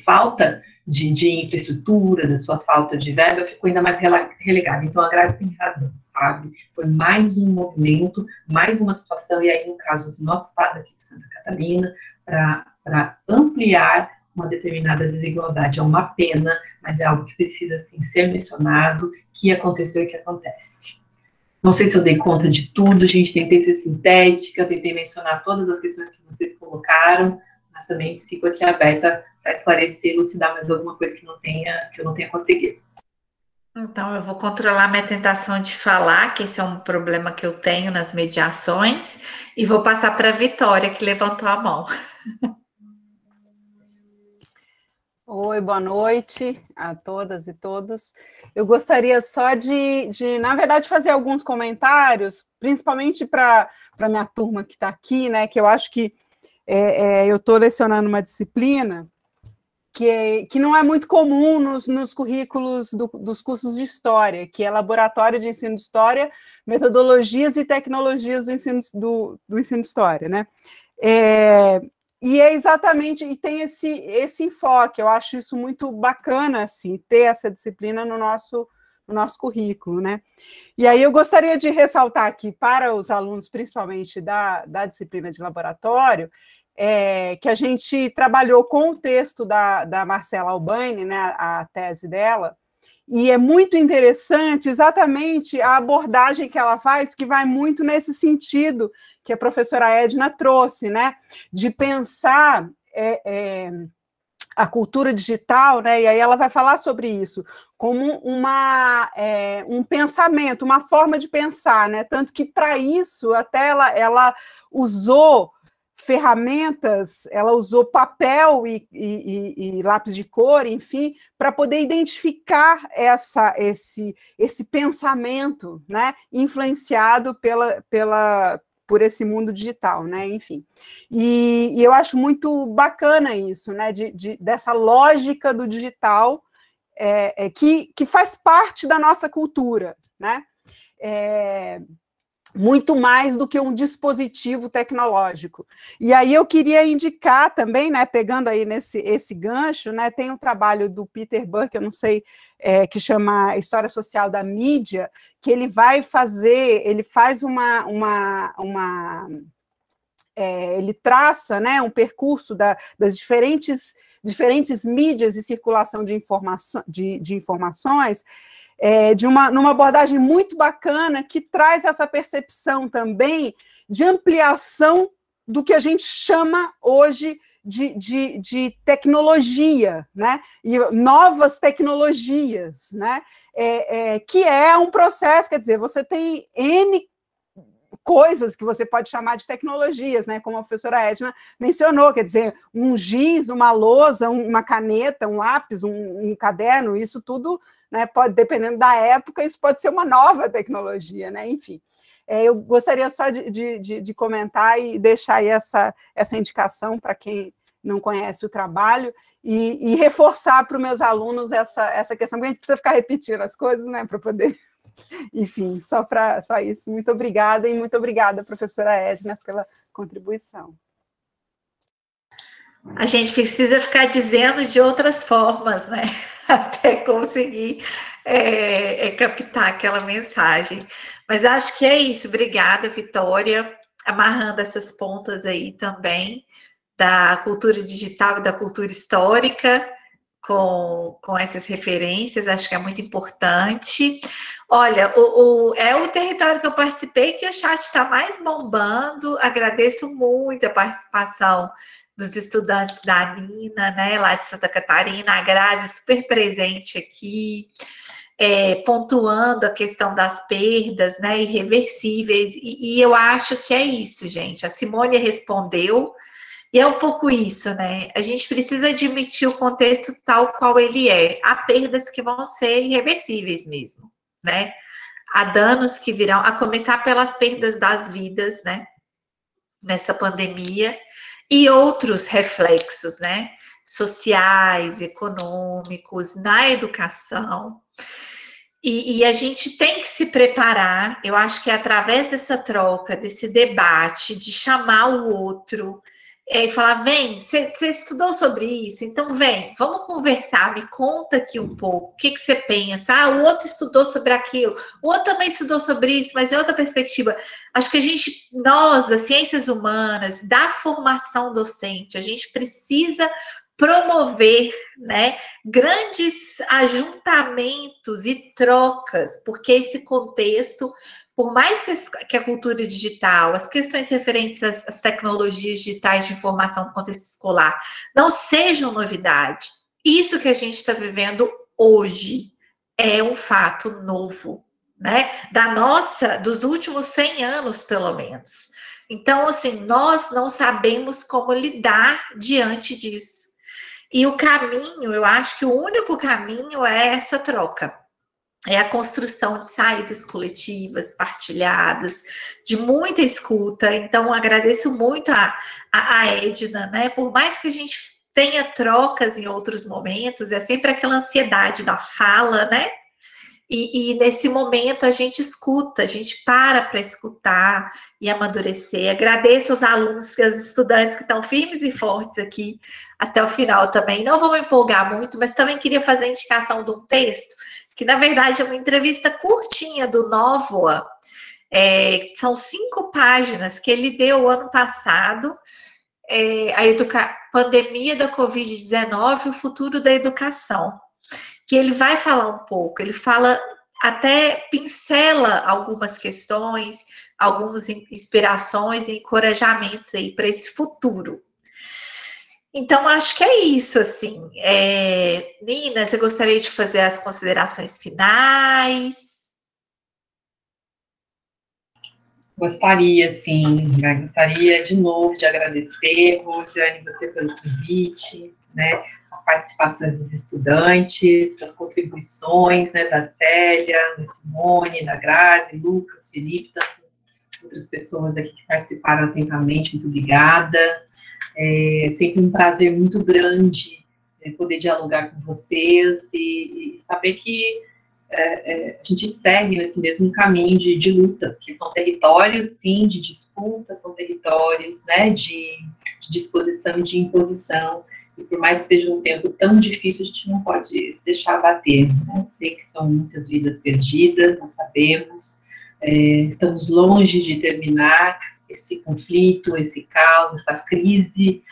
falta de infraestrutura, da sua falta de verba, ficou ainda mais relegada. Então, a Grazi tem razão, sabe? Foi mais um movimento, mais uma situação, e aí, no caso do nosso estado aqui de Santa Catarina, para ampliar uma determinada desigualdade. É uma pena, mas é algo que precisa, sim, ser mencionado, que aconteceu e que acontece. Não sei se eu dei conta de tudo, gente, tentei ser sintética, tentei mencionar todas as questões que vocês colocaram, mas também fico aqui aberta para esclarecer, elucidar mais alguma coisa que eu não tenha conseguido. Então, eu vou controlar minha tentação de falar, que esse é um problema que eu tenho nas mediações, e vou passar para a Vitória, que levantou a mão. Oi, boa noite a todas e todos. Eu gostaria só de na verdade, fazer alguns comentários, principalmente para a minha turma que está aqui, né, que eu acho que eu estou lecionando uma disciplina que não é muito comum nos currículos dos cursos de História, que é Laboratório de Ensino de História, Metodologias e Tecnologias do Ensino de História, né? E é exatamente, e tem esse enfoque, eu acho isso muito bacana, assim, ter essa disciplina no nosso currículo, né? E aí eu gostaria de ressaltar aqui para os alunos, principalmente da disciplina de laboratório, que a gente trabalhou com o texto da Marcela Albaine, né, a tese dela, e é muito interessante exatamente a abordagem que ela faz, que vai muito nesse sentido que a professora Edna trouxe, né, de pensar a cultura digital, né, e aí ela vai falar sobre isso, como um pensamento, uma forma de pensar, né, tanto que para isso até ela usou ferramentas, ela usou papel e lápis de cor, enfim, para poder identificar esse pensamento, né, influenciado por esse mundo digital, né, enfim. E eu acho muito bacana isso, né, dessa lógica do digital que faz parte da nossa cultura, né. muito mais do que um dispositivo tecnológico. E aí eu queria indicar também, né, pegando aí esse gancho, né, tem um trabalho do Peter Burke, eu não sei, que chama História Social da Mídia, que ele faz ele traça, né, um percurso das diferentes mídias e circulação de informações, numa abordagem muito bacana, que traz essa percepção também de ampliação do que a gente chama hoje de tecnologia, né? E novas tecnologias, né? Que é um processo, quer dizer, você tem N coisas que você pode chamar de tecnologias, né? Como a professora Edna mencionou, quer dizer, um giz, uma lousa, uma caneta, um lápis, um caderno, isso tudo, né, pode, dependendo da época, isso pode ser uma nova tecnologia, né? Enfim, eu gostaria só de comentar e deixar aí essa indicação para quem não conhece o trabalho e reforçar para os meus alunos essa questão, porque a gente precisa ficar repetindo as coisas, né, para poder... Enfim, só isso. Muito obrigada, e muito obrigada, professora Edna, pela contribuição. A gente precisa ficar dizendo de outras formas, né? Até conseguir captar aquela mensagem. Mas acho que é isso. Obrigada, Vitória, amarrando essas pontas aí também, da cultura digital e da cultura histórica, com essas referências, acho que é muito importante. Olha, é o território que eu participei que o chat está mais bombando. Agradeço muito a participação dos estudantes da Nina, né, lá de Santa Catarina, a Grazi super presente aqui, pontuando a questão das perdas, né, irreversíveis, e eu acho que é isso, gente. A Simone respondeu, e é um pouco isso, né? A gente precisa admitir o contexto tal qual ele é. Há perdas que vão ser irreversíveis mesmo, né? Há danos que virão, a começar pelas perdas das vidas, né? Nessa pandemia, e outros reflexos, né? Sociais, econômicos, na educação. E a gente tem que se preparar, eu acho que é através dessa troca, desse debate, de chamar o outro, e falar, vem, você estudou sobre isso, então vem, vamos conversar, me conta aqui um pouco, o que você pensa? Ah, o outro estudou sobre aquilo, o outro também estudou sobre isso, mas em outra perspectiva. Acho que nós, das ciências humanas, da formação docente, a gente precisa promover, né, grandes ajuntamentos e trocas, porque esse contexto, por mais que a cultura digital, as questões referentes às tecnologias digitais de informação no contexto escolar não sejam novidade, isso que a gente está vivendo hoje é um fato novo, né? Dos últimos 100 anos, pelo menos. Então, assim, nós não sabemos como lidar diante disso. E o caminho, eu acho que o único caminho é essa troca. É a construção de saídas coletivas, partilhadas, de muita escuta. Então, agradeço muito a Edna, né? Por mais que a gente tenha trocas em outros momentos, é sempre aquela ansiedade da fala, né? E nesse momento a gente escuta, a gente para escutar e amadurecer. Agradeço aos alunos e aos estudantes que estão firmes e fortes aqui até o final também. Não vou me empolgar muito, mas também queria fazer a indicação de um texto, que na verdade é uma entrevista curtinha do Novoa. São 5 páginas que ele deu ano passado, a pandemia da Covid-19, o futuro da educação. Que ele vai falar um pouco, ele fala, até pincela algumas questões, algumas inspirações e encorajamentos aí para esse futuro. Então, acho que é isso, assim. Nina, você gostaria de fazer as considerações finais? Gostaria, sim, né? Gostaria de novo de agradecer, Rosiane, você pelo convite, né? As participações dos estudantes, as contribuições, né, da Célia, da Simone, da Grazi, Lucas, Felipe, tantas outras pessoas aqui que participaram atentamente, muito obrigada. É sempre um prazer muito grande poder dialogar com vocês e saber que a gente segue nesse mesmo caminho de luta, que são territórios, sim, de disputa, são territórios, né, de disposição e de imposição, e por mais que seja um tempo tão difícil, a gente não pode se deixar abater, né? Sei que são muitas vidas perdidas, nós sabemos, estamos longe de terminar esse conflito, esse caos, essa crise,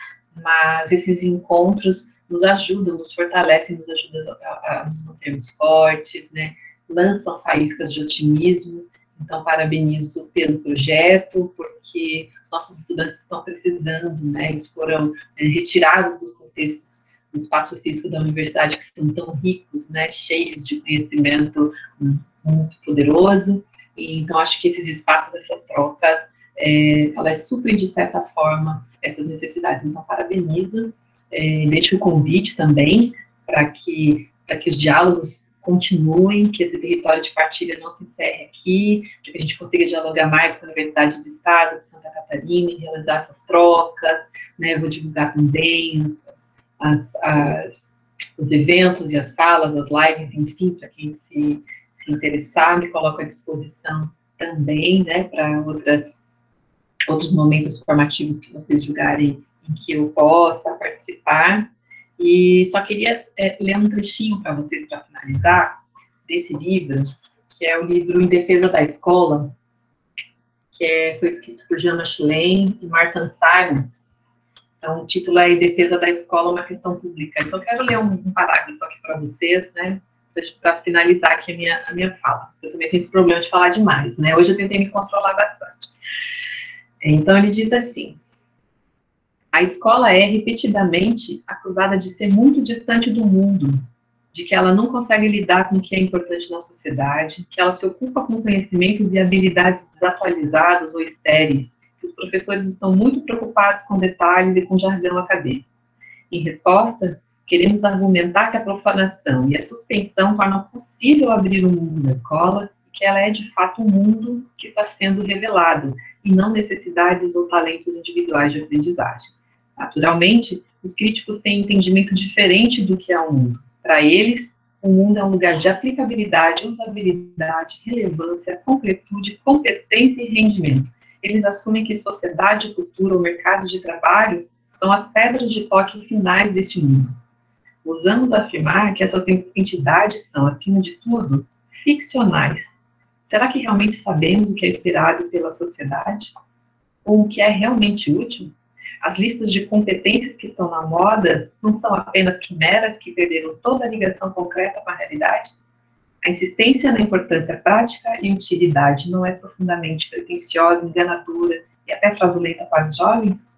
mas esses encontros nos ajudam, nos fortalecem, nos ajudam a nos mantermos fortes, né? Lançam faíscas de otimismo. Então, parabenizo pelo projeto, porque os nossos estudantes estão precisando, né? Eles foram retirados dos contextos do espaço físico da universidade, que são tão ricos, né? Cheios de conhecimento muito poderoso. E, então, acho que esses espaços, essas trocas, elas suprem, de certa forma, essas necessidades. Então, parabenizo. Deixo o convite também para que os diálogos continuem, que esse território de partilha não se encerre aqui, para que a gente consiga dialogar mais com a Universidade do Estado de Santa Catarina e realizar essas trocas, né? Vou divulgar também os eventos e as falas, as lives, enfim, para quem se interessar, me coloco à disposição também, né, para outros momentos formativos que vocês julgarem em que eu possa participar. E só queria ler um trechinho para vocês, para finalizar, desse livro, que é o livro Em Defesa da Escola, que foi escrito por Jean Machelain e Martin Simons. Então, o título é Em Defesa da Escola, uma questão pública. Eu só quero ler um parágrafo aqui para vocês, né, para finalizar aqui a minha fala. Eu também tenho esse problema de falar demais, né? Hoje eu tentei me controlar bastante. Então, ele diz assim: a escola é repetidamente acusada de ser muito distante do mundo, de que ela não consegue lidar com o que é importante na sociedade, que ela se ocupa com conhecimentos e habilidades desatualizados ou estéreis, que os professores estão muito preocupados com detalhes e com jargão acadêmico. Em resposta, queremos argumentar que a profanação e a suspensão tornam possível abrir o mundo da escola, e que ela é de fato um mundo que está sendo revelado, e não necessidades ou talentos individuais de aprendizagem. Naturalmente, os críticos têm um entendimento diferente do que é o mundo. Para eles, o mundo é um lugar de aplicabilidade, usabilidade, relevância, completude, competência e rendimento. Eles assumem que sociedade, cultura ou mercado de trabalho são as pedras de toque finais deste mundo. Ousamos afirmar que essas entidades são, acima de tudo, ficcionais. Será que realmente sabemos o que é esperado pela sociedade? Ou o que é realmente útil? As listas de competências que estão na moda não são apenas quimeras que perderam toda a ligação concreta com a realidade? A insistência na importância prática e utilidade não é profundamente pretensiosa, enganadora e até fraudulenta para os jovens?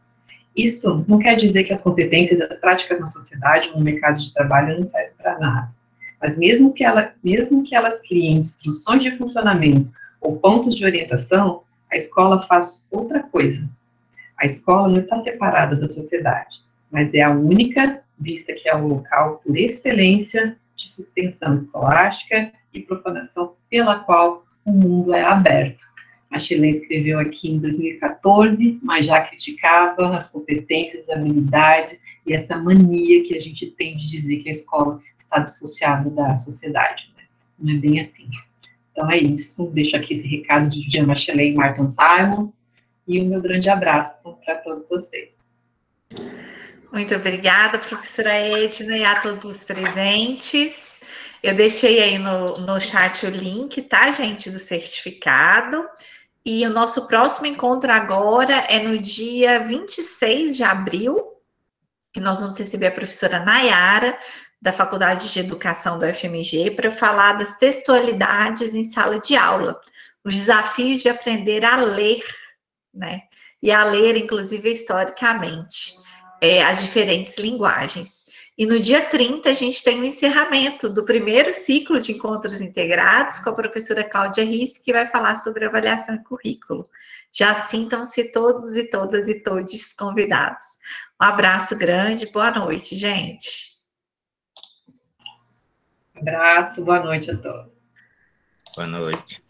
Isso não quer dizer que as competências e as práticas na sociedade ou no mercado de trabalho não servem para nada. Mas mesmo que elas criem instruções de funcionamento ou pontos de orientação, a escola faz outra coisa. A escola não está separada da sociedade, mas é a única, vista que é o local por excelência de suspensão escolástica e profanação pela qual o mundo é aberto. Machelain escreveu aqui em 2014, mas já criticava as competências, habilidades e essa mania que a gente tem de dizer que a escola está dissociada da sociedade, né? Não é bem assim. Então é isso, deixo aqui esse recado de Jean Machelain e Martin Simons, e o meu grande abraço para todos vocês. Muito obrigada, professora Edna, e a todos os presentes. Eu deixei aí no chat o link, tá, gente, do certificado. E o nosso próximo encontro agora é no dia 26 de abril, que nós vamos receber a professora Nayara, da Faculdade de Educação da UFMG, para falar das textualidades em sala de aula, os desafios de aprender a ler, né? E a ler, inclusive, historicamente, as diferentes linguagens. E no dia 30, a gente tem o encerramento do primeiro ciclo de encontros integrados com a professora Cláudia Risse, que vai falar sobre avaliação e currículo. Já sintam-se todos e todas e todos convidados. Um abraço grande, boa noite, gente. Abraço, boa noite a todos. Boa noite.